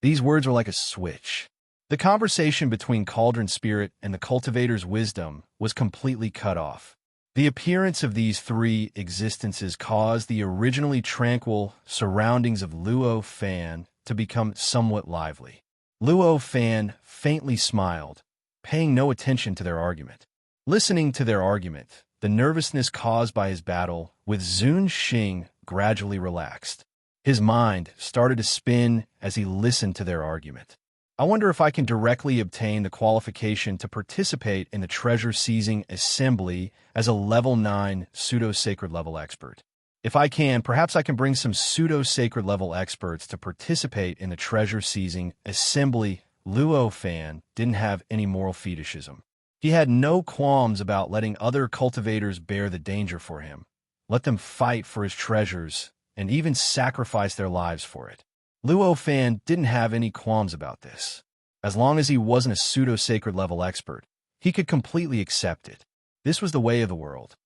These words were like a switch. The conversation between Cauldron Spirit and the cultivator's wisdom was completely cut off. The appearance of these three existences caused the originally tranquil surroundings of Luo Fan to become somewhat lively. Luo Fan faintly smiled, paying no attention to their argument. Listening to their argument, the nervousness caused by his battle with Zun Xing gradually relaxed. His mind started to spin as he listened to their argument. I wonder if I can directly obtain the qualification to participate in the treasure-seizing assembly as a level 9 pseudo-sacred level expert. If I can, perhaps I can bring some pseudo-sacred level experts to participate in the treasure-seizing assembly. Luo Fan didn't have any moral fetishism. He had no qualms about letting other cultivators bear the danger for him, let them fight for his treasures, and even sacrifice their lives for it. Luo Fan didn't have any qualms about this. As long as he wasn't a pseudo-sacred level expert, he could completely accept it. This was the way of the world.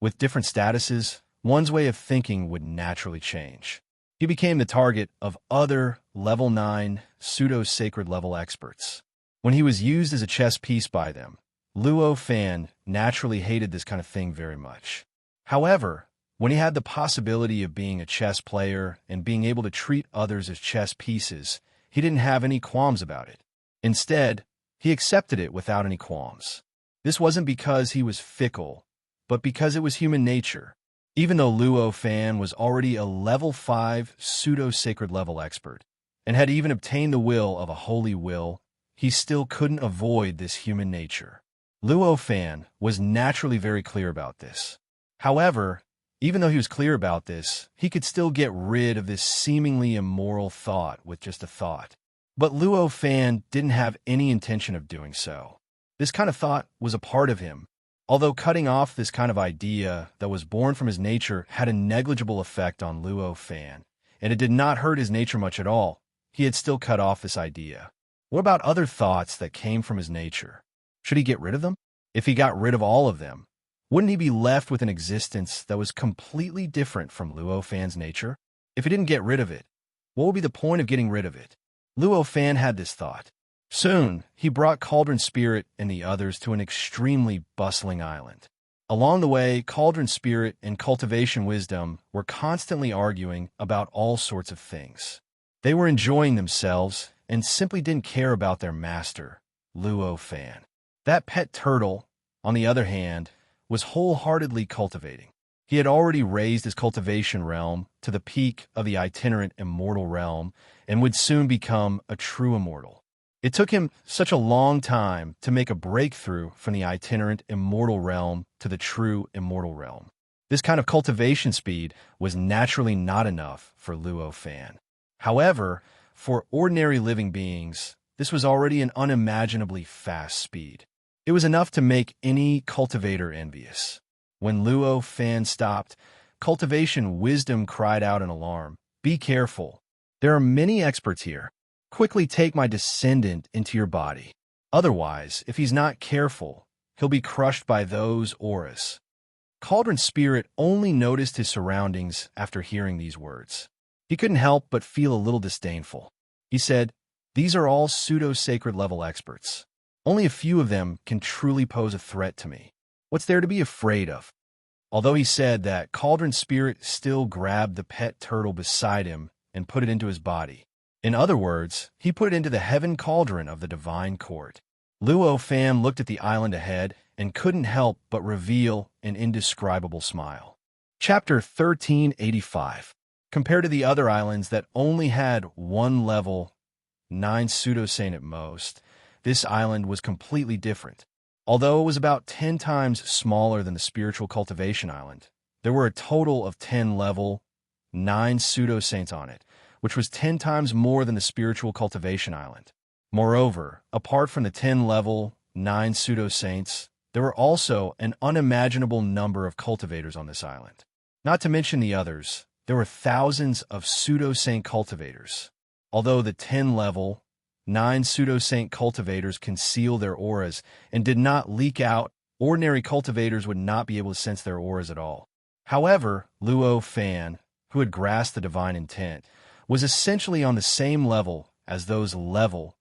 With different statuses, one's way of thinking would naturally change. He became the target of other level 9 pseudo-sacred level experts. When he was used as a chess piece by them, Luo Fan naturally hated this kind of thing very much. However, when he had the possibility of being a chess player and being able to treat others as chess pieces, he didn't have any qualms about it. Instead, he accepted it without any qualms. This wasn't because he was fickle, but because it was human nature. Even though Luo Fan was already a level 5 pseudo-sacred level expert, and had even obtained the will of a holy will, he still couldn't avoid this human nature. Luo Fan was naturally very clear about this. However, even though he was clear about this, he could still get rid of this seemingly immoral thought with just a thought. But Luo Fan didn't have any intention of doing so. This kind of thought was a part of him. Although cutting off this kind of idea that was born from his nature had a negligible effect on Luo Fan, and it did not hurt his nature much at all, he had still cut off this idea. What about other thoughts that came from his nature? Should he get rid of them? If he got rid of all of them, wouldn't he be left with an existence that was completely different from Luo Fan's nature? If he didn't get rid of it, what would be the point of getting rid of it? Luo Fan had this thought. Soon, he brought Cauldron Spirit and the others to an extremely bustling island. Along the way, Cauldron Spirit and Cultivation Wisdom were constantly arguing about all sorts of things. They were enjoying themselves and simply didn't care about their master, Luo Fan. That pet turtle, on the other hand, was wholeheartedly cultivating. He had already raised his cultivation realm to the peak of the itinerant immortal realm and would soon become a true immortal. It took him such a long time to make a breakthrough from the itinerant immortal realm to the true immortal realm. This kind of cultivation speed was naturally not enough for Luo Fan. However, for ordinary living beings, this was already an unimaginably fast speed. It was enough to make any cultivator envious. When Luo Fan stopped, cultivation wisdom cried out in alarm. Be careful. There are many experts here. Quickly take my descendant into your body. Otherwise, if he's not careful, he'll be crushed by those auras. Cauldron Spirit only noticed his surroundings after hearing these words. He couldn't help but feel a little disdainful. He said, "These are all pseudo-sacred level experts. Only a few of them can truly pose a threat to me. What's there to be afraid of?" Although he said that, Cauldron Spirit still grabbed the pet turtle beside him and put it into his body. In other words, he put it into the heaven cauldron of the divine court. Luo Fan looked at the island ahead and couldn't help but reveal an indescribable smile. Chapter 1385. Compared to the other islands that only had one level, 9 pseudosane at most, this island was completely different. Although it was about 10 times smaller than the spiritual cultivation island, there were a total of 10 level, 9 pseudosaints on it, which was 10 times more than the spiritual cultivation island. Moreover, apart from the 10 level, 9 pseudosaints, there were also an unimaginable number of cultivators on this island. Not to mention the others, there were thousands of pseudosaint cultivators. Although the 10 level, 9 pseudosaint cultivators conceal their auras and did not leak out, ordinary cultivators would not be able to sense their auras at all. However, Luo Fan, who had grasped the divine intent, was essentially on the same level as those level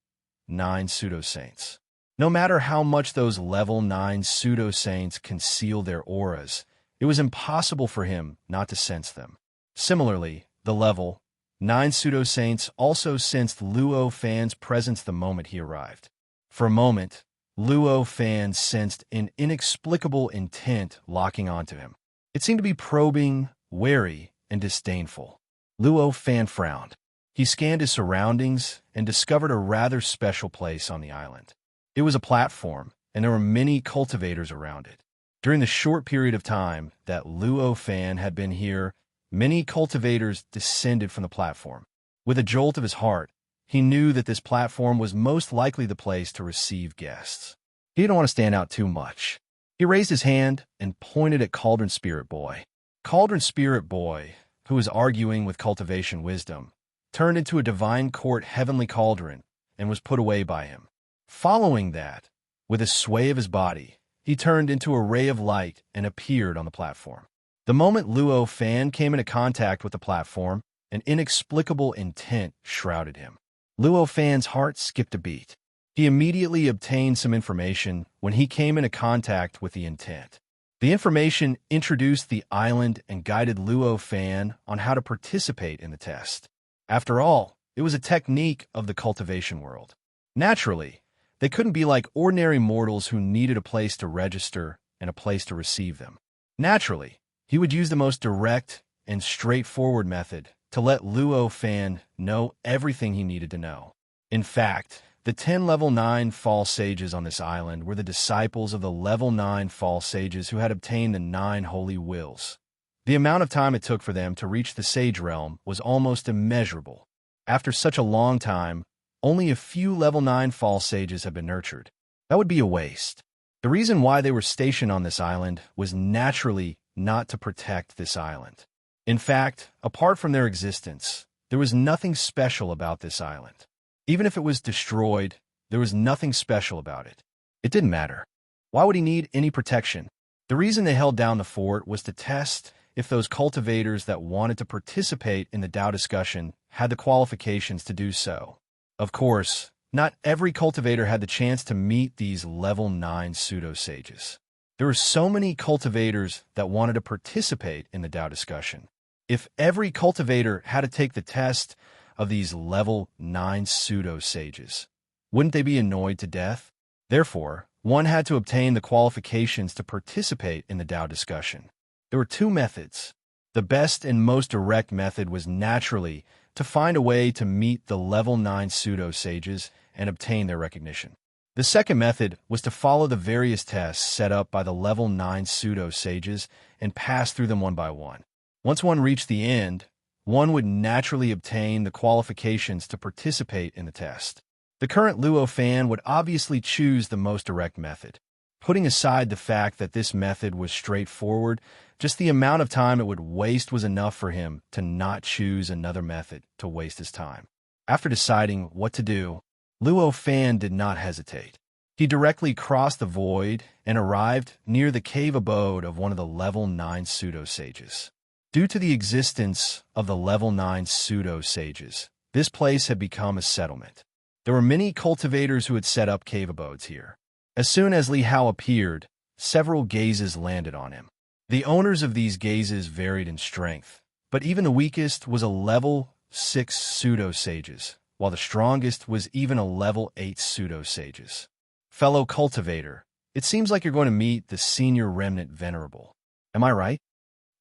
9 pseudosaints. No matter how much those level 9 pseudosaints concealed their auras, it was impossible for him not to sense them. Similarly, the level 9 pseudosaints also sensed Luo Fan's presence the moment he arrived. For a moment, Luo Fan sensed an inexplicable intent locking onto him. It seemed to be probing, wary, and disdainful. Luo Fan frowned. He scanned his surroundings and discovered a rather special place on the island. It was a platform, and there were many cultivators around it. During the short period of time that Luo Fan had been here, many cultivators descended from the platform. With a jolt of his heart, he knew that this platform was most likely the place to receive guests. He didn't want to stand out too much. He raised his hand and pointed at Cauldron Spirit Boy. Cauldron Spirit Boy, who was arguing with cultivation wisdom, turned into a divine court heavenly cauldron and was put away by him. Following that, with a sway of his body, he turned into a ray of light and appeared on the platform. The moment Luo Fan came into contact with the platform, an inexplicable intent shrouded him. Luo Fan's heart skipped a beat. He immediately obtained some information when he came into contact with the intent. The information introduced the island and guided Luo Fan on how to participate in the test. After all, it was a technique of the cultivation world. Naturally, they couldn't be like ordinary mortals who needed a place to register and a place to receive them. Naturally, he would use the most direct and straightforward method to let Luo Fan know everything he needed to know. In fact, the 10 level 9 false sages on this island were the disciples of the level 9 false sages who had obtained the 9 holy wills. The amount of time it took for them to reach the sage realm was almost immeasurable. After such a long time, only a few level 9 false sages have been nurtured. That would be a waste. The reason why they were stationed on this island was naturally not to protect this island. In fact, apart from their existence, there was nothing special about this island. Even if it was destroyed, there was nothing special about it. It didn't matter. Why would he need any protection? The reason they held down the fort was to test if those cultivators that wanted to participate in the Tao discussion had the qualifications to do so. Of course, not every cultivator had the chance to meet these level 9 pseudo-sages. There were so many cultivators that wanted to participate in the Tao discussion. If every cultivator had to take the test of these level 9 pseudo-sages, wouldn't they be annoyed to death? Therefore, one had to obtain the qualifications to participate in the Tao discussion. There were 2 methods. The best and most direct method was naturally to find a way to meet the level 9 pseudo-sages and obtain their recognition. The second method was to follow the various tests set up by the level 9 pseudo-sages and pass through them one by one. Once one reached the end, one would naturally obtain the qualifications to participate in the test. The current Luo fan would obviously choose the most direct method. Putting aside the fact that this method was straightforward, just the amount of time it would waste was enough for him to not choose another method to waste his time. After deciding what to do, Luo Fan did not hesitate. He directly crossed the void and arrived near the cave abode of one of the level 9 pseudo-sages. Due to the existence of the level 9 pseudo-sages, this place had become a settlement. There were many cultivators who had set up cave abodes here. As soon as Li Hao appeared, several gazes landed on him. The owners of these gazes varied in strength, but even the weakest was a level 6 pseudo-sages, while the strongest was even a level 8 pseudo-sages. Fellow cultivator, it seems like you're going to meet the senior remnant venerable. Am I right?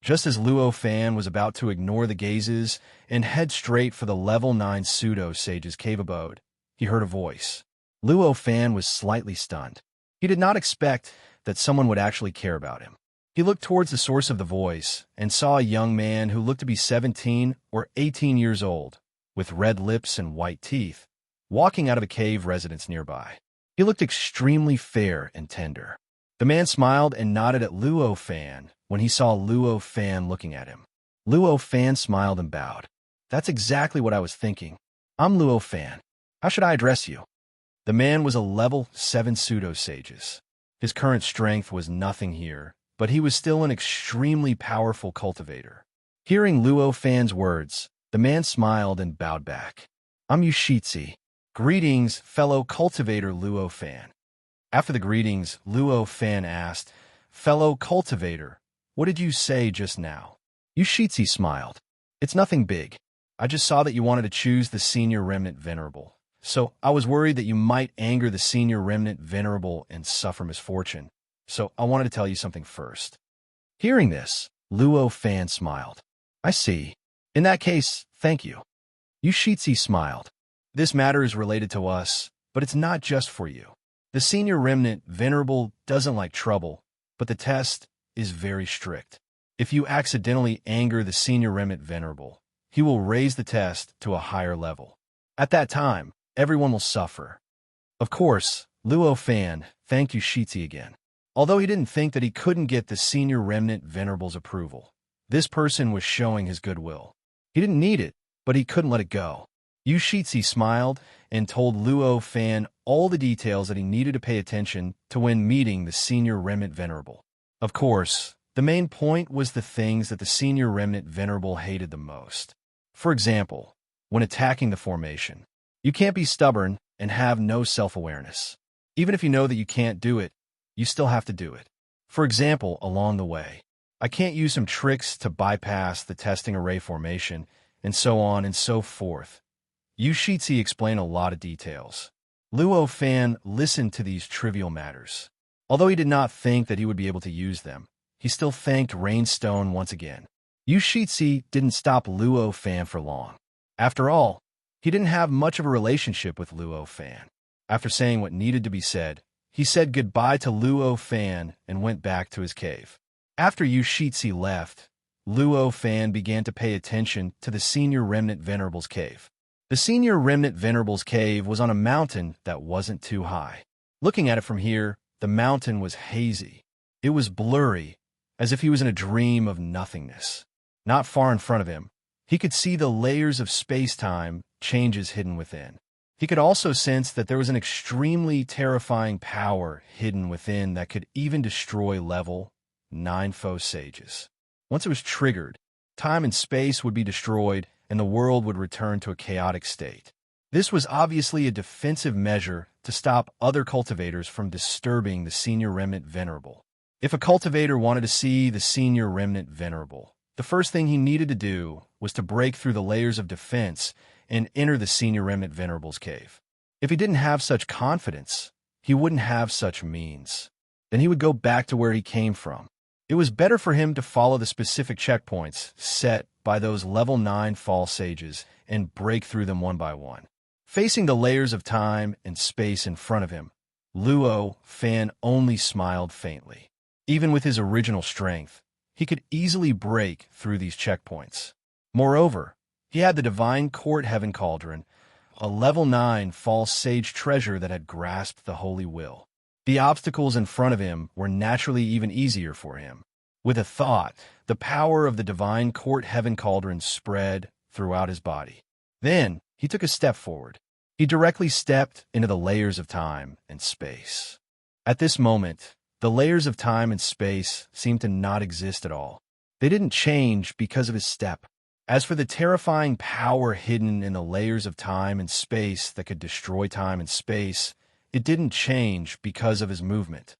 Just as Luo Fan was about to ignore the gazes and head straight for the level 9 pseudo-sage's cave abode, he heard a voice. Luo Fan was slightly stunned. He did not expect that someone would actually care about him. He looked towards the source of the voice and saw a young man who looked to be 17 or 18 years old, with red lips and white teeth, walking out of a cave residence nearby. He looked extremely fair and tender. The man smiled and nodded at Luo Fan when he saw Luo Fan looking at him. Luo Fan smiled and bowed. That's exactly what I was thinking. I'm Luo Fan. How should I address you? The man was a level 7 pseudo-sages. His current strength was nothing here, but he was still an extremely powerful cultivator. Hearing Luo Fan's words, the man smiled and bowed back. I'm Yushitsi. Greetings, fellow cultivator Luo Fan. After the greetings, Luo Fan asked, Fellow cultivator, what did you say just now? Yushitsi smiled. It's nothing big. I just saw that you wanted to choose the senior remnant venerable. So I was worried that you might anger the senior remnant venerable and suffer misfortune. So I wanted to tell you something first. Hearing this, Luo Fan smiled. I see. In that case, thank you. Yushitsi smiled. This matter is related to us, but it's not just for you. The senior remnant venerable doesn't like trouble, but the test is very strict. If you accidentally anger the senior remnant venerable, he will raise the test to a higher level. At that time, everyone will suffer. Of course, Luo Fan thanked Yushitsi again. Although he didn't think that he couldn't get the senior remnant venerable's approval, this person was showing his goodwill. He didn't need it, but he couldn't let it go. Yushitsi smiled and told Luo Fan all the details that he needed to pay attention to when meeting the senior remnant venerable. Of course, the main point was the things that the senior remnant venerable hated the most. For example, when attacking the formation, you can't be stubborn and have no self-awareness. Even if you know that you can't do it, you still have to do it. For example, along the way, I can't use some tricks to bypass the testing array formation, and so on and so forth. Yushitsi explained a lot of details. Luo Fan listened to these trivial matters. Although he did not think that he would be able to use them, he still thanked Rainstone once again. Yushitsi didn't stop Luo Fan for long. After all, he didn't have much of a relationship with Luo Fan. After saying what needed to be said, he said goodbye to Luo Fan and went back to his cave. After Yushitsi left, Luo Fan began to pay attention to the senior remnant venerable's cave. The senior remnant venerable's cave was on a mountain that wasn't too high. Looking at it from here, the mountain was hazy. It was blurry, as if he was in a dream of nothingness. Not far in front of him, he could see the layers of space-time changes hidden within. He could also sense that there was an extremely terrifying power hidden within that could even destroy level 9 foe sages. Once it was triggered, time and space would be destroyed and the world would return to a chaotic state. This was obviously a defensive measure to stop other cultivators from disturbing the senior remnant venerable. If a cultivator wanted to see the senior remnant venerable, the first thing he needed to do was to break through the layers of defense and enter the senior remnant venerable's cave. If he didn't have such confidence, he wouldn't have such means. Then he would go back to where he came from. It was better for him to follow the specific checkpoints set by those level 9 fall sages and break through them one by one. Facing the layers of time and space in front of him, Luo Fan only smiled faintly. Even with his original strength, he could easily break through these checkpoints. Moreover, he had the Divine Court Heaven Cauldron, a level 9 false sage treasure that had grasped the holy will. The obstacles in front of him were naturally even easier for him. With a thought, the power of the Divine Court Heaven Cauldron spread throughout his body. Then, he took a step forward. He directly stepped into the layers of time and space. At this moment, the layers of time and space seemed to not exist at all. They didn't change because of his step. As for the terrifying power hidden in the layers of time and space that could destroy time and space, it didn't change because of his movement.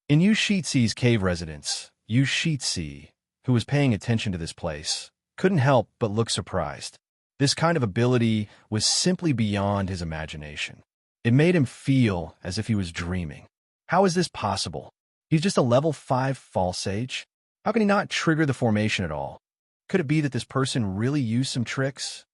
In Yu Shixi's cave residence, Yu Shixi, who was paying attention to this place, couldn't help but look surprised. This kind of ability was simply beyond his imagination. It made him feel as if he was dreaming. How is this possible? He's just a level 5 false sage? How can he not trigger the formation at all? Could it be that this person really used some tricks?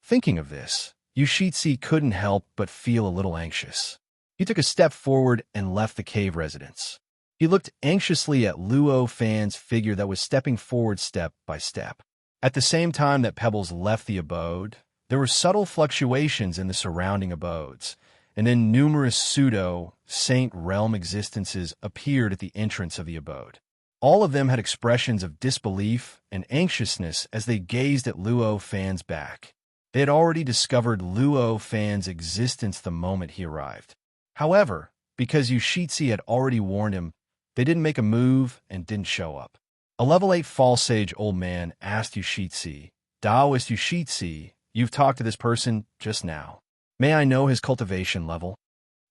Thinking of this, Yu Shixi couldn't help but feel a little anxious. He took a step forward and left the cave residence. He looked anxiously at Luo Fan's figure that was stepping forward step by step. At the same time that Pebbles left the abode, there were subtle fluctuations in the surrounding abodes, and then numerous pseudo-saint realm existences appeared at the entrance of the abode. All of them had expressions of disbelief and anxiousness as they gazed at Luo Fan's back. They had already discovered Luo Fan's existence the moment he arrived. However, because Yu Shixi had already warned him, they didn't make a move and didn't show up. A level 8 false sage old man asked Yu Shixi, "Taoist Yu Shixi, you've talked to this person just now. May I know his cultivation level?"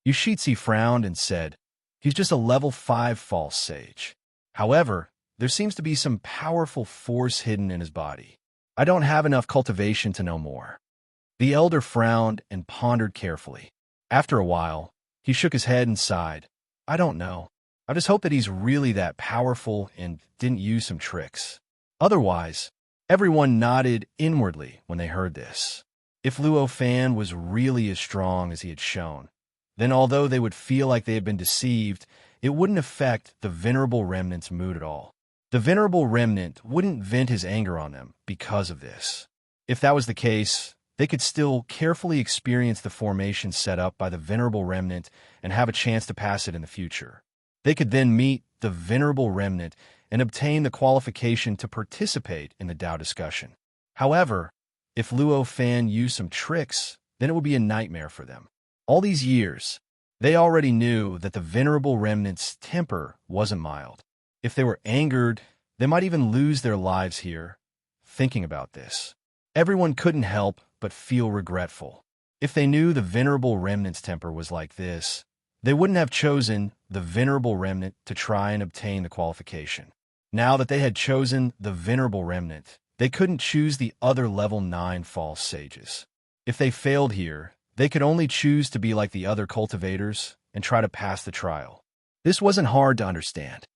Yu Shixi frowned and said, "He's just a level 5 false sage. However, there seems to be some powerful force hidden in his body. I don't have enough cultivation to know more." The elder frowned and pondered carefully. After a while, he shook his head and sighed. "I don't know. I just hope that he's really that powerful and didn't use some tricks." Otherwise, everyone nodded inwardly when they heard this. If Luo Fan was really as strong as he had shown, then although they would feel like they had been deceived, it wouldn't affect the Venerable Remnant's mood at all. The Venerable Remnant wouldn't vent his anger on them because of this. If that was the case, they could still carefully experience the formation set up by the Venerable Remnant and have a chance to pass it in the future. They could then meet the Venerable Remnant and obtain the qualification to participate in the Tao discussion. However, if Luo Fan used some tricks, then it would be a nightmare for them. All these years, they already knew that the Venerable Remnant's temper wasn't mild. If they were angered, they might even lose their lives here. Thinking about this, everyone couldn't help but feel regretful. If they knew the Venerable Remnant's temper was like this, they wouldn't have chosen the Venerable Remnant to try and obtain the qualification. Now that they had chosen the Venerable Remnant, they couldn't choose the other level 9 false sages. If they failed here, they could only choose to be like the other cultivators and try to pass the trial. This wasn't hard to understand.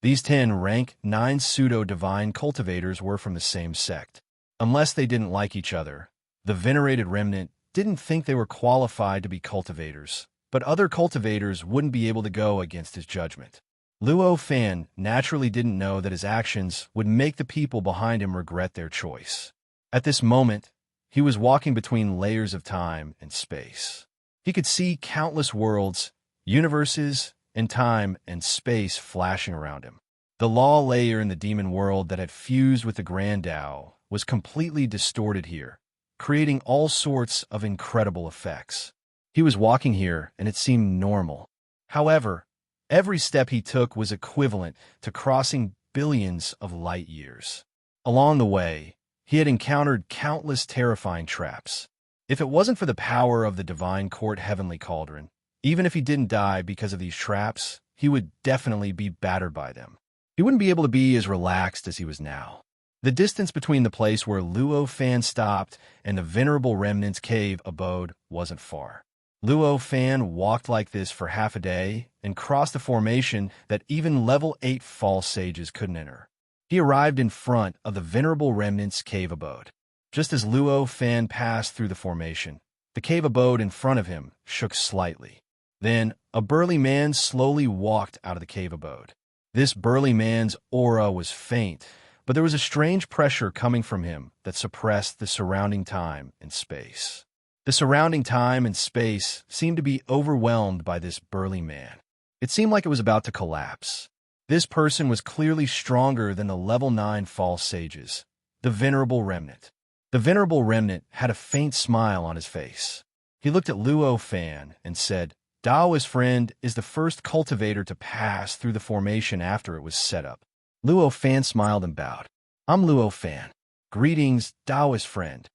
These 10 rank 9 pseudo-divine cultivators were from the same sect. Unless they didn't like each other, the venerated remnant didn't think they were qualified to be cultivators, but other cultivators wouldn't be able to go against his judgment. Luo Fan naturally didn't know that his actions would make the people behind him regret their choice. At this moment, he was walking between layers of time and space. He could see countless worlds, universes, and time and space flashing around him. The law layer in the demon world that had fused with the Grand Tao was completely distorted here, creating all sorts of incredible effects. He was walking here, and it seemed normal. However, every step he took was equivalent to crossing billions of light years. Along the way, he had encountered countless terrifying traps. If it wasn't for the power of the Divine Court Heavenly Cauldron, even if he didn't die because of these traps, he would definitely be battered by them. He wouldn't be able to be as relaxed as he was now. The distance between the place where Luo Fan stopped and the Venerable Remnant's cave abode wasn't far. Luo Fan walked like this for half a day and crossed a formation that even level 8 false sages couldn't enter. He arrived in front of the Venerable Remnant's cave abode. Just as Luo Fan passed through the formation, The cave abode in front of him shook slightly. Then, a burly man slowly walked out of the cave abode. This burly man's aura was faint, but there was a strange pressure coming from him that suppressed the surrounding time and space. The surrounding time and space seemed to be overwhelmed by this burly man. It seemed like it was about to collapse. This person was clearly stronger than the level 9 false sages, the Venerable Remnant. The Venerable Remnant had a faint smile on his face. He looked at Luo Fan and said, Daoist friend is the first cultivator to pass through the formation after it was set up. Luo Fan smiled and bowed. I'm Luo Fan. Greetings, Daoist friend.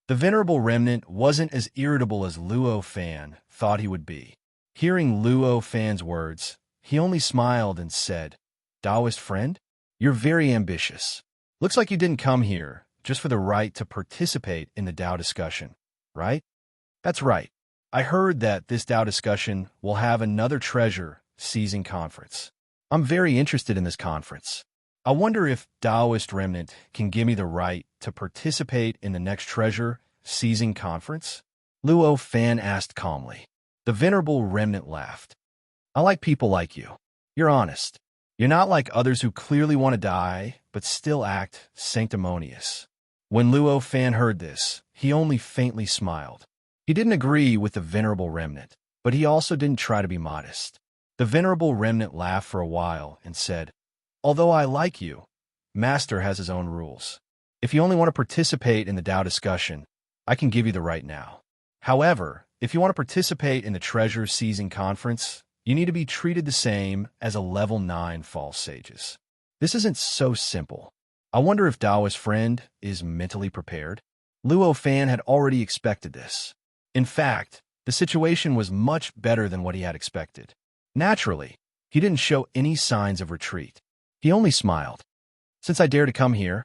The Venerable Remnant wasn't as irritable as Luo Fan thought he would be. Hearing Luo Fan's words, he only smiled and said, Daoist friend? You're very ambitious. Looks like you didn't come here just for the right to participate in the Dao discussion, right? That's right. I heard that this Dao discussion will have another treasure seizing conference. I'm very interested in this conference. I wonder if Daoist Remnant can give me the right to participate in the next treasure seizing conference? Luo Fan asked calmly. The Venerable Remnant laughed. I like people like you. You're honest. You're not like others who clearly want to die, but still act sanctimonious. When Luo Fan heard this, he only faintly smiled. He didn't agree with the Venerable Remnant, but he also didn't try to be modest. The Venerable Remnant laughed for a while and said, Although I like you, Master has his own rules. If you only want to participate in the Dao discussion, I can give you the right now. However, if you want to participate in the Treasure Seizing Conference, you need to be treated the same as a level 9 false sages. This isn't so simple. I wonder if Daoist friend is mentally prepared? Luo Fan had already expected this. In fact, the situation was much better than what he had expected. Naturally, he didn't show any signs of retreat. He only smiled. Since I dare to come here,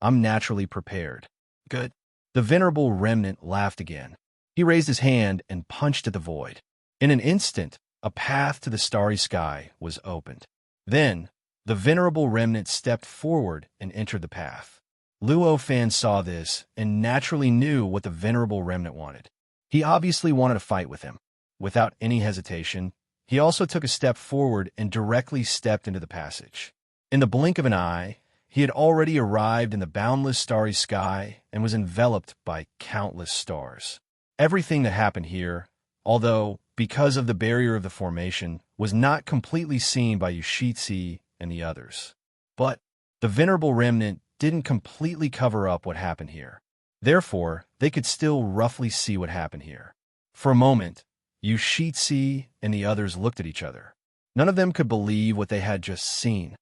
I'm naturally prepared. Good. The Venerable Remnant laughed again. He raised his hand and punched at the void. In an instant, a path to the starry sky was opened. Then, the Venerable Remnant stepped forward and entered the path. Luo Fan saw this and naturally knew what the Venerable Remnant wanted. He obviously wanted to fight with him. Without any hesitation, he also took a step forward and directly stepped into the passage. In the blink of an eye, he had already arrived in the boundless starry sky and was enveloped by countless stars. Everything that happened here, although because of the barrier of the formation, was not completely seen by Yushitsi and the others. But the Venerable Remnant didn't completely cover up what happened here. Therefore, they could still roughly see what happened here. For a moment, Yushitsi and the others looked at each other. None of them could believe what they had just seen.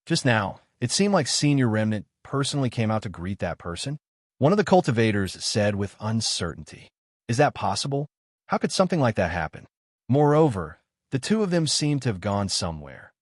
Just now, it seemed like Senior Remnant personally came out to greet that person. One of the cultivators said with uncertainty, Is that possible? How could something like that happen? Moreover, the two of them seemed to have gone somewhere.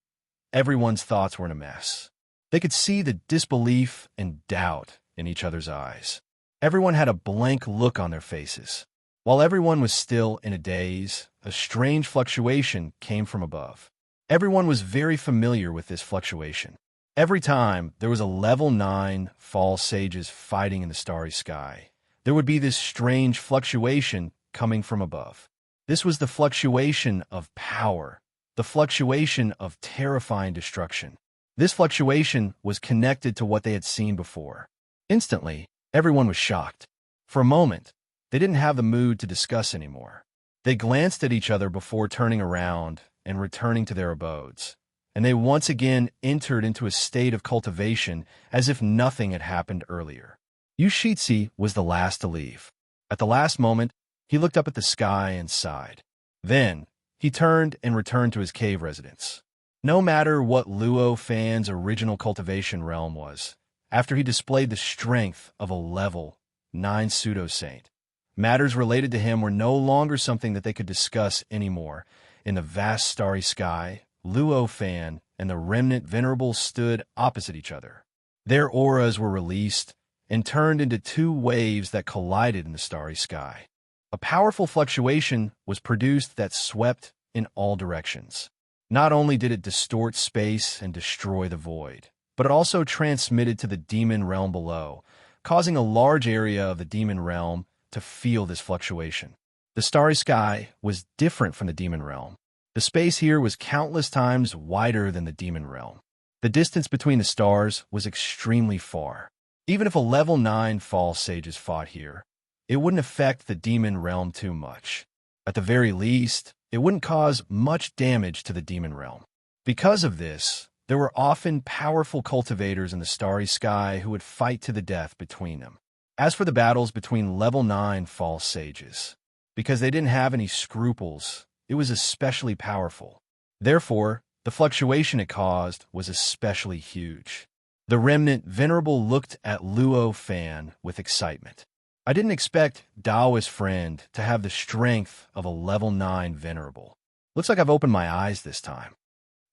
Everyone's thoughts were in a mess. They could see the disbelief and doubt in each other's eyes. Everyone had a blank look on their faces. While everyone was still in a daze, a strange fluctuation came from above. Everyone was very familiar with this fluctuation. Every time there was a level 9 false sages fighting in the starry sky, there would be this strange fluctuation coming from above. This was the fluctuation of power, the fluctuation of terrifying destruction. This fluctuation was connected to what they had seen before. Instantly, everyone was shocked. For a moment, they didn't have the mood to discuss anymore. They glanced at each other before turning around and returning to their abodes, and they once again entered into a state of cultivation as if nothing had happened earlier. Yushitsi was the last to leave. At the last moment, he looked up at the sky and sighed. Then, he turned and returned to his cave residence. No matter what Luo Fan's original cultivation realm was, after he displayed the strength of a level 9 pseudo-saint, matters related to him were no longer something that they could discuss anymore. In the vast starry sky, Luo Fan and the Remnant Venerable stood opposite each other. Their auras were released and turned into two waves that collided in the starry sky. A powerful fluctuation was produced that swept in all directions. Not only did it distort space and destroy the void, but it also transmitted to the demon realm below, causing a large area of the demon realm to feel this fluctuation. The starry sky was different from the demon realm. The space here was countless times wider than the demon realm. The distance between the stars was extremely far. Even if a level 9 false sages fought here, it wouldn't affect the demon realm too much. At the very least, it wouldn't cause much damage to the demon realm. Because of this, there were often powerful cultivators in the starry sky who would fight to the death between them. As for the battles between level 9 false sages, because they didn't have any scruples, it was especially powerful. Therefore, the fluctuation it caused was especially huge. The remnant venerable looked at Luo Fan with excitement. I didn't expect Daoist friend to have the strength of a level 9 venerable. Looks like I've opened my eyes this time.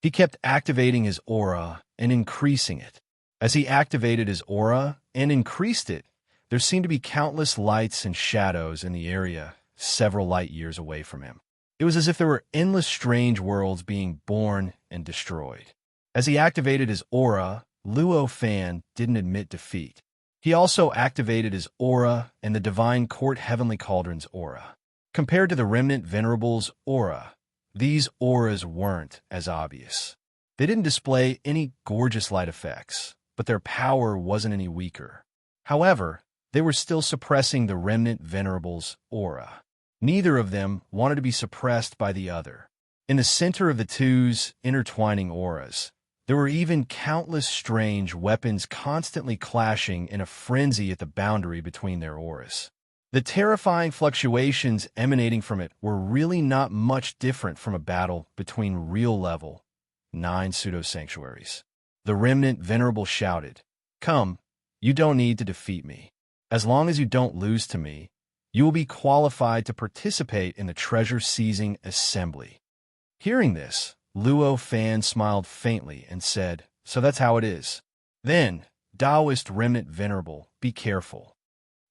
He kept activating his aura and increasing it. As he activated his aura and increased it, there seemed to be countless lights and shadows in the area several light years away from him. It was as if there were endless strange worlds being born and destroyed. As he activated his aura, Luo Fan didn't admit defeat. He also activated his aura and the Divine Court Heavenly Cauldron's aura. Compared to the Remnant Venerable's aura, these auras weren't as obvious. They didn't display any gorgeous light effects, but their power wasn't any weaker. However, they were still suppressing the Remnant Venerable's aura. Neither of them wanted to be suppressed by the other. In the center of the two's intertwining auras, there were even countless strange weapons constantly clashing in a frenzy at the boundary between their auras. The terrifying fluctuations emanating from it were really not much different from a battle between real level 9 pseudo-sanctuaries. The Remnant Venerable shouted, "Come, you don't need to defeat me. As long as you don't lose to me, you will be qualified to participate in the treasure-seizing assembly." Hearing this, Luo Fan smiled faintly and said, "So that's how it is. Then, Taoist Remnant Venerable, be careful."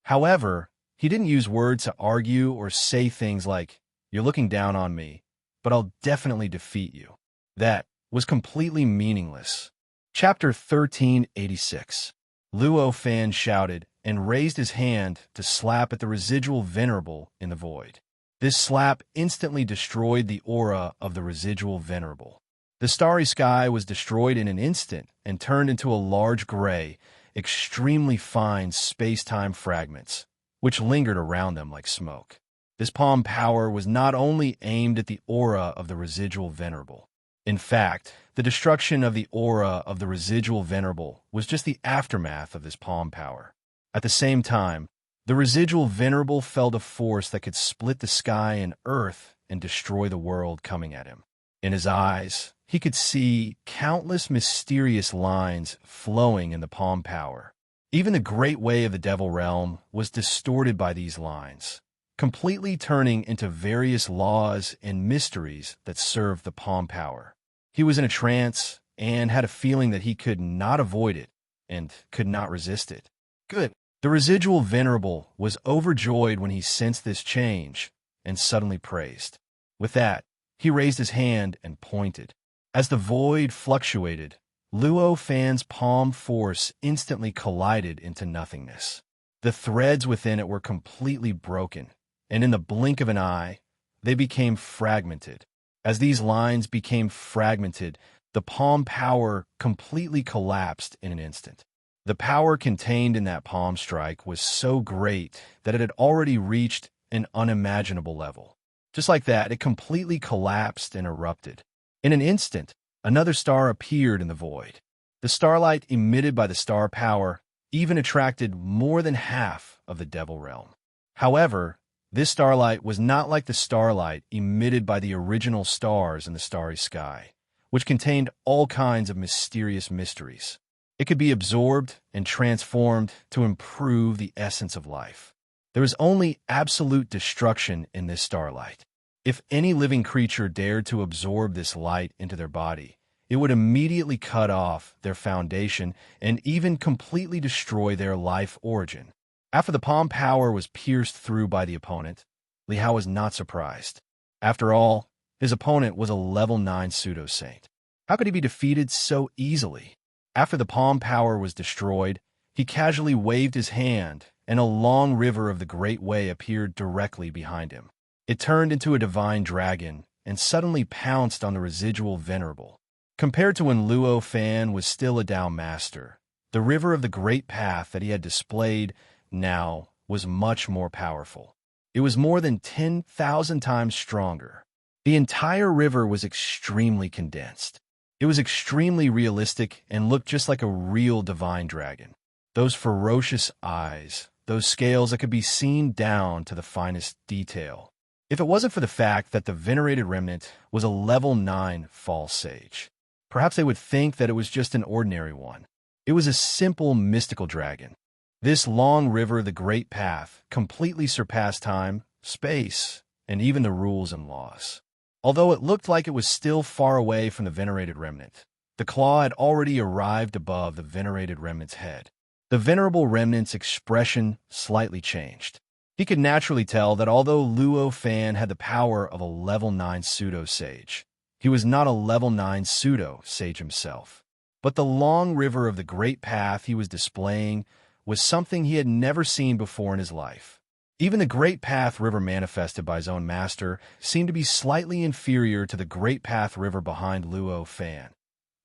However, he didn't use words to argue or say things like, "You're looking down on me, but I'll definitely defeat you." That was completely meaningless. Chapter 1386. Luo Fan shouted and raised his hand to slap at the residual venerable in the void. This slap instantly destroyed the aura of the residual venerable. The starry sky was destroyed in an instant and turned into a large gray, extremely fine space-time fragments, which lingered around them like smoke. This palm power was not only aimed at the aura of the residual venerable. In fact, the destruction of the aura of the residual venerable was just the aftermath of this palm power. At the same time, the residual venerable felt a force that could split the sky and earth and destroy the world coming at him. In his eyes, he could see countless mysterious lines flowing in the palm power. Even the great way of the devil realm was distorted by these lines, completely turning into various laws and mysteries that served the palm power. He was in a trance and had a feeling that he could not avoid it and could not resist it. Good. The residual venerable was overjoyed when he sensed this change and suddenly praised. With that, he raised his hand and pointed. As the void fluctuated, Luo Fan's palm force instantly collided into nothingness. The threads within it were completely broken, and in the blink of an eye, they became fragmented. As these lines became fragmented, the palm power completely collapsed in an instant. The power contained in that palm strike was so great that it had already reached an unimaginable level. Just like that, it completely collapsed and erupted. In an instant, another star appeared in the void. The starlight emitted by the star power even attracted more than half of the devil realm. However, this starlight was not like the starlight emitted by the original stars in the starry sky, which contained all kinds of mysterious mysteries. It could be absorbed and transformed to improve the essence of life. There was only absolute destruction in this starlight. If any living creature dared to absorb this light into their body, it would immediately cut off their foundation and even completely destroy their life origin. After the palm power was pierced through by the opponent, Li Hao was not surprised. After all, his opponent was a level 9 pseudo-saint. How could he be defeated so easily? After the palm power was destroyed, he casually waved his hand, and a long river of the Great Way appeared directly behind him. It turned into a divine dragon and suddenly pounced on the residual venerable. Compared to when Luo Fan was still a Tao master, the river of the great path that he had displayed now was much more powerful. It was more than 10,000 times stronger. The entire river was extremely condensed. It was extremely realistic and looked just like a real divine dragon. Those ferocious eyes, those scales that could be seen down to the finest detail. If it wasn't for the fact that the venerated remnant was a level 9 false sage, perhaps they would think that it was just an ordinary one. It was a simple mystical dragon. This long river, the Great Path, completely surpassed time, space, and even the rules and laws. Although it looked like it was still far away from the venerated remnant, the claw had already arrived above the venerated remnant's head. The venerable remnant's expression slightly changed. He could naturally tell that although Luo Fan had the power of a level 9 pseudo-sage, he was not a level 9 pseudo-sage himself. But the long river of the Great Path he was displaying was something he had never seen before in his life. Even the Great Path river manifested by his own master seemed to be slightly inferior to the Great Path river behind Luo Fan.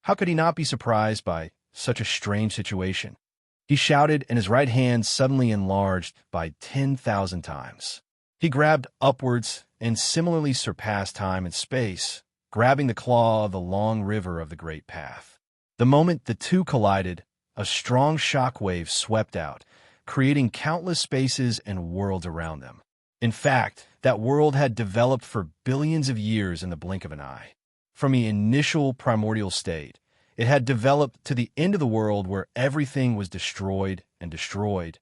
How could he not be surprised by such a strange situation? He shouted, and his right hand suddenly enlarged by 10,000 times. He grabbed upwards and similarly surpassed time and space, grabbing the claw of the long river of the Great Path. The moment the two collided, a strong shock wave swept out, creating countless spaces and worlds around them. In fact, that world had developed for billions of years in the blink of an eye. From the initial primordial state, it had developed to the end of the world where everything was destroyed and destroyed.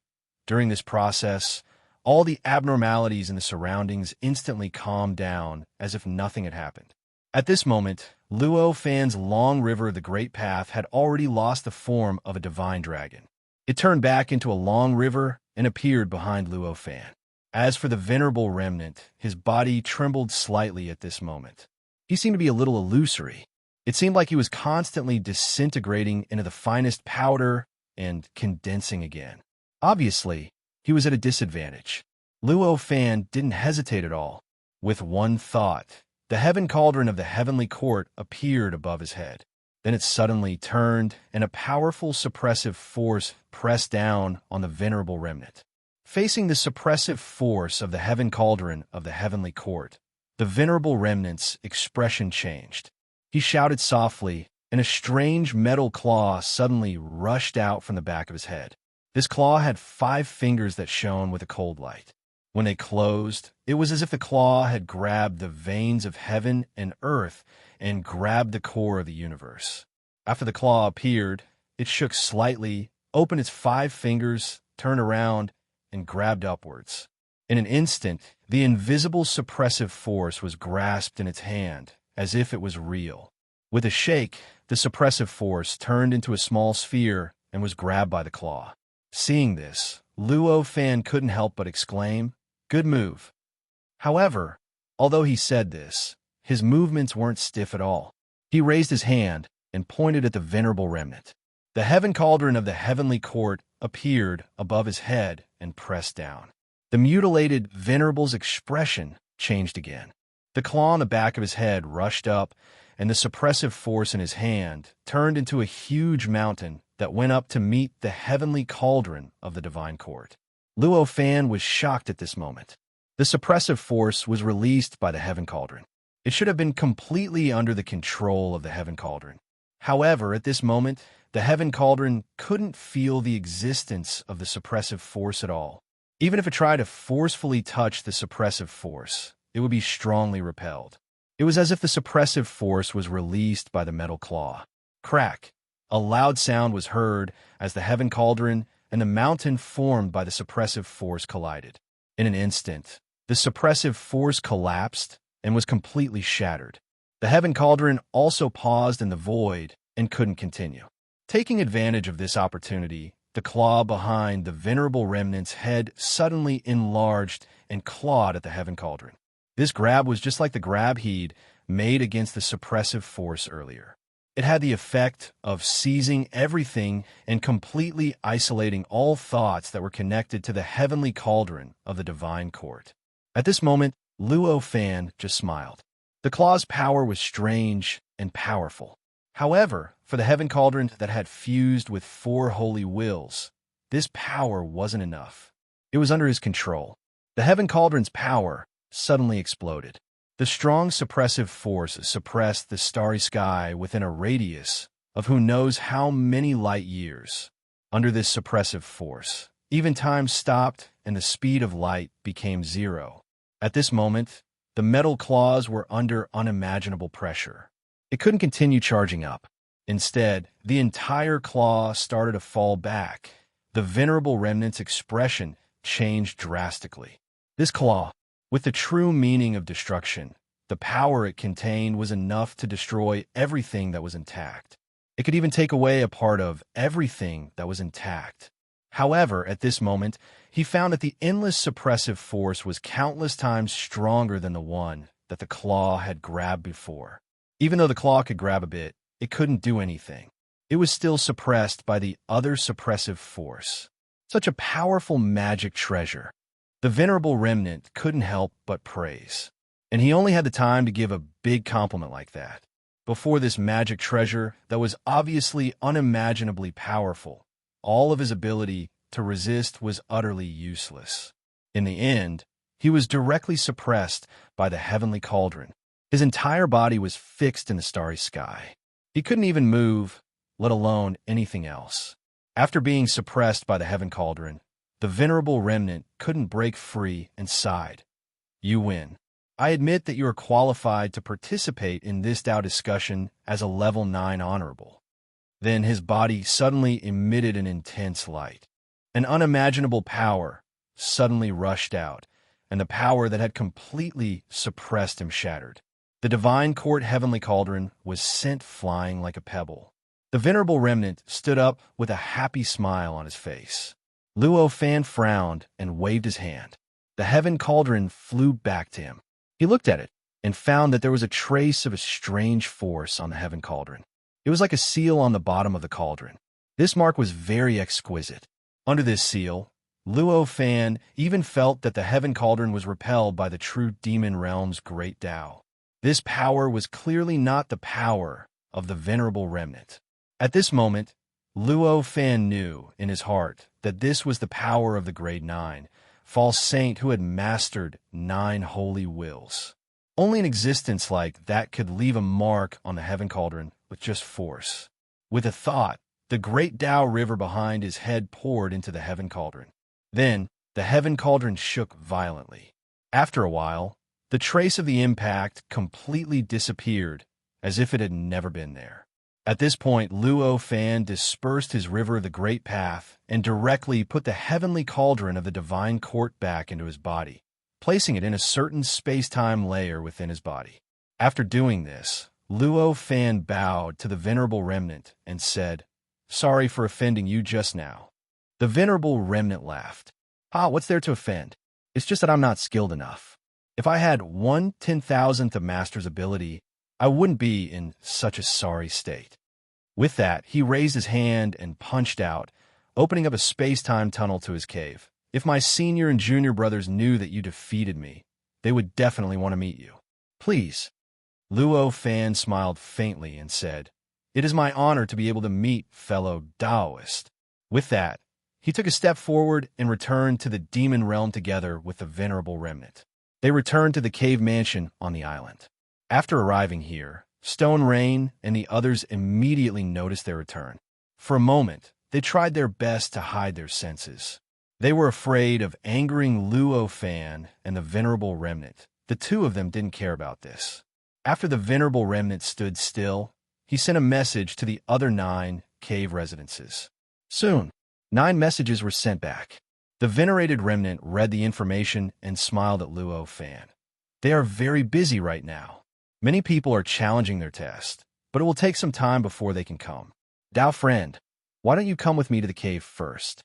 During this process, all the abnormalities in the surroundings instantly calmed down as if nothing had happened. At this moment, Luo Fan's long river of the Great Path had already lost the form of a divine dragon. It turned back into a long river and appeared behind Luo Fan. As for the venerable remnant, his body trembled slightly at this moment. He seemed to be a little illusory. It seemed like he was constantly disintegrating into the finest powder and condensing again. Obviously, he was at a disadvantage. Luo Fan didn't hesitate at all. With one thought, the heaven cauldron of the heavenly court appeared above his head. Then it suddenly turned, and a powerful suppressive force pressed down on the venerable remnant. Facing the suppressive force of the heaven cauldron of the heavenly court, the venerable remnant's expression changed. He shouted softly, and a strange metal claw suddenly rushed out from the back of his head. This claw had 5 fingers that shone with a cold light. When they closed, it was as if the claw had grabbed the veins of heaven and earth and grabbed the core of the universe. After the claw appeared, it shook slightly, opened its 5 fingers, turned around, and grabbed upwards. In an instant, the invisible suppressive force was grasped in its hand, as if it was real. With a shake, the suppressive force turned into a small sphere and was grabbed by the claw. Seeing this, Luo Fan couldn't help but exclaim, "Good move." However, although he said this, his movements weren't stiff at all. He raised his hand and pointed at the venerable remnant. The heaven cauldron of the heavenly court appeared above his head and pressed down. The mutilated venerable's expression changed again. The claw on the back of his head rushed up, and the suppressive force in his hand turned into a huge mountain that went up to meet the heavenly cauldron of the divine court. Luo Fan was shocked at this moment. The suppressive force was released by the heaven cauldron. It should have been completely under the control of the heaven cauldron. However, at this moment, the heaven cauldron couldn't feel the existence of the suppressive force at all. Even if it tried to forcefully touch the suppressive force, it would be strongly repelled. It was as if the suppressive force was released by the metal claw. Crack! A loud sound was heard as the heaven cauldron and the mountain formed by the suppressive force collided. In an instant, the suppressive force collapsed and was completely shattered. The heaven cauldron also paused in the void and couldn't continue. Taking advantage of this opportunity, the claw behind the venerable remnant's head suddenly enlarged and clawed at the heaven cauldron. This grab was just like the grab he'd made against the suppressive force earlier. It had the effect of seizing everything and completely isolating all thoughts that were connected to the heavenly cauldron of the divine court. At this moment, Luo Fan just smiled. The claw's power was strange and powerful. However, for the heaven cauldron that had fused with 4 holy wills, this power wasn't enough. It was under his control. The heaven cauldron's power suddenly exploded. The strong suppressive force suppressed the starry sky within a radius of who knows how many light years. Under this suppressive force, even time stopped and the speed of light became 0. At this moment, the metal claws were under unimaginable pressure. It couldn't continue charging up. Instead, the entire claw started to fall back. The venerable remnant's expression changed drastically. This claw, with the true meaning of destruction, the power it contained was enough to destroy everything that was intact. It could even take away a part of everything that was intact. However, at this moment, he found that the endless suppressive force was countless times stronger than the one that the claw had grabbed before. Even though the claw could grab a bit, it couldn't do anything. It was still suppressed by the other suppressive force. Such a powerful magic treasure. The venerable remnant couldn't help but praise. And he only had the time to give a big compliment like that. Before this magic treasure that was obviously unimaginably powerful, all of his ability to resist was utterly useless. In the end, he was directly suppressed by the heavenly cauldron. His entire body was fixed in the starry sky. He couldn't even move, let alone anything else. After being suppressed by the heaven cauldron, the venerable remnant couldn't break free and sighed. You win. I admit that you are qualified to participate in this Tao discussion as a level 9 honorable. Then his body suddenly emitted an intense light. An unimaginable power suddenly rushed out, and the power that had completely suppressed him shattered. The divine court heavenly cauldron was sent flying like a pebble. The venerable remnant stood up with a happy smile on his face. Luo Fan frowned and waved his hand. The heaven cauldron flew back to him. He looked at it and found that there was a trace of a strange force on the heaven cauldron. It was like a seal on the bottom of the cauldron. This mark was very exquisite. Under this seal, Luo Fan even felt that the heaven cauldron was repelled by the true demon realm's great Tao. This power was clearly not the power of the venerable remnant. At this moment, Luo Fan knew in his heart that this was the power of the grade 9, false saint who had mastered 9 holy wills. Only an existence like that could leave a mark on the heaven cauldron with just force. With a thought, the great Tao river behind his head poured into the heaven cauldron. Then, the heaven cauldron shook violently. After a while, the trace of the impact completely disappeared, as if it had never been there. At this point, Luo Fan dispersed his river of the great path and directly put the heavenly cauldron of the divine court back into his body, placing it in a certain space-time layer within his body. After doing this, Luo Fan bowed to the venerable remnant and said, "Sorry for offending you just now." The venerable remnant laughed. What's there to offend? It's just that I'm not skilled enough. If I had 1/10,000th of master's ability, I wouldn't be in such a sorry state. With that, he raised his hand and punched out, opening up a space-time tunnel to his cave. If my senior and junior brothers knew that you defeated me, they would definitely want to meet you. Please. Luo Fan smiled faintly and said, "It is my honor to be able to meet fellow Taoist." With that, he took a step forward and returned to the demon realm together with the venerable remnant. They returned to the cave mansion on the island. After arriving here, Stone Rain and the others immediately noticed their return. For a moment, they tried their best to hide their senses. They were afraid of angering Luo Fan and the venerable remnant. The two of them didn't care about this. After the venerable remnant stood still, he sent a message to the other 9 cave residences. Soon, 9 messages were sent back. The venerated remnant read the information and smiled at Luo Fan. They are very busy right now. Many people are challenging their test, but it will take some time before they can come. Tao friend, why don't you come with me to the cave first?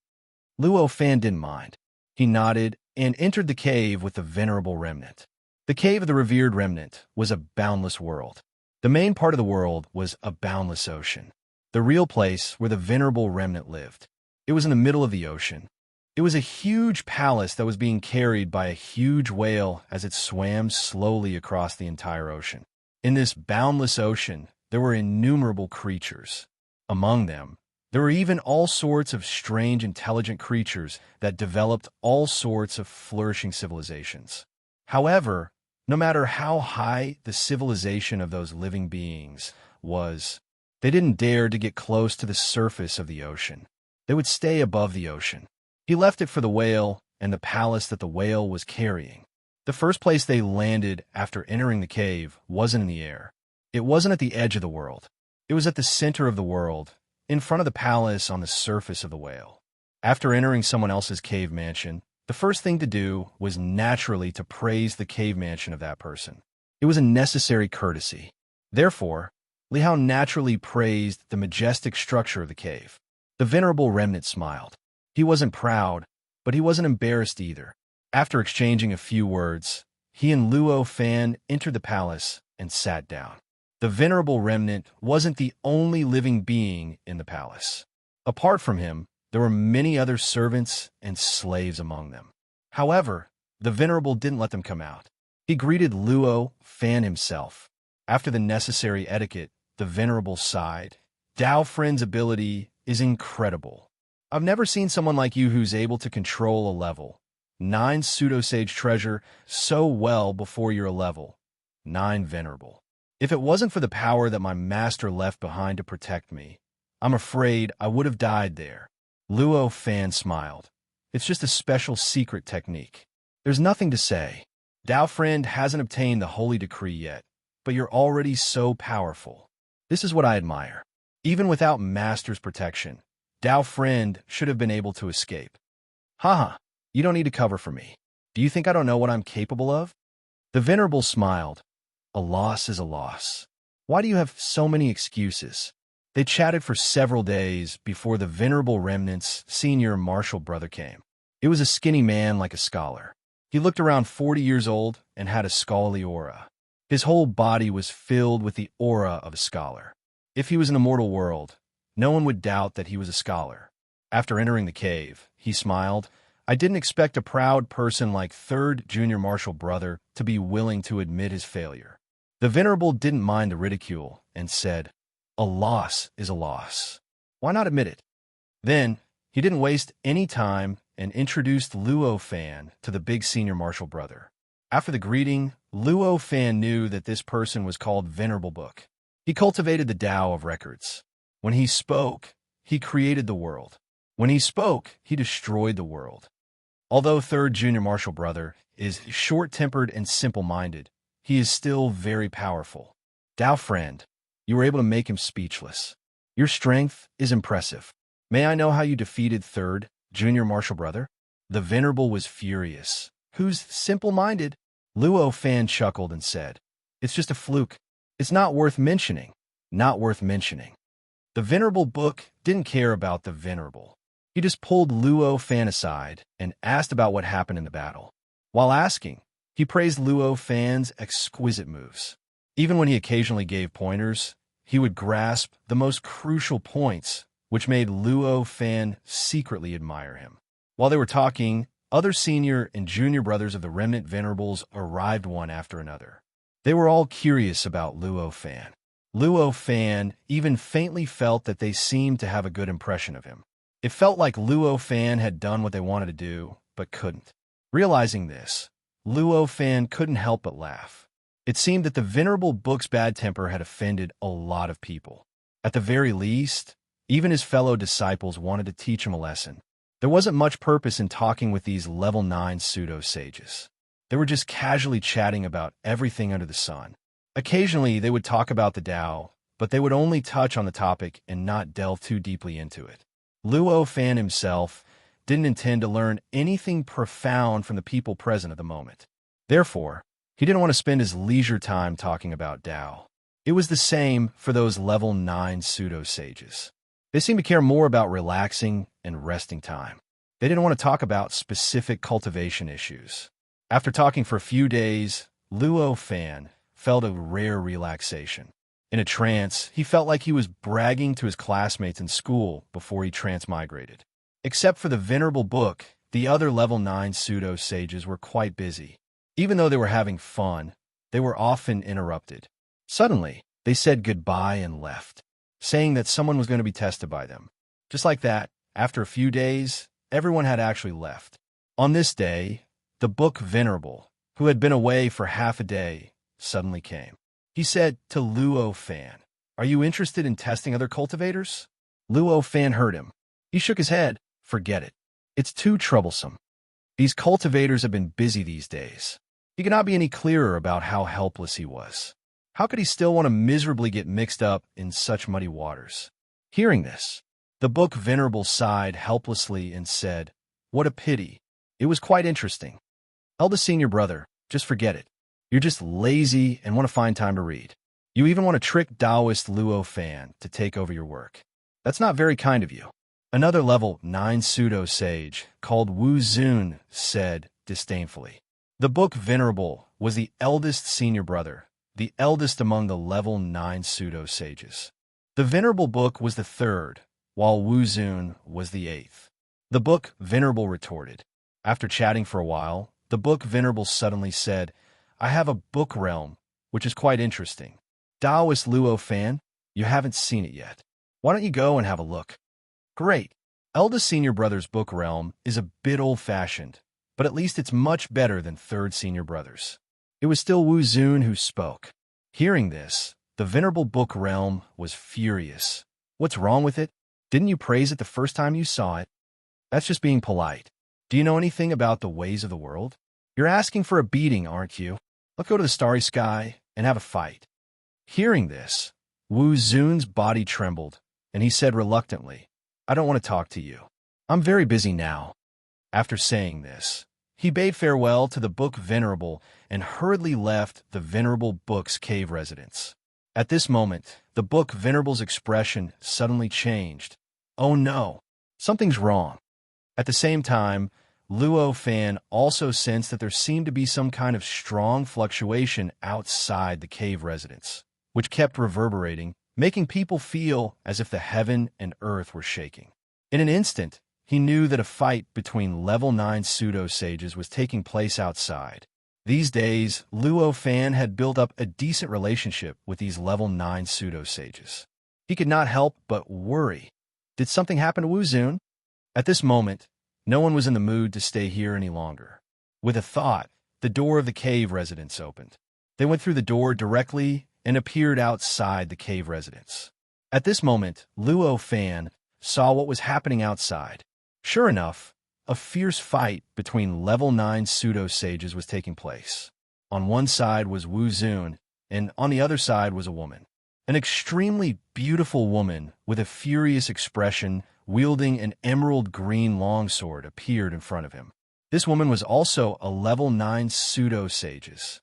Luo Fan didn't mind. He nodded and entered the cave with the venerable remnant. The cave of the revered remnant was a boundless world. The main part of the world was a boundless ocean. The real place where the venerable remnant lived. It was in the middle of the ocean. It was a huge palace that was being carried by a huge whale as it swam slowly across the entire ocean. In this boundless ocean, there were innumerable creatures. Among them, there were even all sorts of strange, intelligent creatures that developed all sorts of flourishing civilizations. However, no matter how high the civilization of those living beings was, they didn't dare to get close to the surface of the ocean. They would stay above the ocean. He left it for the whale and the palace that the whale was carrying. The first place they landed after entering the cave wasn't in the air. It wasn't at the edge of the world. It was at the center of the world, in front of the palace on the surface of the whale. After entering someone else's cave mansion, the first thing to do was naturally to praise the cave mansion of that person. It was a necessary courtesy. Therefore, Liao naturally praised the majestic structure of the cave. The venerable remnant smiled. He wasn't proud, but he wasn't embarrassed either. After exchanging a few words, he and Luo Fan entered the palace and sat down. The venerable remnant wasn't the only living being in the palace. Apart from him, there were many other servants and slaves among them. However, the venerable didn't let them come out. He greeted Luo Fan himself. After the necessary etiquette, the venerable sighed. Dao Friend's ability is incredible. I've never seen someone like you who's able to control a level 9 pseudo-sage treasure so well before you're a level 9 venerable. If it wasn't for the power that my master left behind to protect me, I'm afraid I would have died there. Luo Fan smiled. It's just a special secret technique. There's nothing to say. Dao Friend hasn't obtained the holy decree yet, but you're already so powerful. This is what I admire. Even without master's protection, Dao Friend should have been able to escape. Haha, you don't need to cover for me. Do you think I don't know what I'm capable of? The venerable smiled. A loss is a loss. Why do you have so many excuses? They chatted for several days before the venerable remnant's senior martial brother came. It was a skinny man like a scholar. He looked around 40 years old and had a scholarly aura. His whole body was filled with the aura of a scholar. If he was in the mortal world, no one would doubt that he was a scholar. After entering the cave, he smiled. I didn't expect a proud person like third junior martial brother to be willing to admit his failure. The venerable didn't mind the ridicule and said, a loss is a loss. Why not admit it? Then, he didn't waste any time and introduced Luo Fan to the big senior martial brother. After the greeting, Luo Fan knew that this person was called Venerable Book. He cultivated the Tao of records. When he spoke, he created the world. When he spoke, he destroyed the world. Although third junior martial brother is short-tempered and simple-minded, he is still very powerful. Dao Friend, you were able to make him speechless. Your strength is impressive. May I know how you defeated third junior martial brother? The venerable was furious. Who's simple-minded? Luo Fan chuckled and said, it's just a fluke. It's not worth mentioning. Not worth mentioning. The venerable book didn't care about the venerable. He just pulled Luo Fan aside and asked about what happened in the battle. While asking, he praised Luo Fan's exquisite moves. Even when he occasionally gave pointers, he would grasp the most crucial points, which made Luo Fan secretly admire him. While they were talking, other senior and junior brothers of the remnant venerables arrived one after another. They were all curious about Luo Fan. Luo Fan even faintly felt that they seemed to have a good impression of him. It felt like Luo Fan had done what they wanted to do, but couldn't. Realizing this, Luo Fan couldn't help but laugh. It seemed that the venerable book's bad temper had offended a lot of people. At the very least, even his fellow disciples wanted to teach him a lesson. There wasn't much purpose in talking with these level 9 pseudo-sages. They were just casually chatting about everything under the sun. Occasionally, they would talk about the Tao, but they would only touch on the topic and not delve too deeply into it. Luo Fan himself didn't intend to learn anything profound from the people present at the moment. Therefore, he didn't want to spend his leisure time talking about Tao. It was the same for those level 9 pseudo-sages. They seemed to care more about relaxing and resting time. They didn't want to talk about specific cultivation issues. After talking for a few days, Luo Fan felt a rare relaxation. In a trance, he felt like he was bragging to his classmates in school before he transmigrated. Except for the venerable book, the other level 9 pseudo-sages were quite busy. Even though they were having fun, they were often interrupted. Suddenly, they said goodbye and left, saying that someone was going to be tested by them. Just like that, after a few days, everyone had actually left. On this day, the book Venerable, who had been away for half a day, suddenly came. He said to Luo Fan, "Are you interested in testing other cultivators?" Luo Fan heard him. He shook his head. "Forget it. It's too troublesome. These cultivators have been busy these days." He could not be any clearer about how helpless he was. How could he still want to miserably get mixed up in such muddy waters? Hearing this, the book Venerable sighed helplessly and said, "What a pity. It was quite interesting. Eldest senior brother, just forget it. You're just lazy and want to find time to read. You even want to trick Taoist Luo Fan to take over your work. That's not very kind of you." Another level 9 pseudo-sage, called Wu Zun, said disdainfully. The book Venerable was the eldest senior brother, the eldest among the level 9 pseudo-sages. The Venerable book was the third, while Wu Zun was the eighth. The book Venerable retorted. After chatting for a while, the book Venerable suddenly said, "I have a book realm, which is quite interesting. Taoist Luo Fan, you haven't seen it yet. Why don't you go and have a look?" "Great. Eldest senior brother's book realm is a bit old-fashioned, but at least it's much better than third senior brother's." It was still Wu Zun who spoke. Hearing this, the Venerable book realm was furious. "What's wrong with it? Didn't you praise it the first time you saw it? That's just being polite. Do you know anything about the ways of the world? You're asking for a beating, aren't you? Let's go to the starry sky and have a fight." Hearing this, Wu Zun's body trembled, and he said reluctantly, "I don't want to talk to you. I'm very busy now." After saying this, he bade farewell to the book Venerable and hurriedly left the Venerable book's cave residence. At this moment, the book Venerable's expression suddenly changed. "Oh no, something's wrong." At the same time, Luo Fan also sensed that there seemed to be some kind of strong fluctuation outside the cave residence, which kept reverberating, making people feel as if the heaven and earth were shaking. In an instant, he knew that a fight between level 9 pseudo-sages was taking place outside. These days, Luo Fan had built up a decent relationship with these level 9 pseudo-sages. He could not help but worry. Did something happen to Wu Zun? At this moment, no one was in the mood to stay here any longer. With a thought, the door of the cave residence opened. They went through the door directly and appeared outside the cave residence. At this moment, Luo Fan saw what was happening outside. Sure enough, a fierce fight between level 9 pseudo-sages was taking place. On one side was Wu Zun, and on the other side was a woman. An extremely beautiful woman with a furious expression, wielding an emerald green longsword, appeared in front of him. This woman was also a level 9 pseudo-sages.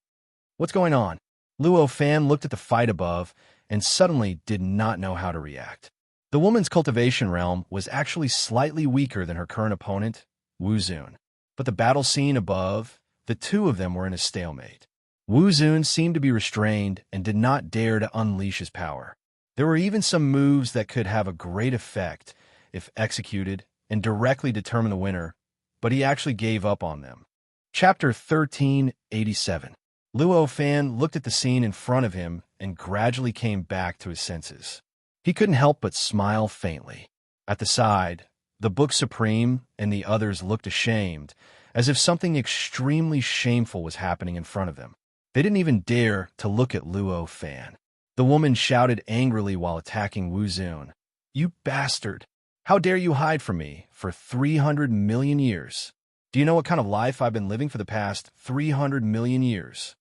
"What's going on?" Luo Fan looked at the fight above and suddenly did not know how to react. The woman's cultivation realm was actually slightly weaker than her current opponent, Wu Zun. But the battle scene above, the two of them were in a stalemate. Wu Zun seemed to be restrained and did not dare to unleash his power. There were even some moves that could have a great effect if executed and directly determine the winner, but he actually gave up on them. Chapter 1387. Luo Fan looked at the scene in front of him and gradually came back to his senses. He couldn't help but smile faintly. At the side, the book Supreme and the others looked ashamed, as if something extremely shameful was happening in front of them. They didn't even dare to look at Luo Fan. The woman shouted angrily while attacking Wu Zun. "You bastard! How dare you hide from me for 300 million years? Do you know what kind of life I've been living for the past 300 million years?"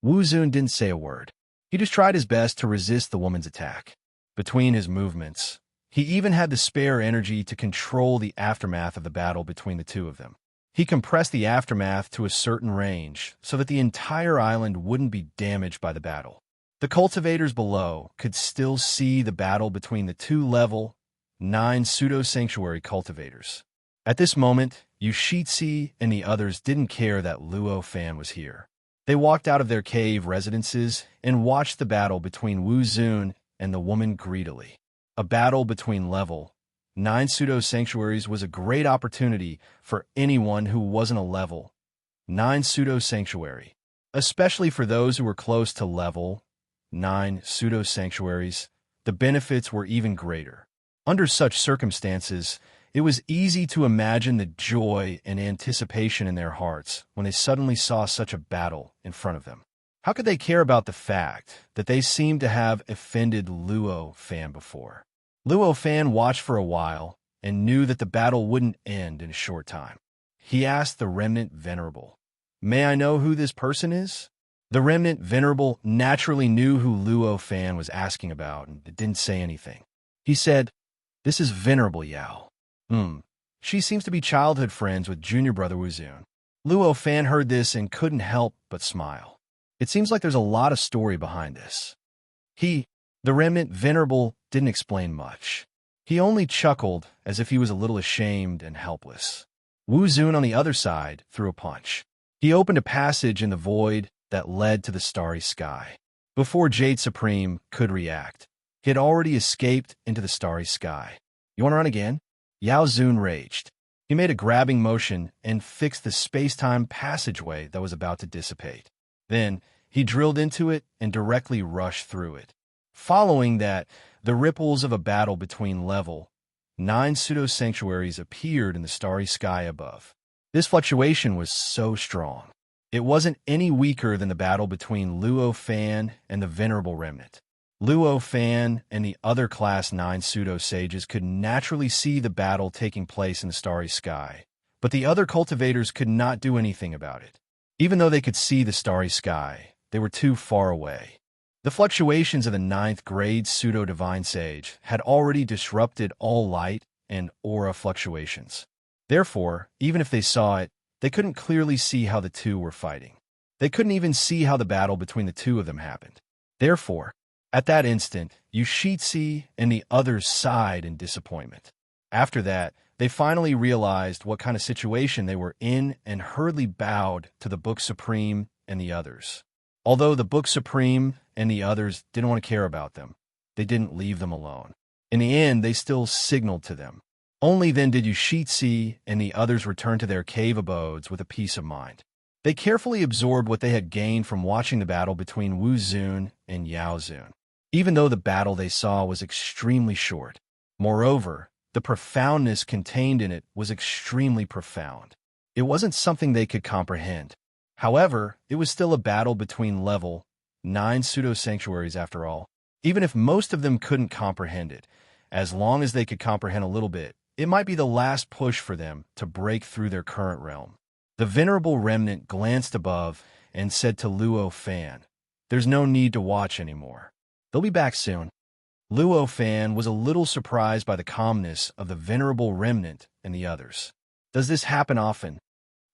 Wu Zun didn't say a word. He just tried his best to resist the woman's attack. Between his movements, he even had the spare energy to control the aftermath of the battle between the two of them. He compressed the aftermath to a certain range so that the entire island wouldn't be damaged by the battle. The cultivators below could still see the battle between the two level 9 pseudo-sanctuary cultivators. At this moment, Yushitsi and the others didn't care that Luo Fan was here. They walked out of their cave residences and watched the battle between Wu Zun and the woman greedily. A battle between level 9 pseudo-sanctuaries was a great opportunity for anyone who wasn't a level 9 pseudo-sanctuary, especially for those who were close to level 9 pseudo-sanctuaries. The benefits were even greater. Under such circumstances, it was easy to imagine the joy and anticipation in their hearts when they suddenly saw such a battle in front of them. How could they care about the fact that they seemed to have offended Luo Fan before? Luo Fan watched for a while and knew that the battle wouldn't end in a short time. He asked the Remnant Venerable, "May I know who this person is?" The Remnant Venerable naturally knew who Luo Fan was asking about and didn't say anything. He said, "This is Venerable Yao. She seems to be childhood friends with junior brother Wuzun." Luo Fan heard this and couldn't help but smile. It seems like there's a lot of story behind this. The Remnant Venerable, didn't explain much. He only chuckled as if he was a little ashamed and helpless. Wuzun, on the other side, threw a punch. He opened a passage in the void that led to the starry sky. Before Jade Supreme could react, he had already escaped into the starry sky. "You want to run again?" Yao Zun raged. He made a grabbing motion and fixed the space-time passageway that was about to dissipate. Then, he drilled into it and directly rushed through it. Following that, the ripples of a battle between level 9 pseudo-sanctuaries appeared in the starry sky above. This fluctuation was so strong. It wasn't any weaker than the battle between Luo Fan and the Venerable Remnant. Luo Fan and the other Class 9 pseudo-sages could naturally see the battle taking place in the starry sky, but the other cultivators could not do anything about it. Even though they could see the starry sky, they were too far away. The fluctuations of the 9th grade pseudo-divine sage had already disrupted all light and aura fluctuations. Therefore, even if they saw it, they couldn't clearly see how the two were fighting. They couldn't even see how the battle between the two of them happened. Therefore, at that instant, Yushitsi and the others sighed in disappointment. After that, they finally realized what kind of situation they were in and hurriedly bowed to the Book Supreme and the others. Although the Book Supreme and the others didn't want to care about them, they didn't leave them alone. In the end, they still signaled to them. Only then did Yushitsi and the others return to their cave abodes with a peace of mind. They carefully absorbed what they had gained from watching the battle between Wuzun and Yao Zun, even though the battle they saw was extremely short. Moreover, the profoundness contained in it was extremely profound. It wasn't something they could comprehend. However, it was still a battle between level 9 pseudo-sanctuaries after all. Even if most of them couldn't comprehend it, as long as they could comprehend a little bit, it might be the last push for them to break through their current realm. The Venerable Remnant glanced above and said to Luo Fan, "There's no need to watch anymore. They'll be back soon." Luo Fan was a little surprised by the calmness of the Venerable Remnant and the others. Does this happen often?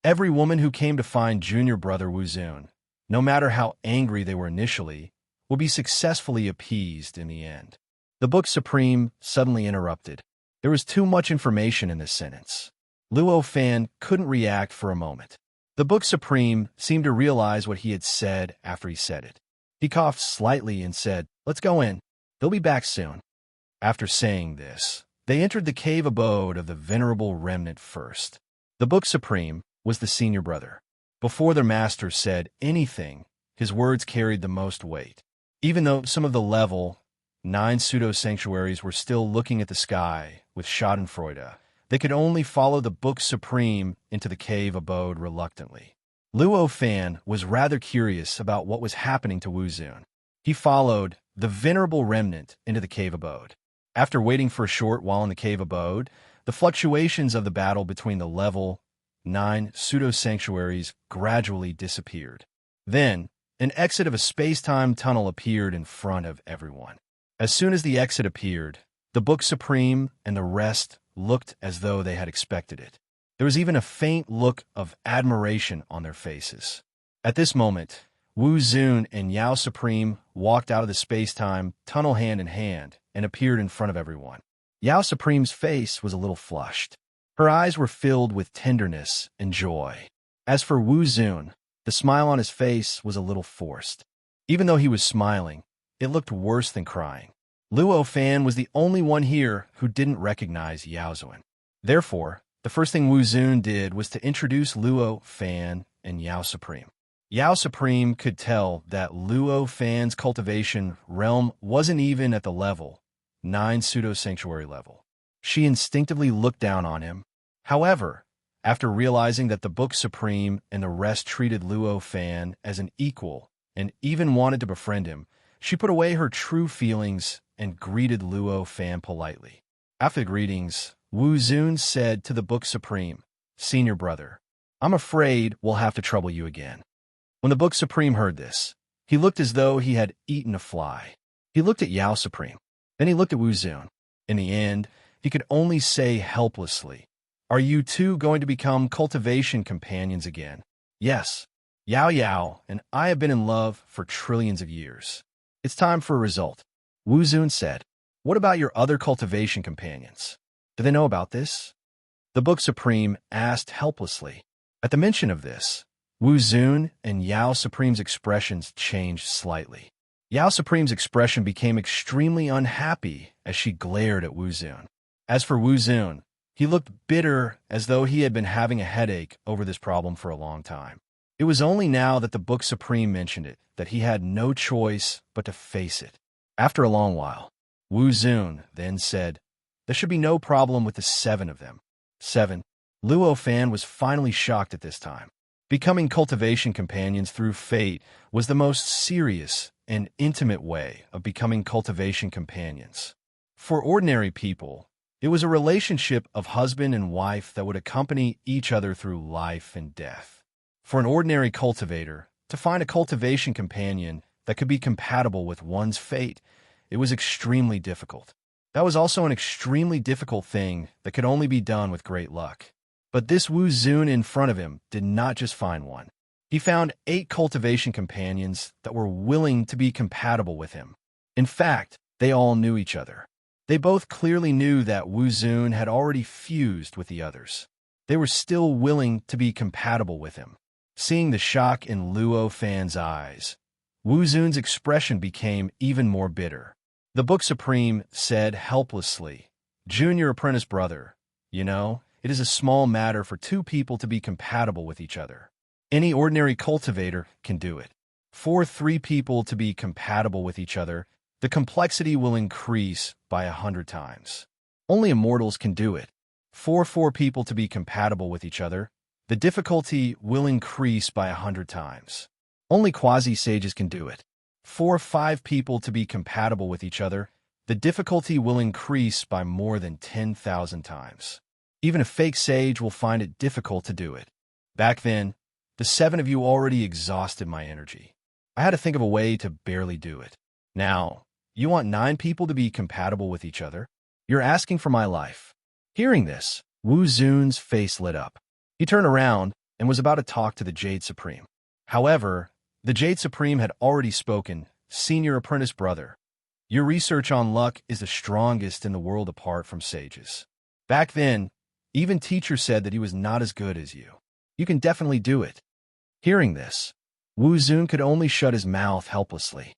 Every woman who came to find junior brother Wuzun, no matter how angry they were initially, will be successfully appeased in the end. The Book Supreme suddenly interrupted. There was too much information in this sentence. Luo Fan couldn't react for a moment. The Book Supreme seemed to realize what he had said after he said it. He coughed slightly and said, "Let's go in. They'll be back soon." After saying this, they entered the cave abode of the Venerable Remnant first. The Book Supreme was the senior brother. Before their master said anything, his words carried the most weight. Even though some of the level 9 pseudo-sanctuaries were still looking at the sky with schadenfreude, they could only follow the Book Supreme into the cave abode reluctantly. Luo Fan was rather curious about what was happening to Wuzun. He followed the Venerable Remnant into the cave abode. After waiting for a short while in the cave abode, the fluctuations of the battle between the level 9 pseudo-sanctuaries gradually disappeared. Then, an exit of a space-time tunnel appeared in front of everyone. As soon as the exit appeared, the Book Supreme and the rest looked as though they had expected it. There was even a faint look of admiration on their faces. At this moment, Wuzun and Yao Supreme walked out of the space-time tunnel hand in hand and appeared in front of everyone. Yao Supreme's face was a little flushed. Her eyes were filled with tenderness and joy. As for Wuzun, the smile on his face was a little forced. Even though he was smiling, it looked worse than crying. Luo Fan was the only one here who didn't recognize Yao Xuan. Therefore, the first thing Wu Zun did was to introduce Luo Fan and Yao Supreme. Yao Supreme could tell that Luo Fan's cultivation realm wasn't even at the level 9 pseudo-sanctuary level. She instinctively looked down on him. However, after realizing that the Book Supreme and the rest treated Luo Fan as an equal and even wanted to befriend him, she put away her true feelings and greeted Luo Fan politely. After the greetings, Wu Zun said to the Book Supreme, "Senior brother, I'm afraid we'll have to trouble you again." When the Book Supreme heard this, he looked as though he had eaten a fly. He looked at Yao Supreme. Then he looked at Wu Zun. In the end, he could only say helplessly, "Are you two going to become cultivation companions again?" "Yes. Yao Yao and I have been in love for trillions of years. It's time for a result." Wu Zun said, "What about your other cultivation companions? Do they know about this?" The Book Supreme asked helplessly. At the mention of this, Wu Zun and Yao Supreme's expressions changed slightly. Yao Supreme's expression became extremely unhappy as she glared at Wu Zun. As for Wu Zun, he looked bitter as though he had been having a headache over this problem for a long time. It was only now that the Book Supreme mentioned it that he had no choice but to face it. After a long while, Wu Zun then said, "There should be no problem with the 7 of them." 7. Luo Fan was finally shocked at this time. Becoming cultivation companions through fate was the most serious and intimate way of becoming cultivation companions. For ordinary people, it was a relationship of husband and wife that would accompany each other through life and death. For an ordinary cultivator, to find a cultivation companion that could be compatible with one's fate, it was extremely difficult. That was also an extremely difficult thing that could only be done with great luck. But this Wu Zun in front of him did not just find one. He found 8 cultivation companions that were willing to be compatible with him. In fact, they all knew each other. They both clearly knew that Wu Zun had already fused with the others. They were still willing to be compatible with him. Seeing the shock in Luo Fan's eyes, Wu Zun's expression became even more bitter. The Book Supreme said helplessly, "Junior apprentice brother, you know, it is a small matter for 2 people to be compatible with each other. Any ordinary cultivator can do it. For 3 people to be compatible with each other, the complexity will increase by 100 times. Only immortals can do it. For 4 people to be compatible with each other, the difficulty will increase by 100 times. Only quasi-sages can do it. For 5 people to be compatible with each other, the difficulty will increase by more than 10,000 times. Even a fake sage will find it difficult to do it. Back then, the 7 of you already exhausted my energy. I had to think of a way to barely do it. Now, you want 9 people to be compatible with each other? You're asking for my life." Hearing this, Wu Zun's face lit up. He turned around and was about to talk to the Jade Supreme. However, the Jade Supreme had already spoken. "Senior apprentice brother, your research on luck is the strongest in the world apart from sages. Back then, even teachers said that he was not as good as you. You can definitely do it." Hearing this, Wu Zun could only shut his mouth helplessly.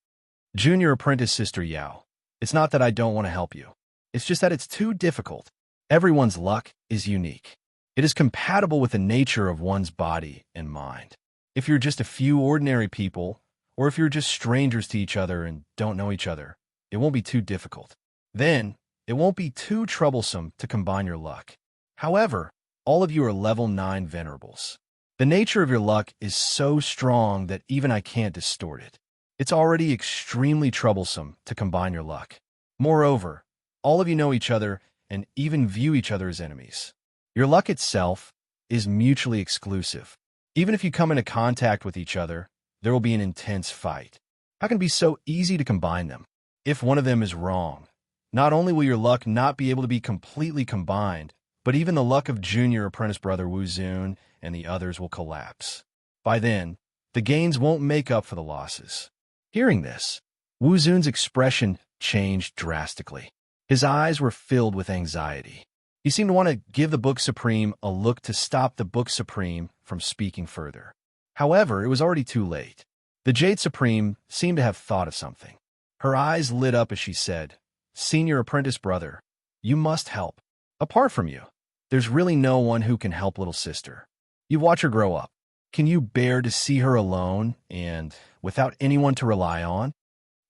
"Junior apprentice Sister Yao, it's not that I don't want to help you. It's just that it's too difficult. Everyone's luck is unique. It is compatible with the nature of one's body and mind. If you're just a few ordinary people, or if you're just strangers to each other and don't know each other, it won't be too difficult. Then, it won't be too troublesome to combine your luck. However, all of you are level 9 venerables. The nature of your luck is so strong that even I can't distort it. It's already extremely troublesome to combine your luck. Moreover, all of you know each other and even view each other as enemies. Your luck itself is mutually exclusive. Even if you come into contact with each other, there will be an intense fight. How can it be so easy to combine them? If one of them is wrong, not only will your luck not be able to be completely combined, but even the luck of junior apprentice brother Wu Zun and the others will collapse. By then, the gains won't make up for the losses." Hearing this, Wu Zun's expression changed drastically. His eyes were filled with anxiety. He seemed to want to give the Book Supreme a look to stop the Book Supreme from speaking further. However, it was already too late. The Jade Supreme seemed to have thought of something. Her eyes lit up as she said, Senior apprentice brother, you must help. Apart from you, there's really no one who can help little sister. You watch her grow up. Can you bear to see her alone and without anyone to rely on?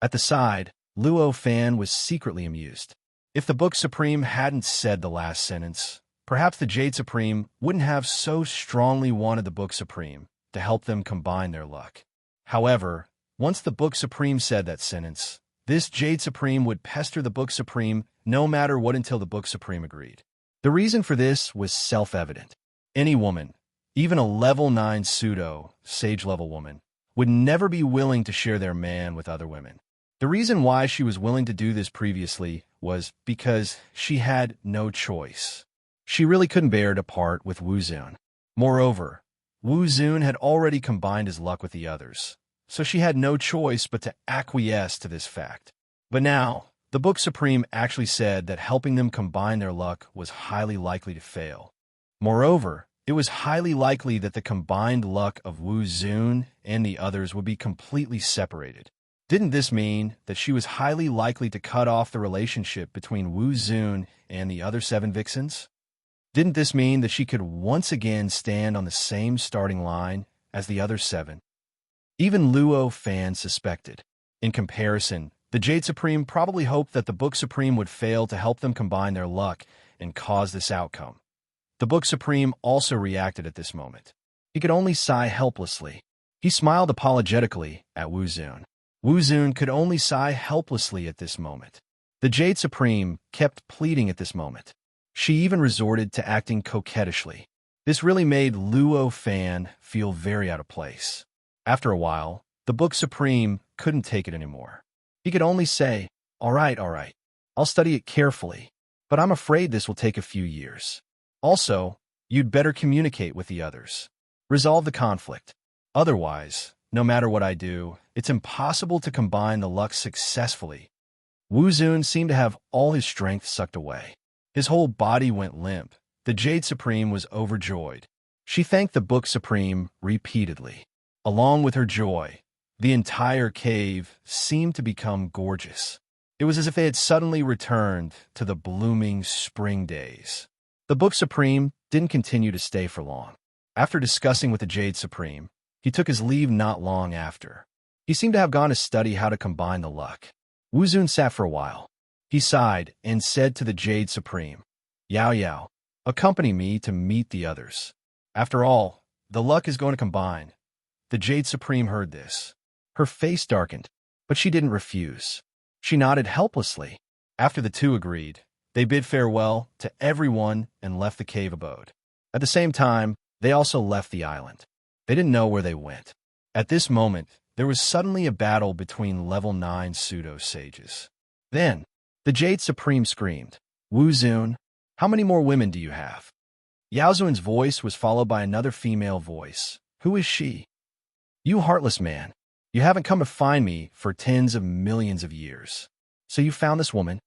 At the side, Luo Fan was secretly amused. If the Book Supreme hadn't said the last sentence, perhaps the Jade Supreme wouldn't have so strongly wanted the Book Supreme to help them combine their luck. However, once the Book Supreme said that sentence, this Jade Supreme would pester the Book Supreme no matter what until the Book Supreme agreed. The reason for this was self-evident. Any woman, even a level 9 pseudo, sage-level woman, would never be willing to share their man with other women. The reason why she was willing to do this previously was because she had no choice. She really couldn't bear to part with Wu Zun. Moreover, Wu Zun had already combined his luck with the others, so she had no choice but to acquiesce to this fact. But now, the Book Supreme actually said that helping them combine their luck was highly likely to fail. Moreover, it was highly likely that the combined luck of Wu Zun and the others would be completely separated. Didn't this mean that she was highly likely to cut off the relationship between Wu Zun and the other 7 vixens? Didn't this mean that she could once again stand on the same starting line as the other 7? Even Luo Fan suspected. In comparison, the Jade Supreme probably hoped that the Book Supreme would fail to help them combine their luck and cause this outcome. The Book Supreme also reacted at this moment. He could only sigh helplessly. He smiled apologetically at Wu Zun. Wu Zun could only sigh helplessly at this moment. The Jade Supreme kept pleading at this moment. She even resorted to acting coquettishly. This really made Luo Fan feel very out of place. After a while, the Book Supreme couldn't take it anymore. He could only say, all right, I'll study it carefully, but I'm afraid this will take a few years. Also, you'd better communicate with the others. Resolve the conflict. Otherwise, no matter what I do, it's impossible to combine the luck successfully. Wu Zun seemed to have all his strength sucked away. His whole body went limp. The Jade Supreme was overjoyed. She thanked the Book Supreme repeatedly. Along with her joy, the entire cave seemed to become gorgeous. It was as if they had suddenly returned to the blooming spring days. The Book Supreme didn't continue to stay for long. After discussing with the Jade Supreme, he took his leave not long after. He seemed to have gone to study how to combine the luck. Wu Zun sat for a while. He sighed and said to the Jade Supreme, Yao Yao, accompany me to meet the others. After all, the luck is going to combine. The Jade Supreme heard this. Her face darkened, but she didn't refuse. She nodded helplessly. After the two agreed, they bid farewell to everyone and left the cave abode. At the same time, they also left the island. They didn't know where they went. At this moment, there was suddenly a battle between level 9 pseudo-sages. Then, the Jade Supreme screamed, Wu Zun, how many more women do you have? Yao Zun's voice was followed by another female voice. Who is she? You heartless man. You haven't come to find me for tens of millions of years. So you found this woman?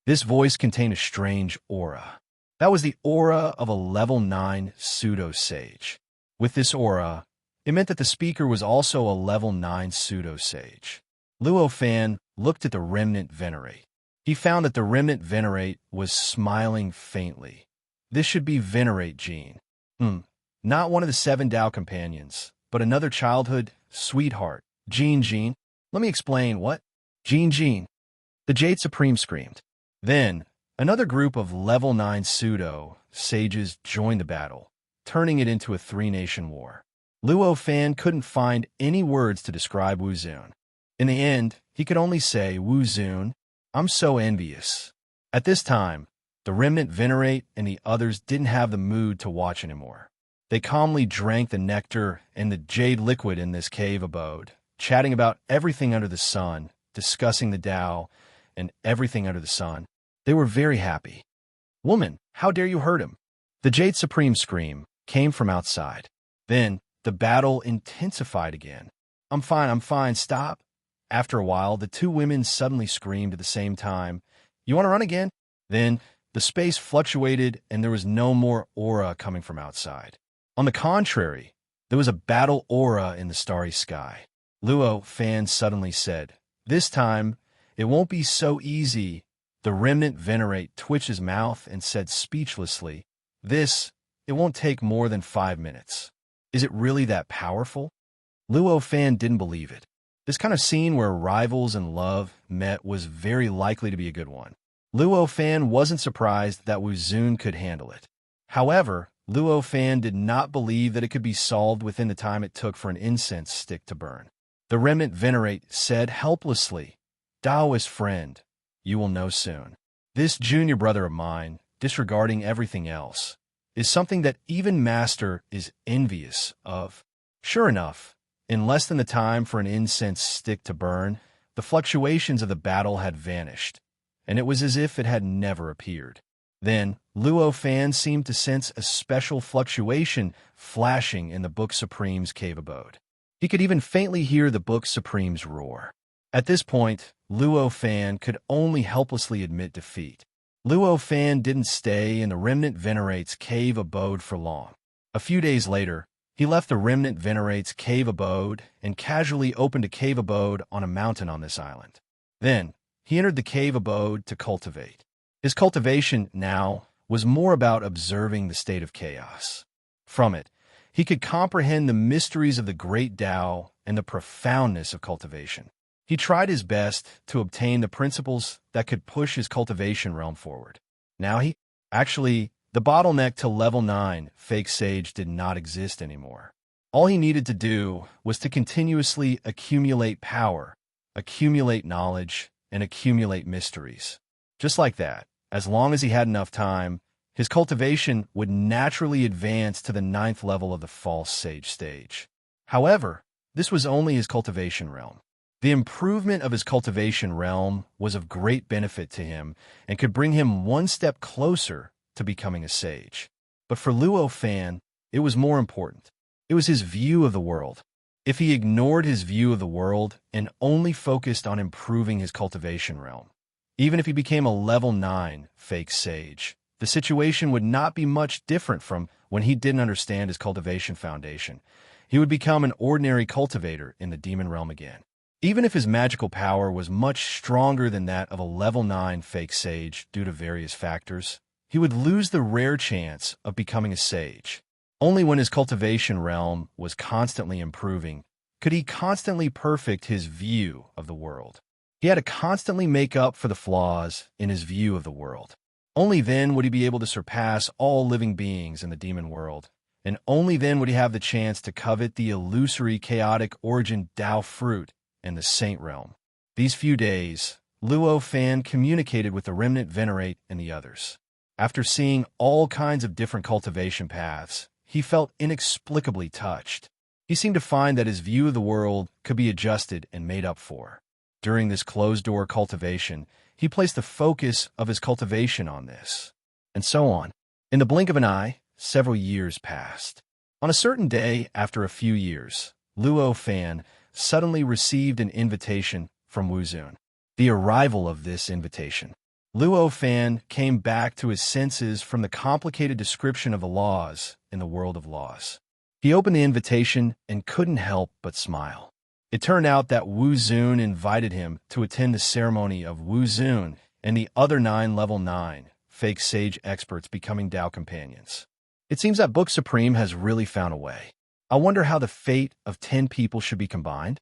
This voice contained a strange aura. That was the aura of a level 9 pseudo-sage. With this aura, it meant that the speaker was also a level 9 pseudo-sage. Luo Fan looked at the remnant venerate. He found that the remnant venerate was smiling faintly. This should be Venerate Jean. Not one of the 7 Dao companions, but another childhood sweetheart. Jean. Let me explain what? Jean. The Jade Supreme screamed. Then, another group of level 9 pseudo-sages joined the battle, turning it into a 3-nation war. Luo Fan couldn't find any words to describe Wu Zun. In the end, he could only say, Wu Zun, I'm so envious. At this time, the remnant venerate and the others didn't have the mood to watch anymore. They calmly drank the nectar and the jade liquid in this cave abode, chatting about everything under the sun, discussing the Tao and everything under the sun. They were very happy. Woman, how dare you hurt him? The Jade Supreme scream came from outside. Then, the battle intensified again. I'm fine, stop. After a while, the 2 women suddenly screamed at the same time, You want to run again? Then, the space fluctuated and there was no more aura coming from outside. On the contrary, there was a battle aura in the starry sky. Luo Fan suddenly said, This time, it won't be so easy The remnant venerate twitched his mouth and said speechlessly, it won't take more than 5 minutes. Is it really that powerful? Luo Fan didn't believe it. This kind of scene where rivals and love met was very likely to be a good one. Luo Fan wasn't surprised that Wu Zun could handle it. However, Luo Fan did not believe that it could be solved within the time it took for an incense stick to burn. The remnant venerate said helplessly, Taoist friend, you will know soon. This junior brother of mine, disregarding everything else, is something that even Master is envious of. Sure enough, in less than the time for an incense stick to burn, the fluctuations of the battle had vanished, and it was as if it had never appeared. Then, Luo Fan seemed to sense a special fluctuation flashing in the Book Supreme's cave abode. He could even faintly hear the Book Supreme's roar. At this point, Luo Fan could only helplessly admit defeat. Luo Fan didn't stay in the Remnant Venerate's cave abode for long. A few days later, he left the Remnant Venerate's cave abode and casually opened a cave abode on a mountain on this island. Then, he entered the cave abode to cultivate. His cultivation, now, was more about observing the state of chaos. From it, he could comprehend the mysteries of the great Tao and the profoundness of cultivation. He tried his best to obtain the principles that could push his cultivation realm forward. Now the bottleneck to level 9 fake sage did not exist anymore. All he needed to do was to continuously accumulate power, accumulate knowledge, and accumulate mysteries. Just like that, as long as he had enough time, his cultivation would naturally advance to the 9th level of the false sage stage. However, this was only his cultivation realm. The improvement of his cultivation realm was of great benefit to him and could bring him one step closer to becoming a sage. But for Luo Fan, it was more important. It was his view of the world. If he ignored his view of the world and only focused on improving his cultivation realm, even if he became a level 9 fake sage, the situation would not be much different from when he didn't understand his cultivation foundation. He would become an ordinary cultivator in the demon realm again. Even if his magical power was much stronger than that of a level 9 fake sage due to various factors, he would lose the rare chance of becoming a sage. Only when his cultivation realm was constantly improving could he constantly perfect his view of the world. He had to constantly make up for the flaws in his view of the world. Only then would he be able to surpass all living beings in the demon world, and only then would he have the chance to covet the illusory chaotic origin Tao fruit in the Saint realm. These few days, Luo Fan communicated with the Remnant Venerate and the others. After seeing all kinds of different cultivation paths, he felt inexplicably touched. He seemed to find that his view of the world could be adjusted and made up for. During this closed-door cultivation, he placed the focus of his cultivation on this. And so on. In the blink of an eye, several years passed. On a certain day, after a few years, Luo Fan suddenly received an invitation from Wu Zun. The arrival of this invitation. Luo Fan came back to his senses from the complicated description of the laws in the world of laws. He opened the invitation and couldn't help but smile. It turned out that Wu Zun invited him to attend the ceremony of Wu Zun and the other 9 level 9 fake sage experts becoming Tao companions. It seems that Book Supreme has really found a way. I wonder how the fate of 10 people should be combined?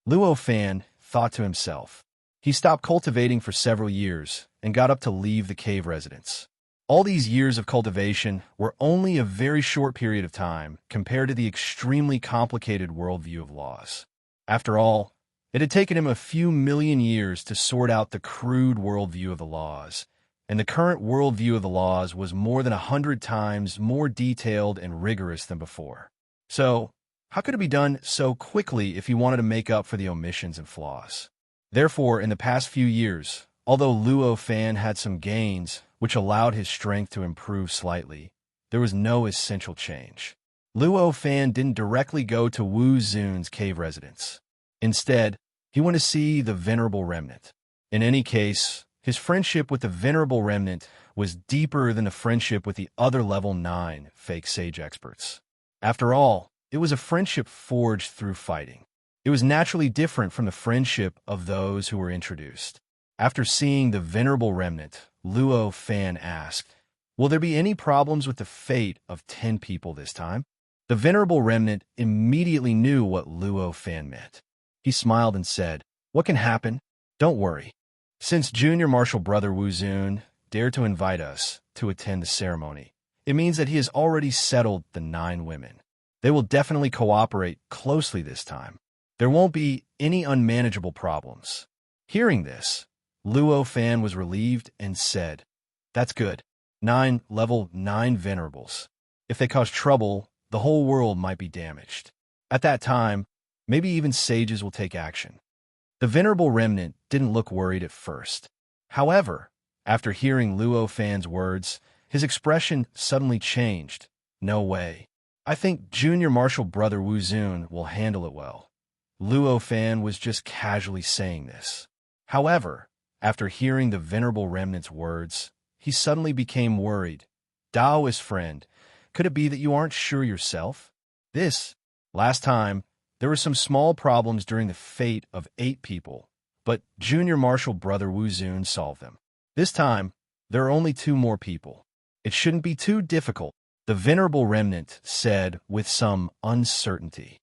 Luo Fan thought to himself. He stopped cultivating for several years and got up to leave the cave residence. All these years of cultivation were only a very short period of time compared to the extremely complicated worldview of laws. After all, it had taken him a few million years to sort out the crude worldview of the laws, and the current worldview of the laws was more than 100 times more detailed and rigorous than before. So, how could it be done so quickly if he wanted to make up for the omissions and flaws? Therefore, in the past few years, although Luo Fan had some gains which allowed his strength to improve slightly, there was no essential change. Luo Fan didn't directly go to Wu Zun's cave residence. Instead, he went to see the Venerable Remnant. In any case, his friendship with the Venerable Remnant was deeper than the friendship with the other level 9 fake sage experts. After all, it was a friendship forged through fighting. It was naturally different from the friendship of those who were introduced. After seeing the venerable remnant, Luo Fan asked, "Will there be any problems with the fate of 10 people this time?" The venerable remnant immediately knew what Luo Fan meant. He smiled and said, "What can happen? Don't worry. Since Junior Martial Brother Wuzun dared to invite us to attend the ceremony, it means that he has already settled the 9 women. They will definitely cooperate closely this time. There won't be any unmanageable problems." Hearing this, Luo Fan was relieved and said, "That's good. 9 level 9 venerables. If they cause trouble, the whole world might be damaged. At that time, maybe even sages will take action." The venerable remnant didn't look worried at first. However, after hearing Luo Fan's words, his expression suddenly changed. "No way. I think Junior Martial Brother Wuzun will handle it well." Luo Fan was just casually saying this. However, after hearing the venerable remnant's words, he suddenly became worried. "Daoist friend, could it be that you aren't sure yourself? Last time, there were some small problems during the fate of 8 people, but Junior Martial Brother Wuzun solved them. This time, there are only 2 more people. It shouldn't be too difficult," the venerable remnant said with some uncertainty.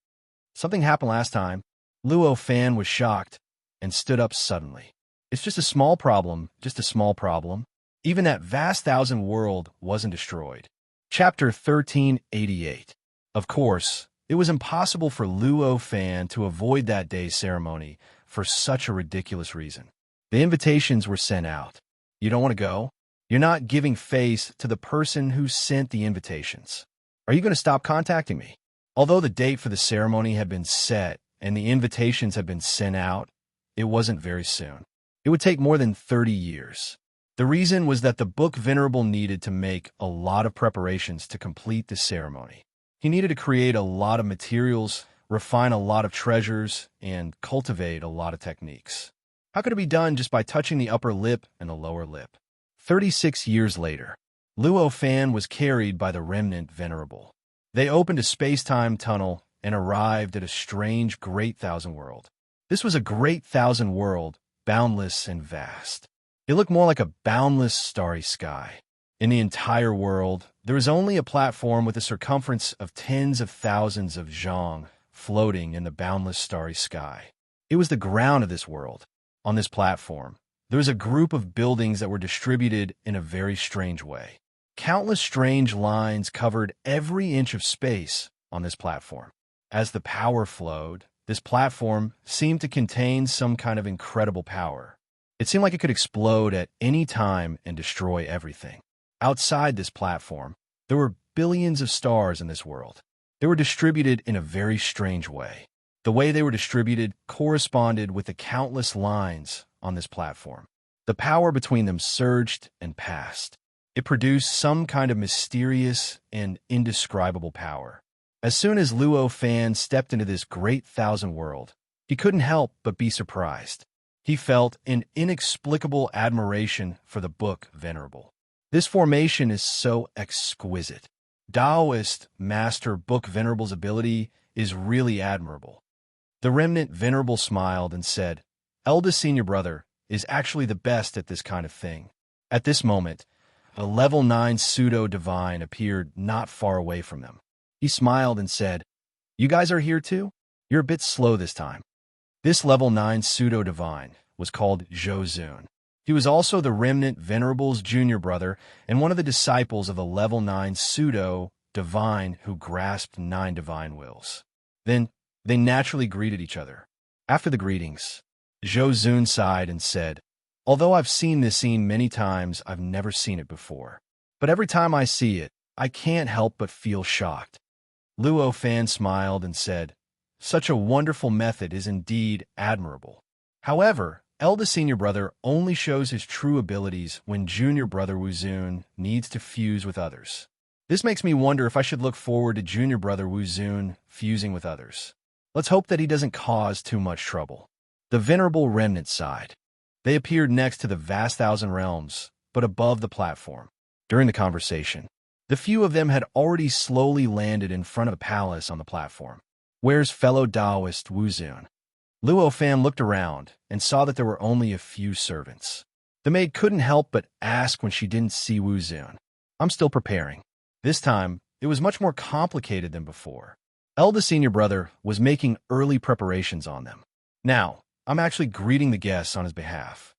"Something happened last time." Luo Fan was shocked and stood up suddenly. "It's just a small problem, just a small problem. Even that vast thousand world wasn't destroyed." Chapter 1388. Of course, it was impossible for Luo Fan to avoid that day's ceremony for such a ridiculous reason. The invitations were sent out. You don't want to go? You're not giving face to the person who sent the invitations. Are you going to stop contacting me? Although the date for the ceremony had been set and the invitations had been sent out, it wasn't very soon. It would take more than 30 years. The reason was that the book Venerable needed to make a lot of preparations to complete the ceremony. He needed to create a lot of materials, refine a lot of treasures, and cultivate a lot of techniques. How could it be done just by touching the upper lip and the lower lip? 36 years later, Luo Fan was carried by the remnant Venerable. They opened a space-time tunnel and arrived at a strange Great Thousand World. This was a Great Thousand World, boundless and vast. It looked more like a boundless starry sky. In the entire world, there is only a platform with a circumference of tens of thousands of zhang floating in the boundless starry sky. It was the ground of this world. On this platform, there was a group of buildings that were distributed in a very strange way. Countless strange lines covered every inch of space on this platform. As the power flowed, this platform seemed to contain some kind of incredible power. It seemed like it could explode at any time and destroy everything. Outside this platform, there were billions of stars in this world. They were distributed in a very strange way. The way they were distributed corresponded with the countless lines on this platform. The power between them surged and passed. It produced some kind of mysterious and indescribable power. As soon as Luo Fan stepped into this Great Thousand World, he couldn't help but be surprised. He felt an inexplicable admiration for the book Venerable. This formation is so exquisite. Taoist Master Book Venerable's ability is really admirable. The remnant Venerable smiled and said, "Eldest Senior Brother is actually the best at this kind of thing." At this moment, a level 9 pseudo-divine appeared not far away from them. He smiled and said, "You guys are here too? You're a bit slow this time." This level 9 pseudo-divine was called Zhozun. He was also the remnant Venerable's junior brother and one of the disciples of the level 9 pseudo-divine who grasped 9 divine wills. Then they naturally greeted each other. After the greetings, Zhozun sighed and said, "Although I've seen this scene many times, I've never seen it before. But every time I see it, I can't help but feel shocked." Luo Fan smiled and said, "Such a wonderful method is indeed admirable. However, eldest senior brother only shows his true abilities when junior brother Wuzun needs to fuse with others. This makes me wonder if I should look forward to junior brother Wuzun fusing with others. Let's hope that he doesn't cause too much trouble." The venerable remnant sighed. They appeared next to the vast thousand realms, but above the platform. During the conversation, the few of them had already slowly landed in front of the palace on the platform. "Where's fellow Taoist Wuzun?" Luo Fan looked around and saw that there were only a few servants. The maid couldn't help but ask when she didn't see Wu Zun. "I'm still preparing." This time, it was much more complicated than before. Eldest senior brother was making early preparations on them. "Now, I'm actually greeting the guests on his behalf."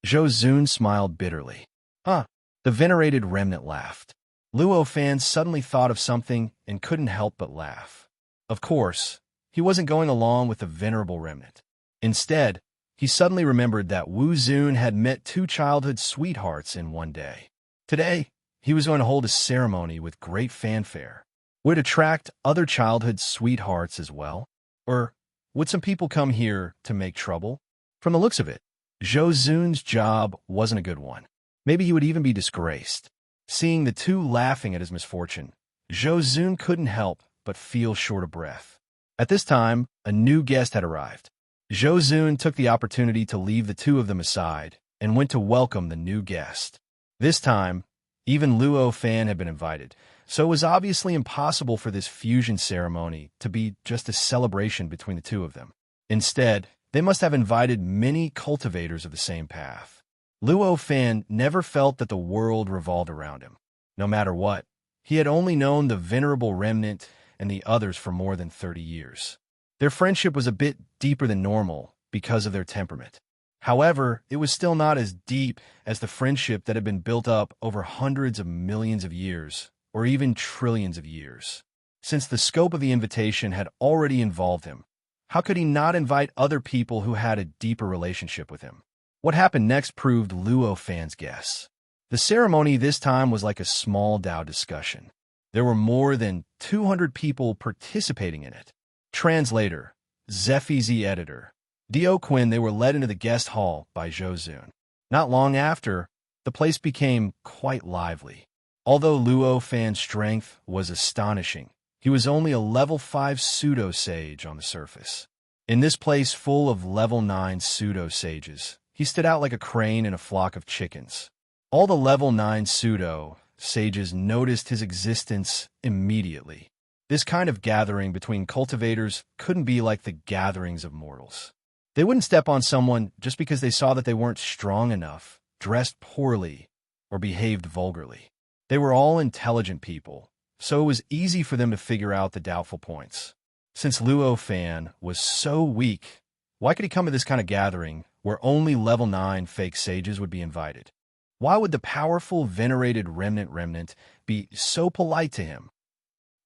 Zhou Zun smiled bitterly. "Huh." The venerated remnant laughed. Luo Fan suddenly thought of something and couldn't help but laugh. Of course, he wasn't going along with the venerable remnant. Instead, he suddenly remembered that Wu Zun had met two childhood sweethearts in one day. Today, he was going to hold a ceremony with great fanfare. Would it attract other childhood sweethearts as well? Or would some people come here to make trouble? From the looks of it, Zhou Zun's job wasn't a good one. Maybe he would even be disgraced. Seeing the two laughing at his misfortune, Zhou Zun couldn't help but feel short of breath. At this time, a new guest had arrived. Zhou Zun took the opportunity to leave the two of them aside and went to welcome the new guest. This time, even Luo Fan had been invited, so it was obviously impossible for this fusion ceremony to be just a celebration between the two of them. Instead, they must have invited many cultivators of the same path. Luo Fan never felt that the world revolved around him. No matter what, he had only known the venerable remnant and the others for more than 30 years. Their friendship was a bit deeper than normal because of their temperament. However, it was still not as deep as the friendship that had been built up over hundreds of millions of years, or even trillions of years. Since the scope of the invitation had already involved him, how could he not invite other people who had a deeper relationship with him? What happened next proved Luo Fan's guess. The ceremony this time was like a small Dao discussion. There were more than 200 people participating in it. Translator, Zephy Z editor, Dio Quinn. They were led into the guest hall by Zhou Zun. Not long after, the place became quite lively. Although Luo Fan's strength was astonishing, he was only a level 5 pseudo-sage on the surface. In this place full of level 9 pseudo-sages, he stood out like a crane in a flock of chickens. All the level 9 pseudo-sages noticed his existence immediately. This kind of gathering between cultivators couldn't be like the gatherings of mortals. They wouldn't step on someone just because they saw that they weren't strong enough, dressed poorly, or behaved vulgarly. They were all intelligent people, so it was easy for them to figure out the doubtful points. Since Luo Fan was so weak, why could he come to this kind of gathering where only level 9 fake sages would be invited? Why would the powerful, venerated remnant be so polite to him?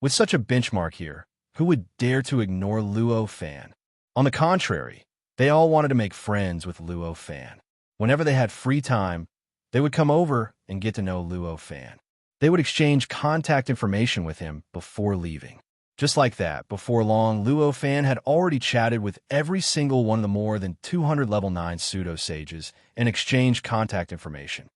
With such a benchmark here, who would dare to ignore Luo Fan? On the contrary, they all wanted to make friends with Luo Fan. Whenever they had free time, they would come over and get to know Luo Fan. They would exchange contact information with him before leaving. Just like that, before long, Luo Fan had already chatted with every single one of the more than 200 level 9 pseudo-sages and exchanged contact information.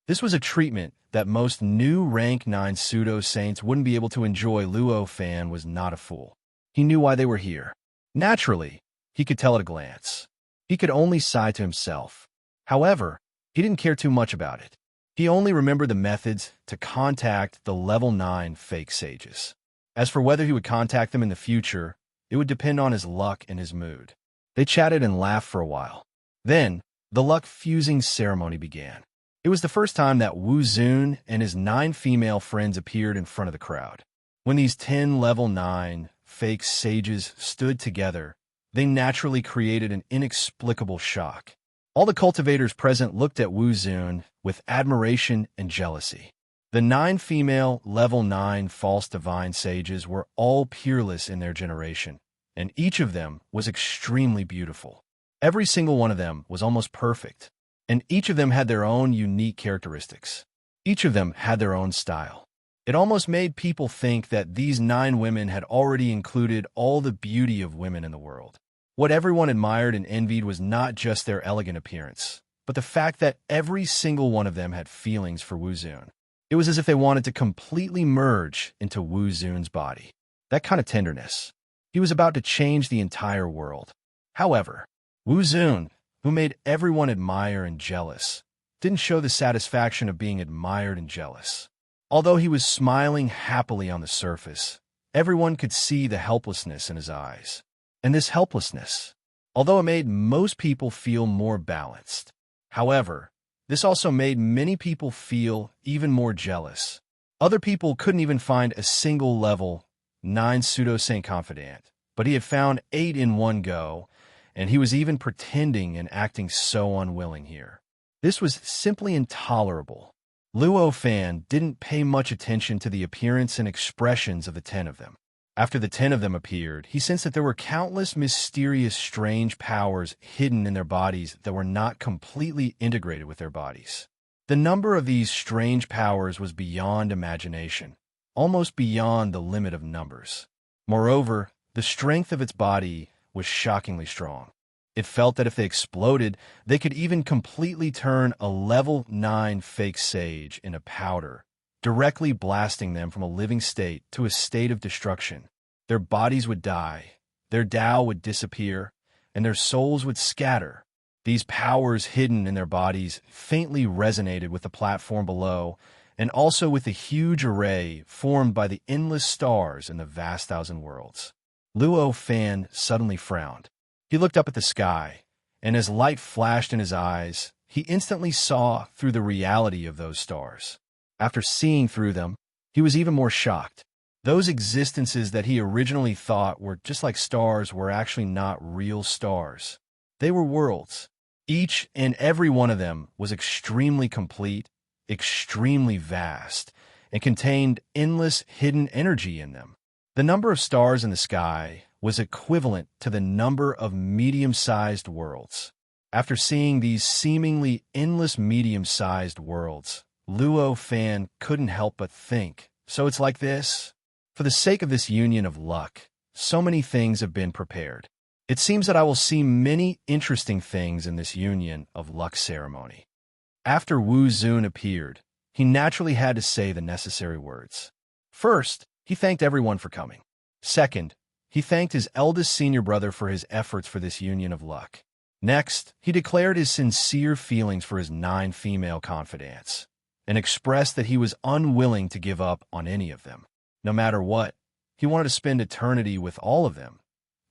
This was a treatment that most new rank 9 pseudo-saints wouldn't be able to enjoy. Luo Fan was not a fool. He knew why they were here. Naturally, he could tell at a glance. He could only sigh to himself. However, he didn't care too much about it. He only remembered the methods to contact the level 9 fake sages. As for whether he would contact them in the future, it would depend on his luck and his mood. They chatted and laughed for a while. Then, the luck-fusing ceremony began. It was the first time that Wu Zun and his 9 female friends appeared in front of the crowd. When these 10 level 9 fake sages stood together, they naturally created an inexplicable shock. All the cultivators present looked at Wu Zun with admiration and jealousy. The 9 female level 9 false divine sages were all peerless in their generation, and each of them was extremely beautiful. Every single one of them was almost perfect, and each of them had their own unique characteristics. Each of them had their own style. It almost made people think that these 9 women had already included all the beauty of women in the world. What everyone admired and envied was not just their elegant appearance, but the fact that every single one of them had feelings for Wu Zun. It was as if they wanted to completely merge into Wu Zun's body. That kind of tenderness. He was about to change the entire world. However, Wu Zun, who made everyone admire and jealous, didn't show the satisfaction of being admired and jealous. Although he was smiling happily on the surface, everyone could see the helplessness in his eyes. And this helplessness, although it made most people feel more balanced. However, this also made many people feel even more jealous. Other people couldn't even find a single level 9 pseudo-saint confidant, but he had found 8 in one go, and he was even pretending and acting so unwilling here. This was simply intolerable. Luo Fan didn't pay much attention to the appearance and expressions of the 10 of them. After the 10 of them appeared, he sensed that there were countless mysterious, strange powers hidden in their bodies that were not completely integrated with their bodies. The number of these strange powers was beyond imagination, almost beyond the limit of numbers. Moreover, the strength of its body was shockingly strong. It felt that if they exploded, they could even completely turn a level 9 fake sage into powder, directly blasting them from a living state to a state of destruction. Their bodies would die, their Tao would disappear, and their souls would scatter. These powers hidden in their bodies faintly resonated with the platform below, and also with the huge array formed by the endless stars in the vast thousand worlds. Luo Fan suddenly frowned. He looked up at the sky, and as light flashed in his eyes, he instantly saw through the reality of those stars. After seeing through them, he was even more shocked. Those existences that he originally thought were just like stars were actually not real stars. They were worlds. Each and every one of them was extremely complete, extremely vast, and contained endless hidden energy in them. The number of stars in the sky was equivalent to the number of medium-sized worlds. After seeing these seemingly endless medium-sized worlds, Luo Fan couldn't help but think, so it's like this? For the sake of this union of luck, so many things have been prepared. It seems that I will see many interesting things in this union of luck ceremony. After Wu Zun appeared, he naturally had to say the necessary words. First, he thanked everyone for coming. Second, he thanked his eldest senior brother for his efforts for this union of luck. Next, he declared his sincere feelings for his 9 female confidants, and expressed that he was unwilling to give up on any of them. No matter what, he wanted to spend eternity with all of them.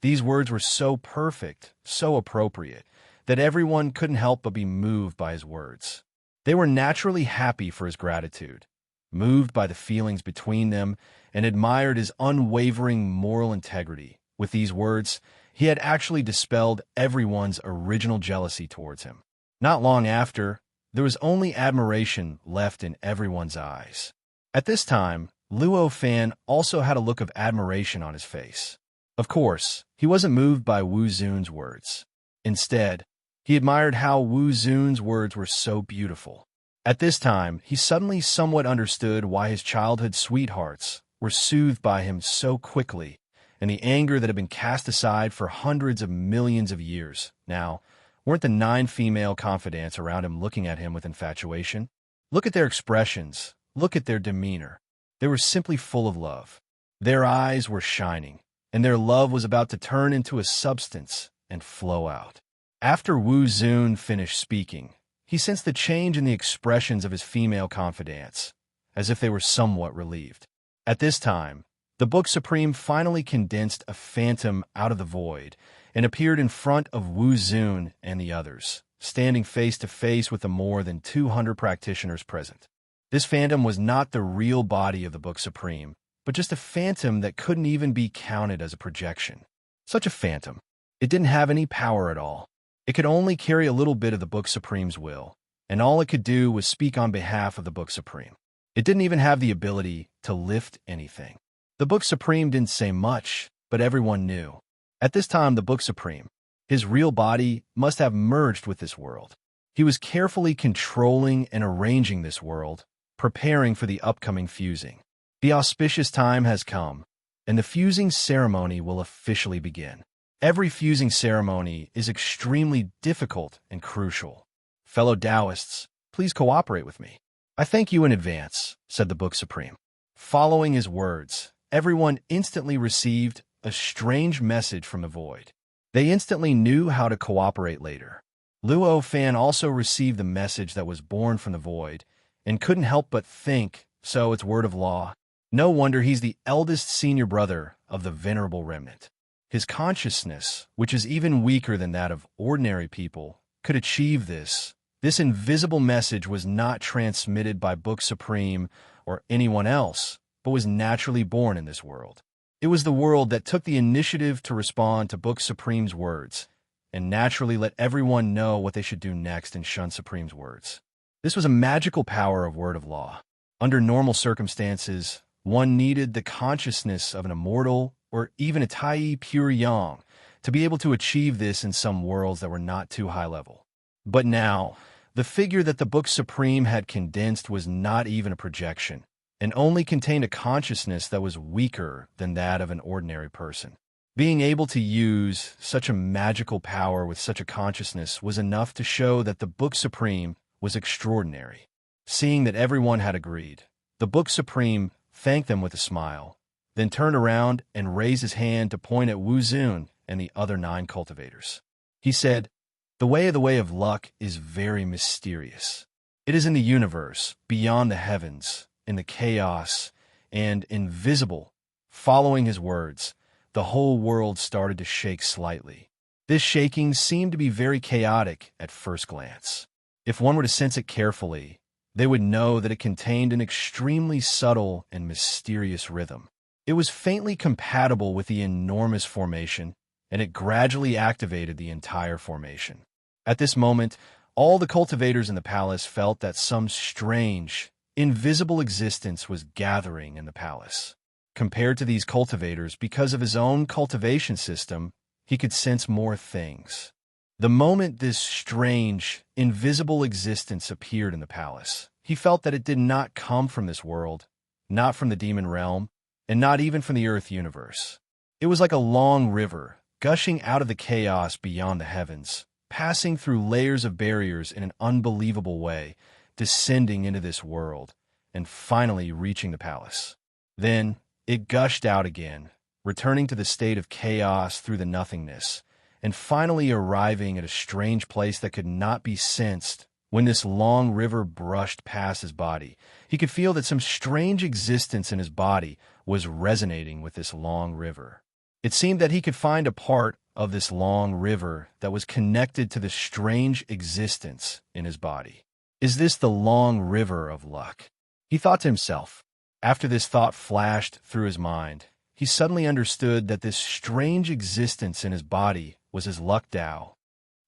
These words were so perfect, so appropriate, that everyone couldn't help but be moved by his words. They were naturally happy for his gratitude, moved by the feelings between them, and admired his unwavering moral integrity. With these words, he had actually dispelled everyone's original jealousy towards him. Not long after, there was only admiration left in everyone's eyes. At this time, Luo Fan also had a look of admiration on his face. Of course, he wasn't moved by Wu Zun's words. Instead, he admired how Wu Zun's words were so beautiful. At this time, he suddenly somewhat understood why his childhood sweethearts were soothed by him so quickly, and the anger that had been cast aside for hundreds of millions of years. Now, weren't the 9 female confidants around him looking at him with infatuation? Look at their expressions. Look at their demeanor. They were simply full of love. Their eyes were shining, and their love was about to turn into a substance and flow out. After Wu Zun finished speaking, he sensed the change in the expressions of his female confidants, as if they were somewhat relieved. At this time, the Book Supreme finally condensed a phantom out of the void and appeared in front of Wu Zun and the others, standing face to face with the more than 200 practitioners present. This phantom was not the real body of the Book Supreme, but just a phantom that couldn't even be counted as a projection. Such a phantom. It didn't have any power at all. It could only carry a little bit of the Book Supreme's will, and all it could do was speak on behalf of the Book Supreme. It didn't even have the ability to lift anything. The Book Supreme didn't say much, but everyone knew. At this time, the Book Supreme, his real body, must have merged with this world. He was carefully controlling and arranging this world, preparing for the upcoming fusing. The auspicious time has come, and the fusing ceremony will officially begin. Every fusing ceremony is extremely difficult and crucial. Fellow Taoists, please cooperate with me. I thank you in advance, said the Book Supreme. Following his words, everyone instantly received a strange message from the void. They instantly knew how to cooperate later. Luo Fan also received the message that was born from the void, and couldn't help but think, so it's word of law. No wonder he's the eldest senior brother of the Venerable Remnant. His consciousness, which is even weaker than that of ordinary people, could achieve this. This invisible message was not transmitted by Book Supreme or anyone else, but was naturally born in this world. It was the world that took the initiative to respond to Book Supreme's words, and naturally let everyone know what they should do next and shun Supreme's words. This was a magical power of word of law. Under normal circumstances, one needed the consciousness of an immortal or even a Tai pure yang to be able to achieve this in some worlds that were not too high level. But now, the figure that the Book Supreme had condensed was not even a projection, and only contained a consciousness that was weaker than that of an ordinary person. Being able to use such a magical power with such a consciousness was enough to show that the Book Supreme was extraordinary. Seeing that everyone had agreed, the Book Supreme thanked them with a smile, then turned around and raised his hand to point at Wu Zun and the other 9 cultivators. He said, "The way of luck is very mysterious. It is in the universe, beyond the heavens, in the chaos, and invisible." Following his words, the whole world started to shake slightly. This shaking seemed to be very chaotic at first glance. If one were to sense it carefully, they would know that it contained an extremely subtle and mysterious rhythm. It was faintly compatible with the enormous formation, and it gradually activated the entire formation. At this moment, all the cultivators in the palace felt that some strange, invisible existence was gathering in the palace. Compared to these cultivators, because of his own cultivation system, he could sense more things. The moment this strange, invisible existence appeared in the palace, he felt that it did not come from this world, not from the demon realm, and not even from the Earth universe. It was like a long river, gushing out of the chaos beyond the heavens, passing through layers of barriers in an unbelievable way, descending into this world, and finally reaching the palace. Then, it gushed out again, returning to the state of chaos through the nothingness, and finally arriving at a strange place that could not be sensed. When this long river brushed past his body, he could feel that some strange existence in his body was resonating with this long river. It seemed that he could find a part of this long river that was connected to the strange existence in his body. Is this the long river of luck? He thought to himself. After this thought flashed through his mind, he suddenly understood that this strange existence in his body was his luck Tao.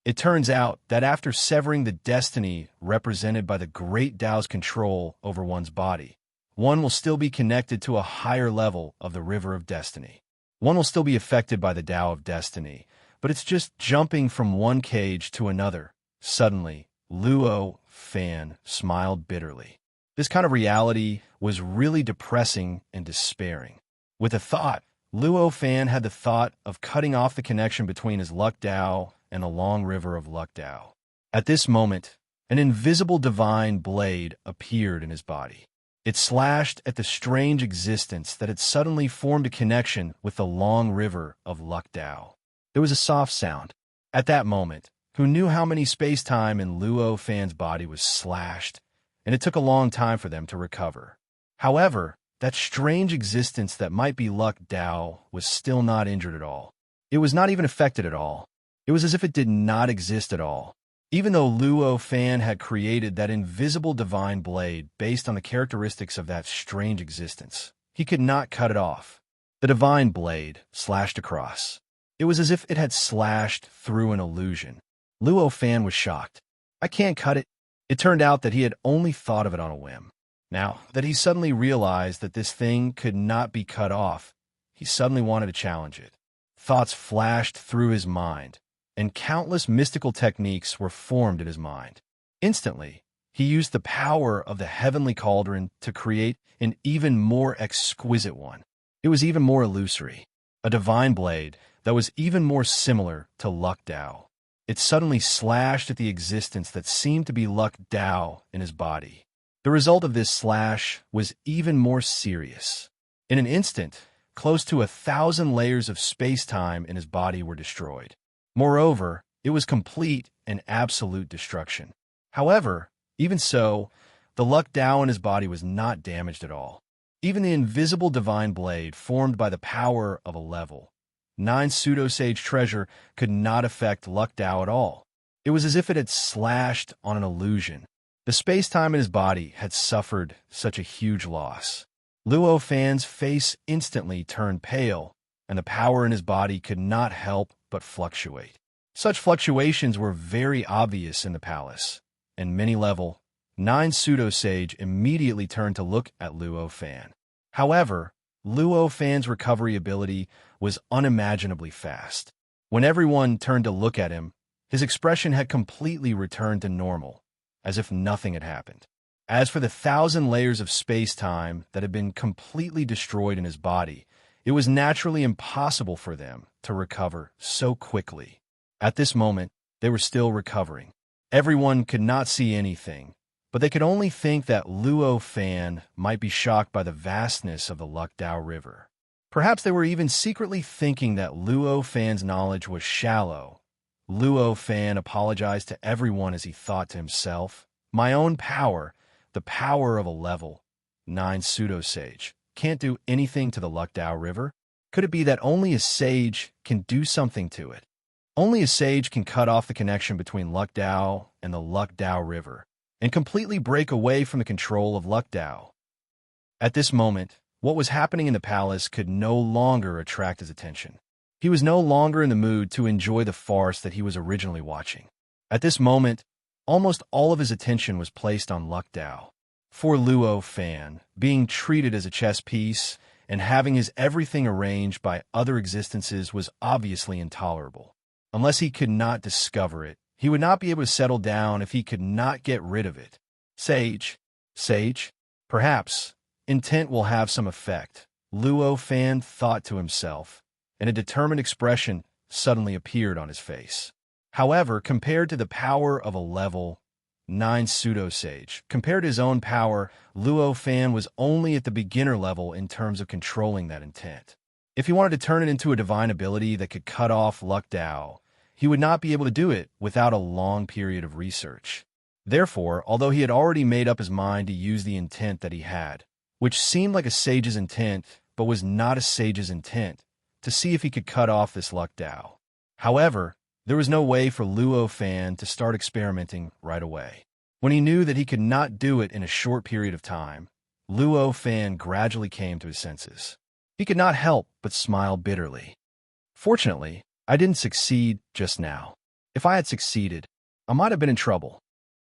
It turns out that after severing the destiny represented by the great Tao's control over one's body, one will still be connected to a higher level of the river of destiny. One will still be affected by the Tao of destiny, but it's just jumping from one cage to another. Suddenly, Luo Fan smiled bitterly. This kind of reality was really depressing and despairing. With a thought, Luo Fan had the thought of cutting off the connection between his luck Tao and the long river of luck Tao. At this moment, an invisible divine blade appeared in his body. It slashed at the strange existence that had suddenly formed a connection with the long river of luck Tao. There was a soft sound. At that moment, who knew how many space-time in Luo Fan's body was slashed, and it took a long time for them to recover. However, that strange existence that might be luck Tao was still not injured at all. It was not even affected at all. It was as if it did not exist at all. Even though Luo Fan had created that invisible divine blade based on the characteristics of that strange existence, he could not cut it off. The divine blade slashed across. It was as if it had slashed through an illusion. Luo Fan was shocked. "I can't cut it." It turned out that he had only thought of it on a whim. Now that he suddenly realized that this thing could not be cut off, he suddenly wanted to challenge it. Thoughts flashed through his mind, and countless mystical techniques were formed in his mind. Instantly, he used the power of the heavenly cauldron to create an even more exquisite one. It was even more illusory, a divine blade that was even more similar to luck Tao. It suddenly slashed at the existence that seemed to be luck Tao in his body. The result of this slash was even more serious. In an instant, close to 1,000 layers of space-time in his body were destroyed. Moreover, it was complete and absolute destruction. However, even so, the luck Tao in his body was not damaged at all. Even the invisible divine blade formed by the power of a level, 9 pseudo-sage treasure could not affect Luck Dao at all. It was as if it had slashed on an illusion. The space-time in his body had suffered such a huge loss. Luo Fan's face instantly turned pale, and the power in his body could not help but fluctuate. Such fluctuations were very obvious in the palace, and many-level 9 pseudo-sage immediately turned to look at Luo Fan. However, Luo Fan's recovery ability was unimaginably fast. When everyone turned to look at him, his expression had completely returned to normal, as if nothing had happened. As for the 1,000 layers of space-time that had been completely destroyed in his body, it was naturally impossible for them to recover so quickly. At this moment, they were still recovering. Everyone could not see anything, but they could only think that Luo Fan might be shocked by the vastness of the Luck Dao River. Perhaps they were even secretly thinking that Luo Fan's knowledge was shallow. Luo Fan apologized to everyone as he thought to himself, "My own power, the power of a level 9 pseudo-sage, can't do anything to the Luck Dao River? Could it be that only a sage can do something to it? Only a sage can cut off the connection between Luck Dao and the Luck Dao River, and completely break away from the control of Luck Dao." At this moment, what was happening in the palace could no longer attract his attention. He was no longer in the mood to enjoy the farce that he was originally watching. At this moment, almost all of his attention was placed on Luck Dao. For Luo Fan, being treated as a chess piece and having his everything arranged by other existences was obviously intolerable. Unless he could not discover it, he would not be able to settle down if he could not get rid of it. Sage, perhaps, intent will have some effect, Luo Fan thought to himself, and a determined expression suddenly appeared on his face. However, compared to the power of a level 9 pseudo-sage, compared to his own power, Luo Fan was only at the beginner level in terms of controlling that intent. If he wanted to turn it into a divine ability that could cut off Luck Dao, he would not be able to do it without a long period of research. Therefore, although he had already made up his mind to use the intent that he had, which seemed like a sage's intent but was not a sage's intent, to see if he could cut off this Luck Dao. However, there was no way for Luo Fan to start experimenting right away. When he knew that he could not do it in a short period of time, Luo Fan gradually came to his senses. He could not help but smile bitterly. "Fortunately, I didn't succeed just now. If I had succeeded, I might have been in trouble."